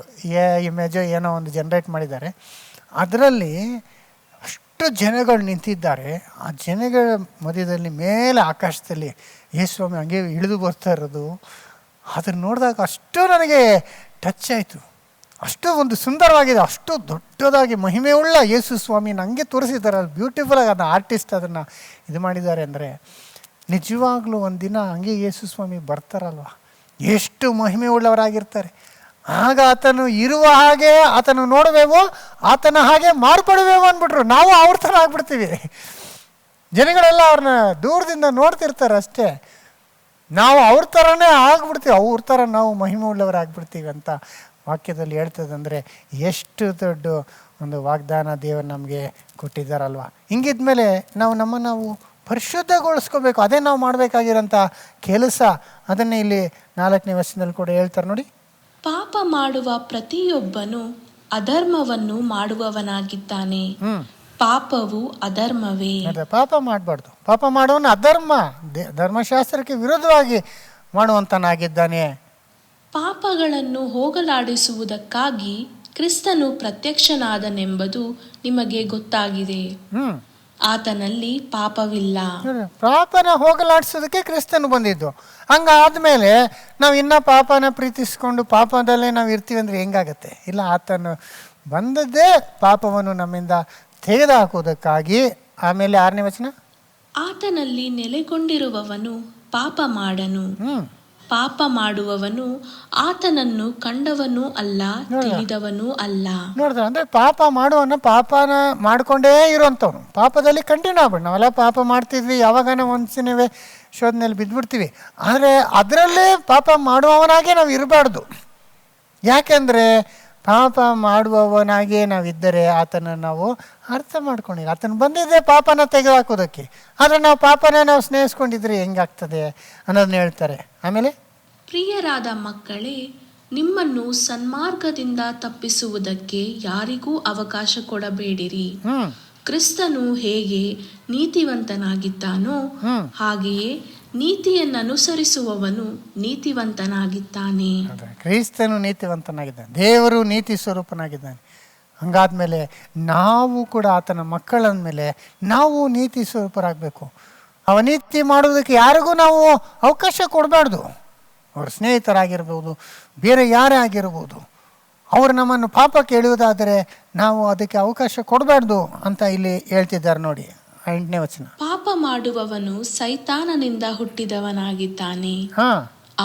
ಇಮೇಜೋ ಏನೋ ಒಂದು ಜನ್ರೇಟ್ ಮಾಡಿದ್ದಾರೆ. ಅದರಲ್ಲಿ ಅಷ್ಟು ಜನಗಳು ನಿಂತಿದ್ದಾರೆ. ಆ ಜನಗಳ ಮಧ್ಯದಲ್ಲಿ ಮೇಲೆ ಆಕಾಶದಲ್ಲಿ ಯೇಸುಸ್ವಾಮಿ ಹಂಗೆ ಇಳಿದು ಬರ್ತಾ ಇರೋದು, ಅದನ್ನು ನೋಡಿದಾಗ ಅಷ್ಟು ನನಗೆ ಟಚ್ ಆಯಿತು. ಅಷ್ಟು ಒಂದು ಸುಂದರವಾಗಿದೆ, ಅಷ್ಟು ದೊಡ್ಡದಾಗಿ ಮಹಿಮೆಯುಳ್ಳ ಯೇಸು ಸ್ವಾಮಿನ ಹಂಗೆ ತೋರಿಸಿದ್ದಾರೆ. ಅಲ್ಲಿ ಬ್ಯೂಟಿಫುಲ್ಲಾಗಿ ಅದನ್ನು ಆರ್ಟಿಸ್ಟ್ ಅದನ್ನು ಇದು ಮಾಡಿದ್ದಾರೆ. ಅಂದರೆ ನಿಜವಾಗ್ಲೂ ಒಂದಿನ ಹಂಗೆ ಯೇಸು ಸ್ವಾಮಿ ಬರ್ತಾರಲ್ವ, ಎಷ್ಟು ಮಹಿಮೆ ಉಳ್ಳವರಾಗಿರ್ತಾರೆ. ಆಗ ಆತನು ಇರುವ ಹಾಗೆ ಆತನು ನೋಡುವೆವು, ಆತನ ಹಾಗೆ ಮಾರ್ಪಡುವೆವು ಅಂದ್ಬಿಟ್ರು. ನಾವು ಅವ್ರ ಥರ ಆಗ್ಬಿಡ್ತೀವಿ. ಜನಗಳೆಲ್ಲ ಅವ್ರನ್ನ ದೂರದಿಂದ ನೋಡ್ತಿರ್ತಾರೆ ಅಷ್ಟೇ, ನಾವು ಅವ್ರ ಥರನೇ ಆಗ್ಬಿಡ್ತೀವಿ. ಅವ್ರ ಥರ ನಾವು ಮಹಿಮೆ ಉಳ್ಳವರಾಗ್ಬಿಡ್ತೀವಿ ಅಂತ ವಾಕ್ಯದಲ್ಲಿ ಹೇಳ್ತದಂದರೆ ಎಷ್ಟು ದೊಡ್ಡ ಒಂದು ವಾಗ್ದಾನ ದೇವರು ನಮಗೆ ಕೊಟ್ಟಿದ್ದಾರಲ್ವ. ಹಿಂಗಿದ್ಮೇಲೆ ನಾವು ಪರಿಶುದ್ಧಗೊಳಿಸ್ಕೋಬೇಕು. ಅದೇ ನಾವು ಮಾಡಬೇಕಾಗಿರೋಂಥ ಕೆಲಸ. ಅದನ್ನೇ ಇಲ್ಲಿ 4ನೇ ವಚನದಲ್ಲಿ ಕೂಡ ಹೇಳ್ತಾರೆ ನೋಡಿ. ಪಾಪ ಮಾಡುವ ಪ್ರತಿಯೊಬ್ಬನು ಅಧರ್ಮವನ್ನು ಮಾಡುವವನಾಗಿದ್ದಾನೆ. ಪಾಪವು ಅಧರ್ಮವೇ. ಪಾಪ ಮಾಡಬಾರ್ದು. ಪಾಪ ಮಾಡುವನು ಅಧರ್ಮ, ಧರ್ಮಶಾಸ್ತ್ರಕ್ಕೆ ವಿರುದ್ಧವಾಗಿ ಮಾಡುವಂತನಾಗಿದ್ದಾನೆ. ಪಾಪಗಳನ್ನು ಹೋಗಲಾಡಿಸುವುದಕ್ಕಾಗಿ ಕ್ರಿಸ್ತನು ಪ್ರತ್ಯಕ್ಷನಾದನೆಂಬುದು ನಿಮಗೆ ಗೊತ್ತಾಗಿದೆ. ಆತನಲ್ಲಿ ಪಾಪವಿಲ್ಲ. ಪಾಪನ ಹೋಗಲಾಡಿಸೋದಕ್ಕೆ ಕ್ರಿಸ್ತನು ಬಂದಿದ್ದು. ಹಂಗಾದ್ಮೇಲೆ ನಾವು ಇನ್ನೂ ಪಾಪನ ಪ್ರೀತಿಸ್ಕೊಂಡು ಪಾಪದಲ್ಲೇ ನಾವು ಇರ್ತೀವಿ ಅಂದರೆ ಹೆಂಗಾಗತ್ತೆ? ಇಲ್ಲ, ಆತನು ಬಂದದ್ದೇ ಪಾಪವನ್ನು ನಮ್ಮಿಂದ ತೆಗೆದುಹಾಕುವುದಕ್ಕಾಗಿ. ಆಮೇಲೆ 6ನೇ ವಚನ, ಆತನಲ್ಲಿ ನೆಲೆಗೊಂಡಿರುವವನು ಪಾಪ ಮಾಡನು. ಪಾಪ ಮಾಡುವವನು ಆತನನ್ನು ಕಂಡವನೂ ಅಲ್ಲ, ತಿಳಿದವನೂ ಅಲ್ಲ. ನೋಡಿದ್ರೆ ಅಂದರೆ ಪಾಪ ಮಾಡುವವನು ಪಾಪನ ಮಾಡ್ಕೊಂಡೇ ಇರುವಂಥವ್ನು, ಪಾಪದಲ್ಲಿ ಕಂಟಿನ್ಯೂ ಆಗ್ಬಿಡು. ನಾವೆಲ್ಲ ಪಾಪ ಮಾಡ್ತಿದ್ವಿ, ಯಾವಾಗನ ಒಂದ್ಸಿನವೇ ಶೋಧನೆಯಲ್ಲಿ ಬಿದ್ದುಬಿಡ್ತೀವಿ. ಆದರೆ ಅದರಲ್ಲೇ ಪಾಪ ಮಾಡುವವನಾಗೆ ನಾವು ಇರಬಾರ್ದು. ಯಾಕೆಂದರೆ ಪಾಪ ಮಾಡುವವನಾಗೆ ನಾವಿದ್ದರೆ ಆತನ ನಾವು ಅರ್ಥ ಮಾಡ್ಕೊಂಡಿಲ್ಲ. ಆತನ ಬಂದಿದ್ದೆ ಪಾಪನ ತೆಗೆದುಹಾಕೋದಕ್ಕೆ. ಆದರೆ ನಾವು ಪಾಪನ ನಾವು ಸ್ನೇಹಿಸ್ಕೊಂಡಿದ್ರೆ ಹೆಂಗಾಗ್ತದೆ ಅನ್ನೋದನ್ನ ಹೇಳ್ತಾರೆ. ಆಮೇಲೆ, ಪ್ರಿಯರಾದ ಮಕ್ಕಳೇ, ನಿಮ್ಮನ್ನು ಸನ್ಮಾರ್ಗದಿಂದ ತಪ್ಪಿಸುವುದಕ್ಕೆ ಯಾರಿಗೂ ಅವಕಾಶ ಕೊಡಬೇಡಿರಿ. ಕ್ರಿಸ್ತನು ಹೇಗೆ ನೀತಿವಂತನಾಗಿದ್ದಾನೋ ಹಾಗೆಯೇ ನೀತಿಯನ್ನನುಸರಿಸುವವನು ನೀತಿವಂತನಾಗಿದ್ದಾನೆ. ಕ್ರಿಸ್ತನು ನೀತಿವಂತನಾಗಿದ್ದಾನೆ, ದೇವರು ನೀತಿ ಸ್ವರೂಪನಾಗಿದ್ದಾನೆ. ಹಂಗಾದ್ಮೇಲೆ ನಾವು ಕೂಡ ಆತನ ಮಕ್ಕಳಂದಮೇಲೆ ನಾವು ನೀತಿ ಸ್ವರೂಪರಾಗಬೇಕು. ಅವನೀತಿ ಮಾಡೋದಕ್ಕೆ ಯಾರಿಗೂ ನಾವು ಅವಕಾಶ ಕೊಡಬಾರ್ದು. ಅವ್ರ ಸ್ನೇಹಿತರಾಗಿರ್ಬೋದು, ಬೇರೆ ಯಾರೇ ಆಗಿರ್ಬೋದು, ಅವರು ನಮ್ಮನ್ನು ಪಾಪಕ್ಕೆ ಎಳೆಯುವುದಾದರೆ ನಾವು ಅದಕ್ಕೆ ಅವಕಾಶ ಕೊಡಬಾರ್ದು ಅಂತ ಇಲ್ಲಿ ಹೇಳ್ತಿದ್ದಾರೆ ನೋಡಿ. 8ನೇ ವಚನ, ಪಾಪ ಮಾಡುವವನು ಸೈತಾನನಿಂದ ಹುಟ್ಟಿದವನಾಗಿದ್ದಾನೆ.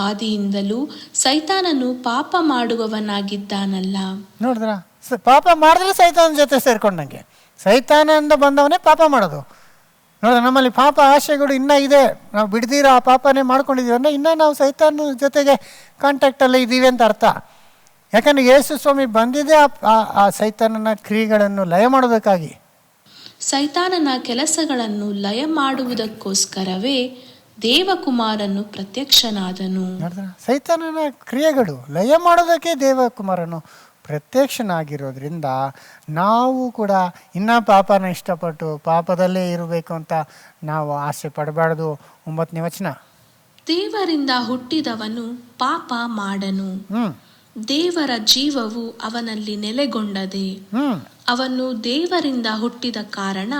ಆದಿಯಿಂದಲೂ ಸೈತಾನನು ಪಾಪ ಮಾಡುವವನಾಗಿದ್ದಾನಲ್ಲ. ನೋಡಿದ್ರ, ಪಾಪ ಮಾಡಿದ್ರೆ ಸೈತಾನ ಜೊತೆ ಸೇರ್ಕೊಂಡಂಗೆ. ಸೈತಾನದಿಂದ ಬಂದವನೇ ಪಾಪ ಮಾಡೋದು. ನೋಡಿದ್ರೆ ನಮ್ಮಲ್ಲಿ ಪಾಪ ಆಶೆಗಳು ಇನ್ನೂ ಇದೆ, ನಾವು ಬಿಡ್ದಿರೋ ಆ ಪಾಪನೇ ಮಾಡ್ಕೊಂಡಿದ್ದೀವಿ ಅಂದರೆ ಇನ್ನೂ ನಾವು ಸೈತಾನ ಜೊತೆಗೆ ಕಾಂಟ್ಯಾಕ್ಟಲ್ಲೇ ಇದ್ದೀವಿ ಅಂತ ಅರ್ಥ. ಯಾಕಂದರೆ ಯೇಸು ಸ್ವಾಮಿ ಬಂದಿದೆ ಆ ಸೈತಾನನ ಕ್ರಿಯೆಗಳನ್ನು ಲಯ ಮಾಡೋದಕ್ಕಾಗಿ. ಸೈತಾನನ ಕೆಲಸಗಳನ್ನು ಲಯ ಮಾಡುವುದಕ್ಕೋಸ್ಕರವೇ ದೇವಕುಮಾರನು ಪ್ರತ್ಯಕ್ಷನಾದನು. ನೋಡಿದ್ರ, ಸೈತಾನನ ಕ್ರಿಯೆಗಳು ಲಯ ಮಾಡೋದಕ್ಕೆ ದೇವಕುಮಾರನು ಪ್ರತ್ಯಕ್ಷನಾಗಿರೋದ್ರಿಂದ ನಾವು ಕೂಡ ಇನ್ನೂ ಪಾಪನ ಇಷ್ಟಪಟ್ಟು ಪಾಪದಲ್ಲೇ ಇರಬೇಕು ಅಂತ ನಾವು ಆಸೆ ಪಡಬಾರ್ದು. 9ನೇ ವಚನ, ದೇವರಿಂದ ಹುಟ್ಟಿದವನು ಪಾಪ ಮಾಡನು, ದೇವರ ಜೀವವು ಅವನಲ್ಲಿ ನೆಲೆಗೊಂಡದೆ. ಅವನು ದೇವರಿಂದ ಹುಟ್ಟಿದ ಕಾರಣ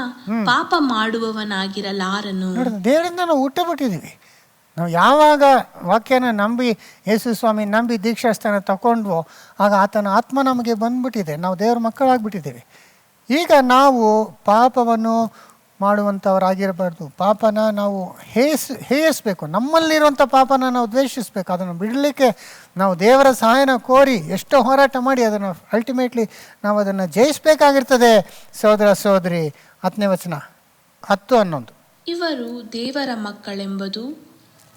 ಪಾಪ ಮಾಡುವವನಾಗಿರಲಾರನು. ದೇವರಿಂದ ನಾವು ಹುಟ್ಟಬಿಟ್ಟಿದ್ದೀವಿ. ನಾವು ಯಾವಾಗ ವಾಕ್ಯನ ನಂಬಿ ಯೇಸು ಸ್ವಾಮಿ ನಂಬಿ ದೀಕ್ಷಾಸ್ಥಾನ ತಗೊಂಡ್ವೋ ಆಗ ಆತನ ಆತ್ಮ ನಮಗೆ ಬಂದ್ಬಿಟ್ಟಿದೆ. ನಾವು ದೇವ್ರ ಮಕ್ಕಳಾಗ್ಬಿಟ್ಟಿದ್ದೀವಿ. ಈಗ ನಾವು ಪಾಪವನ್ನು ಮಾಡುವಂಥವರಾಗಿರಬಾರ್ದು. ಪಾಪನ ನಾವು ಹೇಯಿಸ್ಬೇಕು. ನಮ್ಮಲ್ಲಿರುವಂಥ ಪಾಪನ ನಾವು ದ್ವೇಷಿಸಬೇಕು. ಅದನ್ನು ಬಿಡಲಿಕ್ಕೆ ನಾವು ದೇವರ ಸಹಾಯನ ಕೋರಿ ಎಷ್ಟೋ ಹೋರಾಟ ಮಾಡಿ ಅದನ್ನು ಅಲ್ಟಿಮೇಟ್ಲಿ ನಾವು ಅದನ್ನು ಜಯಿಸಬೇಕಾಗಿರ್ತದೆ. ಸಹೋದರ ಸಹೋದರಿ, 10ನೇ ವಚನ, 10, 11. ಇವರು ದೇವರ ಮಕ್ಕಳೆಂಬುದು,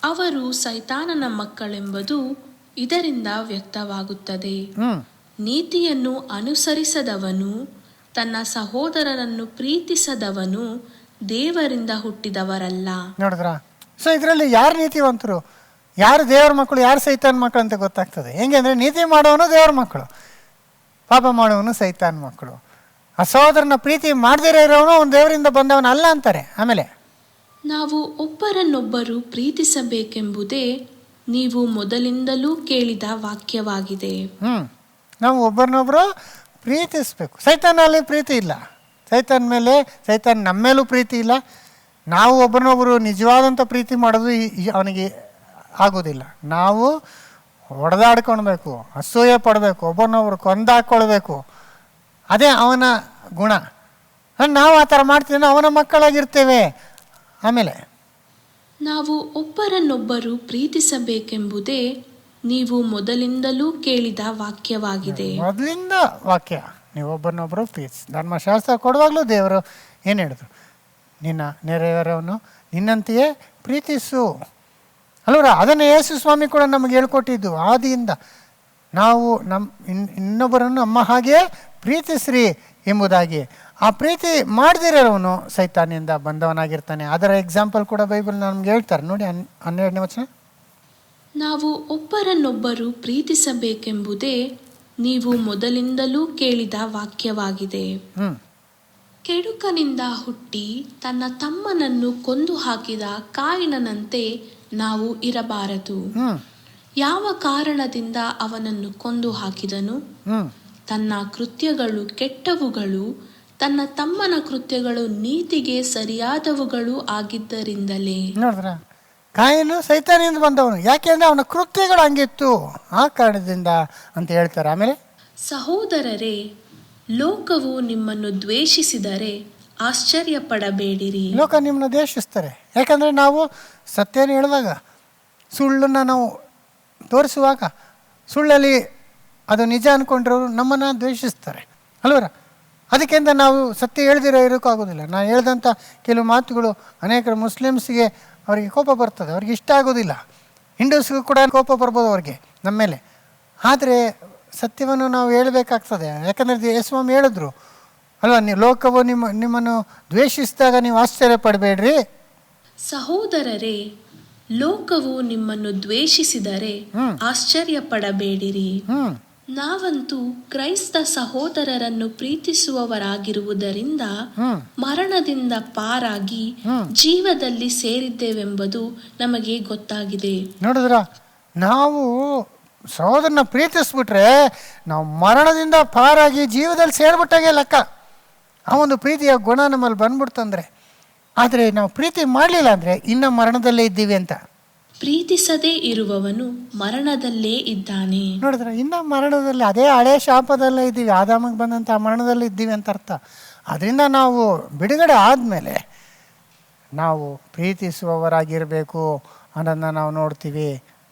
ಅವರು ಸೈತಾನನ ಮಕ್ಕಳೆಂಬುದು ಇದರಿಂದ ವ್ಯಕ್ತವಾಗುತ್ತದೆ. ನೀತಿಯನ್ನು ಅನುಸರಿಸದವನು, ತನ್ನ ಸಹೋದರರನ್ನು ಪ್ರೀತಿಸದವನು ದೇವರಿಂದ ಹುಟ್ಟಿದವರಲ್ಲ. ನೋಡಿದ್ರ, ಸೊ ಇದರಲ್ಲಿ ಯಾರು ನೀತಿವಂತರು, ಯಾರು ದೇವರ ಮಕ್ಕಳು, ಯಾರು ಸೈತಾನ್ ಮಕ್ಕಳು ಅಂತ ಗೊತ್ತಾಗ್ತದೆ. ಹೆಂಗೆ ಅಂದರೆ, ನೀತಿ ಮಾಡೋನು ದೇವರ ಮಕ್ಕಳು, ಪಾಪ ಮಾಡುವನು ಸೈತಾನ್ ಮಕ್ಕಳು. ಆ ಸಹೋದರನ ಪ್ರೀತಿ ಮಾಡದಿರೋ ಇರೋನು ಅವನು ದೇವರಿಂದ ಬಂದವನಲ್ಲ ಅಂತಾರೆ. ಆಮೇಲೆ, ನಾವು ಒಬ್ಬರನ್ನೊಬ್ಬರು ಪ್ರೀತಿಸಬೇಕೆಂಬುದೇ ನೀವು ಮೊದಲಿಂದಲೂ ಕೇಳಿದ ವಾಕ್ಯವಾಗಿದೆ. ನಾವು ಒಬ್ಬರನ್ನೊಬ್ಬರು ಪ್ರೀತಿಸಬೇಕು. ಸೈತಾನಲ್ಲಿ ಪ್ರೀತಿ ಇಲ್ಲ. ಸೈತಾನ್ ಮೇಲೆ, ಸೈತಾನ್ ನಮ್ಮ ಮೇಲೂ ಪ್ರೀತಿ ಇಲ್ಲ. ನಾವು ಒಬ್ಬರನ್ನೊಬ್ಬರು ನಿಜವಾದಂಥ ಪ್ರೀತಿ ಮಾಡೋದು ಅವನಿಗೆ ಆಗೋದಿಲ್ಲ. ನಾವು ಹೊಡೆದಾಡ್ಕೊಳ್ಬೇಕು, ಅಸೂಯೆ ಪಡಬೇಕು, ಒಬ್ಬರನ್ನೊಬ್ರು ಕೊಂದಾಕ್ಕೊಳ್ಬೇಕು. ಅದೇ ಅವನ ಗುಣ. ನಾವು ಆ ಥರ ಮಾಡ್ತೀವಿ, ಅವನ ಮಕ್ಕಳಾಗಿರ್ತೇವೆ. ಆಮೇಲೆ, ನಾವು ಒಬ್ಬರನ್ನೊಬ್ಬರು ಪ್ರೀತಿಸಬೇಕೆಂಬುದೇ ನೀವು ಮೊದಲಿಂದಲೂ ಕೇಳಿದ ವಾಕ್ಯವಾಗಿದೆ. ಮೊದಲಿಂದ ವಾಕ್ಯ, ನೀವು ಒಬ್ಬರನ್ನೊಬ್ಬರು ಪ್ರೀತಿಸಿ. ಧರ್ಮಶಾಸ್ತ್ರ ಕೊಡುವಾಗಲೂ ದೇವರು ಏನು ಹೇಳಿದ್ರು, ನಿನ್ನ ನೆರೆಯವರವನು ನಿನ್ನಂತೆಯೇ ಪ್ರೀತಿಸು ಅಲ್ವರ. ಅದನ್ನು ಯೇಸು ಸ್ವಾಮಿ ಕೂಡ ನಮಗೆ ಹೇಳ್ಕೊಟ್ಟಿದ್ದು ಆದಿಯಿಂದ. ನಾವು ಇನ್ನೊಬ್ಬರನ್ನು ನಮ್ಮ ಹಾಗೆ ಪ್ರೀತಿಸ್ರಿ ಎಂಬುದಾಗಿ. ಆ ಪ್ರೀತಿ ಮಾಡದಿರೋವನು ಸೈತಾನಿಂದ ಬಂದವನಾಗಿರ್ತಾನೆ. ಅದರ ಎಕ್ಸಾಂಪಲ್ ಕೂಡ ಬೈಬಲ್ ನಮ್ಗೆ ಹೇಳ್ತಾರೆ ನೋಡಿ. 12ನೇ ವಚನ, ನಾವು ಒಬ್ಬರನ್ನೊಬ್ಬರು ಪ್ರೀತಿಸಬೇಕೆಂಬುದೇ ನೀವು ಮೊದಲಿಂದಲೂ ಕೇಳಿದ ವಾಕ್ಯವಾಗಿದೆ. ಕೆಡುಕನಿಂದ ಹುಟ್ಟಿ ತನ್ನ ತಮ್ಮನನ್ನು ಕೊಂದು ಹಾಕಿದ ಕಾಯಿನನಂತೆ ನಾವು ಇರಬಾರದು. ಯಾವ ಕಾರಣದಿಂದ ಅವನನ್ನು ಕೊಂದು ಹಾಕಿದನು? ತನ್ನ ಕೃತ್ಯಗಳು ಕೆಟ್ಟವುಗಳು, ತನ್ನ ತಮ್ಮನ ಕೃತ್ಯಗಳು ನೀತಿಗೆ ಸರಿಯಾದವುಗಳು ಆಗಿದ್ದರಿಂದಲೇ. ನೋಡಿದ್ರ, ಕಾಯಿನು ಸೈತಾನಿಂದ ಬಂದವನು. ಯಾಕೆಂದ್ರೆ ಅವನ ಕೃತ್ಯಗಳು ಹಂಗಿತ್ತು, ಆ ಕಾರಣದಿಂದ ಅಂತ ಹೇಳ್ತಾರೆ. ಆಮೇಲೆ, ಸಹೋದರರೇ, ಲೋಕವು ನಿಮ್ಮನ್ನು ದ್ವೇಷಿಸಿದರೆ ಆಶ್ಚರ್ಯ ಪಡಬೇಡಿರಿ. ಲೋಕ ನಿಮ್ಮನ್ನು ದ್ವೇಷಿಸ್ತಾರೆ. ಯಾಕಂದರೆ ನಾವು ಸತ್ಯನ ಹೇಳಿದಾಗ, ಸುಳ್ಳನ್ನು ನಾವು ತೋರಿಸುವಾಗ, ಸುಳ್ಳಲ್ಲಿ ಅದು ನಿಜ ಅಂದ್ಕೊಂಡ್ರವರು ನಮ್ಮನ್ನು ದ್ವೇಷಿಸ್ತಾರೆ ಅಲ್ವರ. ಅದಕ್ಕಿಂತ ನಾವು ಸತ್ಯ ಹೇಳ್ದಿರೋ ಇರೋಕ್ಕಾಗೋದಿಲ್ಲ. ನಾನು ಹೇಳ್ದಂಥ ಕೆಲವು ಮಾತುಗಳು ಅನೇಕರು ಮುಸ್ಲಿಮ್ಸ್ಗೆ ಅವರಿಗೆ ಕೋಪ ಬರ್ತದೆ, ಅವ್ರಿಗೆ ಇಷ್ಟ ಆಗೋದಿಲ್ಲ. ಹಿಂದೂಸ್ಗೂ ಕೂಡ ಕೋಪ ಬರ್ಬೋದು ಅವ್ರಿಗೆ ನಮ್ಮ ಮೇಲೆ. ಆದರೆ ಸತ್ಯವನ್ನು ನಾವು ಹೇಳಬೇಕಾಗ್ತದೆ. ಯಾಕಂದರೆ ಯೇಸುಸ್ವಾಮಿ ಹೇಳಿದ್ರು ಅಲ್ವಾ, ಲೋಕವು ನಿಮ್ಮನ್ನು ದ್ವೇಷಿಸಿದಾಗ ನೀವು ಆಶ್ಚರ್ಯ ಪಡಬೇಡ್ರಿ. ಸಹೋದರರೇ, ಲೋಕವು ನಿಮ್ಮನ್ನು ದ್ವೇಷಿಸಿದರೆ ಆಶ್ಚರ್ಯ ಪಡಬೇಡಿರಿ. ನಾವಂತೂ ಕ್ರೈಸ್ತ ಸಹೋದರರನ್ನು ಪ್ರೀತಿಸುವವರಾಗಿರುವುದರಿಂದ ಮರಣದಿಂದ ಪಾರಾಗಿ ಜೀವದಲ್ಲಿ ಸೇರಿದ್ದೇವೆಂಬುದು ನಮಗೆ ಗೊತ್ತಾಗಿದೆ. ನೋಡಿದ್ರ, ನಾವು ಸಹೋದರನ ಪ್ರೀತಿಸ್ಬಿಟ್ರೆ ನಾವು ಮರಣದಿಂದ ಪಾರಾಗಿ ಜೀವದಲ್ಲಿ ಸೇರ್ಬಿಟ್ಟಾಗೆ ಲೆಕ್ಕ. ಆ ಒಂದು ಪ್ರೀತಿಯ ಗುಣ ನಮ್ಮಲ್ಲಿ ಬಂದ್ಬಿಡ್ತಂದ್ರೆ. ಆದರೆ ನಾವು ಪ್ರೀತಿ ಮಾಡಲಿಲ್ಲ ಅಂದರೆ ಇನ್ನು ಮರಣದಲ್ಲೇ ಇದ್ದೀವಿ ಅಂತ. ಪ್ರೀತಿಸದೇ ಇರುವವನು ಮರಣದಲ್ಲೇ ಇದ್ದಾನೆ. ನೋಡಿದ್ರೆ, ಇನ್ನು ಮರಣದಲ್ಲಿ, ಅದೇ ಹಳೆ ಶಾಪದಲ್ಲೇ ಇದ್ದೀವಿ, ಆದಾಮಿಗೆ ಬಂದಂಥ ಮರಣದಲ್ಲಿ ಇದ್ದೀವಿ ಅಂತ ಅರ್ಥ. ಅದರಿಂದ ನಾವು ಬಿಡುಗಡೆ ಆದಮೇಲೆ ನಾವು ಪ್ರೀತಿಸುವವರಾಗಿರಬೇಕು ಅನ್ನೋದನ್ನ ನಾವು ನೋಡ್ತೀವಿ.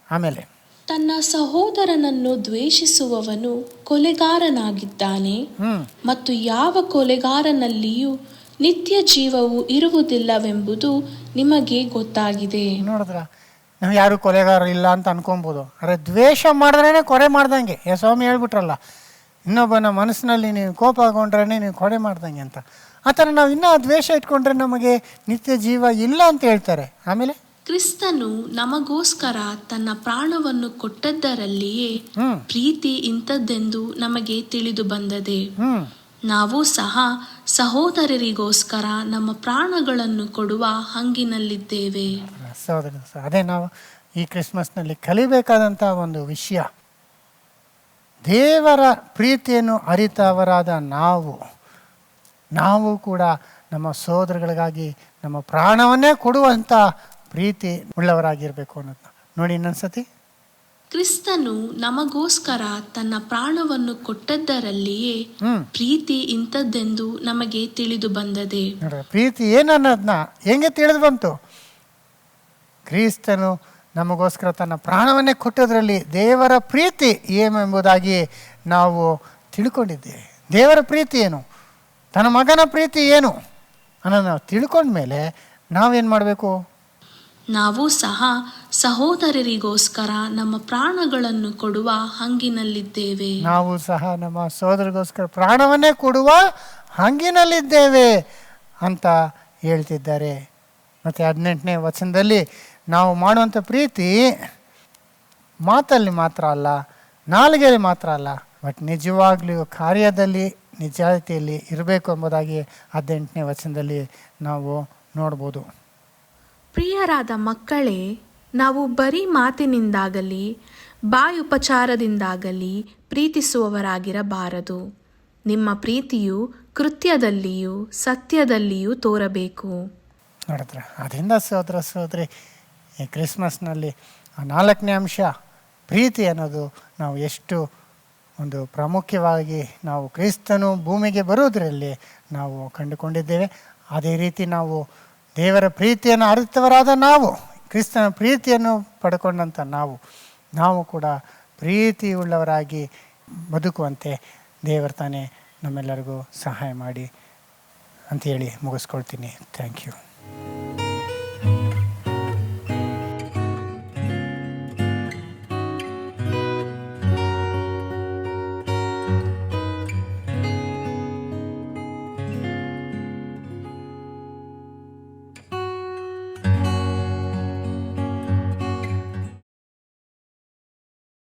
ಆಮೇಲೆ, ತನ್ನ ಸಹೋದರನನ್ನು ದ್ವೇಷಿಸುವವನು ಕೊಲೆಗಾರನಾಗಿದ್ದಾನೆ ಮತ್ತು ಯಾವ ಕೊಲೆಗಾರನಲ್ಲಿಯೂ ನಿತ್ಯ ಜೀವವು ಇರುವುದಿಲ್ಲವೆಂಬುದು ನಿಮಗೆ ಗೊತ್ತಾಗಿದೆ. ನೋಡಿದ್ರ, ನಾವು ಯಾರು ಕೊಲೆಗಾರ ಇಲ್ಲ ಅಂತ ಅನ್ಕೊಬೋದು. ಆದರೆ ದ್ವೇಷ ಮಾಡಿದ್ರೇ ಕೊಲೆ ಮಾಡ್ದಂಗೆ. ಸ್ವಾಮಿ ಹೇಳ್ಬಿಟ್ರಲ್ಲ, ಇನ್ನೊಬ್ಬನ ಮನಸ್ಸಿನಲ್ಲಿ ನೀವು ಕೋಪ ಆಗೊಂಡ್ರೇ ನೀವು ಕೊಲೆ ಮಾಡ್ದಂಗೆ ಅಂತ. ಆ ಥರ ನಾವು ಇನ್ನೂ ದ್ವೇಷ ಇಟ್ಕೊಂಡ್ರೆ ನಮಗೆ ನಿತ್ಯ ಜೀವ ಇಲ್ಲ ಅಂತ ಹೇಳ್ತಾರೆ. ಆಮೇಲೆ, ಕ್ರಿಸ್ತನು ನಮಗೋಸ್ಕರ ತನ್ನ ಪ್ರಾಣವನ್ನು ಕೊಟ್ಟದ್ದರಲ್ಲಿಯೇ ಹ್ಮ್ ಪ್ರೀತಿ ಇಂಥದ್ದೆಂದು ನಮಗೆ ತಿಳಿದು ಬಂದದೆ. ಹ್ಮ್ ನಾವು ಸಹ ಸಹೋದರರಿಗೋಸ್ಕರ ನಮ್ಮ ಪ್ರಾಣಗಳನ್ನು ಕೊಡುವ ಹಂಗಿನಲ್ಲಿದ್ದೇವೆ. ಸಹೋದರ ಅದೇ ನಾವು ಈ ಕ್ರಿಸ್ಮಸ್ನಲ್ಲಿ ಕಲಿಬೇಕಾದಂಥ ಒಂದು ವಿಷಯ. ದೇವರ ಪ್ರೀತಿಯನ್ನು ಅರಿತವರಾದ ನಾವು ಕೂಡ ನಮ್ಮ ಸಹೋದರಗಳಿಗಾಗಿ ನಮ್ಮ ಪ್ರಾಣವನ್ನೇ ಕೊಡುವಂಥ ಪ್ರೀತಿ ಉಳ್ಳವರಾಗಿರಬೇಕು ಅನ್ನೋದನ್ನ ನೋಡಿ ಇನ್ನೊಂದ್ಸತಿ. ಕ್ರಿಸ್ತನು ನಮಗೋಸ್ಕರ ತನ್ನ ಪ್ರಾಣವನ್ನು ಕೊಟ್ಟದ್ದರಲ್ಲಿಯೇ ಪ್ರೀತಿ ಇಂಥದ್ದೆಂದು ನಮಗೆ ತಿಳಿದು ಬಂದದೆ. ನೋಡ್ರಿ ಪ್ರೀತಿ ಏನನ್ನೋದನ್ನ ಹೆಂಗೆ ತಿಳಿದು ಬಂತು? ಕ್ರಿಸ್ತನು ನಮಗೋಸ್ಕರ ತನ್ನ ಪ್ರಾಣವನ್ನೇ ಕೊಟ್ಟೋದ್ರಲ್ಲಿ ದೇವರ ಪ್ರೀತಿ ಏನೆಂಬುದಾಗಿ ನಾವು ತಿಳ್ಕೊಂಡಿದ್ದೇವೆ. ದೇವರ ಪ್ರೀತಿ ಏನು, ತನ್ನ ಮಗನ ಪ್ರೀತಿ ಏನು ಅನ್ನೋದು ನಾವು ತಿಳ್ಕೊಂಡ್ಮೇಲೆ ನಾವೇನು ಮಾಡಬೇಕು? ನಾವು ಸಹ ಸಹೋದರರಿಗೋಸ್ಕರ ನಮ್ಮ ಪ್ರಾಣಗಳನ್ನು ಕೊಡುವ ಹಂಗಿನಲ್ಲಿದ್ದೇವೆ. ನಾವು ಸಹ ನಮ್ಮ ಸಹೋದರಿಗೋಸ್ಕರ ಪ್ರಾಣವನ್ನೇ ಕೊಡುವ ಹಂಗಿನಲ್ಲಿದ್ದೇವೆ ಅಂತ ಹೇಳ್ತಿದ್ದಾರೆ. ಮತ್ತು 18ನೇ ವಚನದಲ್ಲಿ ನಾವು ಮಾಡುವಂಥ ಪ್ರೀತಿ ಮಾತಲ್ಲಿ ಮಾತ್ರ ಅಲ್ಲ, ನಾಲಿಗೆಯಲ್ಲಿ ಮಾತ್ರ ಅಲ್ಲ, ಬಟ್ ನಿಜವಾಗ್ಲೂ ಕಾರ್ಯದಲ್ಲಿ ನಿಜಾಯಿತಿಯಲ್ಲಿ ಇರಬೇಕು ಎಂಬುದಾಗಿ 18ನೇ ವಚನದಲ್ಲಿ ನಾವು ನೋಡ್ಬೋದು. ಪ್ರಿಯರಾದ ಮಕ್ಕಳೇ, ನಾವು ಬರೀ ಮಾತಿನಿಂದಾಗಲಿ ಬಾಯುಪಚಾರದಿಂದಾಗಲಿ ಪ್ರೀತಿಸುವವರಾಗಿರಬಾರದು. ನಿಮ್ಮ ಪ್ರೀತಿಯು ಕೃತ್ಯದಲ್ಲಿಯೂ ಸತ್ಯದಲ್ಲಿಯೂ ತೋರಬೇಕು. ನೋಡಿದ್ರೆ ಅದರಿಂದ ಸಹೋದರಿ ಈ ಕ್ರಿಸ್ಮಸ್ನಲ್ಲಿ ಆ 4ನೇ ಅಂಶ ಪ್ರೀತಿ ಅನ್ನೋದು ನಾವು ಎಷ್ಟು ಒಂದು ಪ್ರಾಮುಖ್ಯವಾಗಿ ನಾವು ಕ್ರಿಸ್ತನು ಭೂಮಿಗೆ ಬರುವುದರಲ್ಲಿ ನಾವು ಕಂಡುಕೊಂಡಿದ್ದೇವೆ. ಅದೇ ರೀತಿ ನಾವು ದೇವರ ಪ್ರೀತಿಯನ್ನು ಅರಿತವರಾದ ಕ್ರಿಸ್ತನ ಪ್ರೀತಿಯನ್ನು ಪಡ್ಕೊಂಡಂಥ ನಾವು ಕೂಡ ಪ್ರೀತಿ ಉಳ್ಳವರಾಗಿ ಬದುಕುವಂತೆ ದೇವರ ತಾನೇ ನಮ್ಮೆಲ್ಲರಿಗೂ ಸಹಾಯ ಮಾಡಿ ಅಂತೇಳಿ ಮುಗಿಸ್ಕೊಳ್ತೀನಿ. Thank you.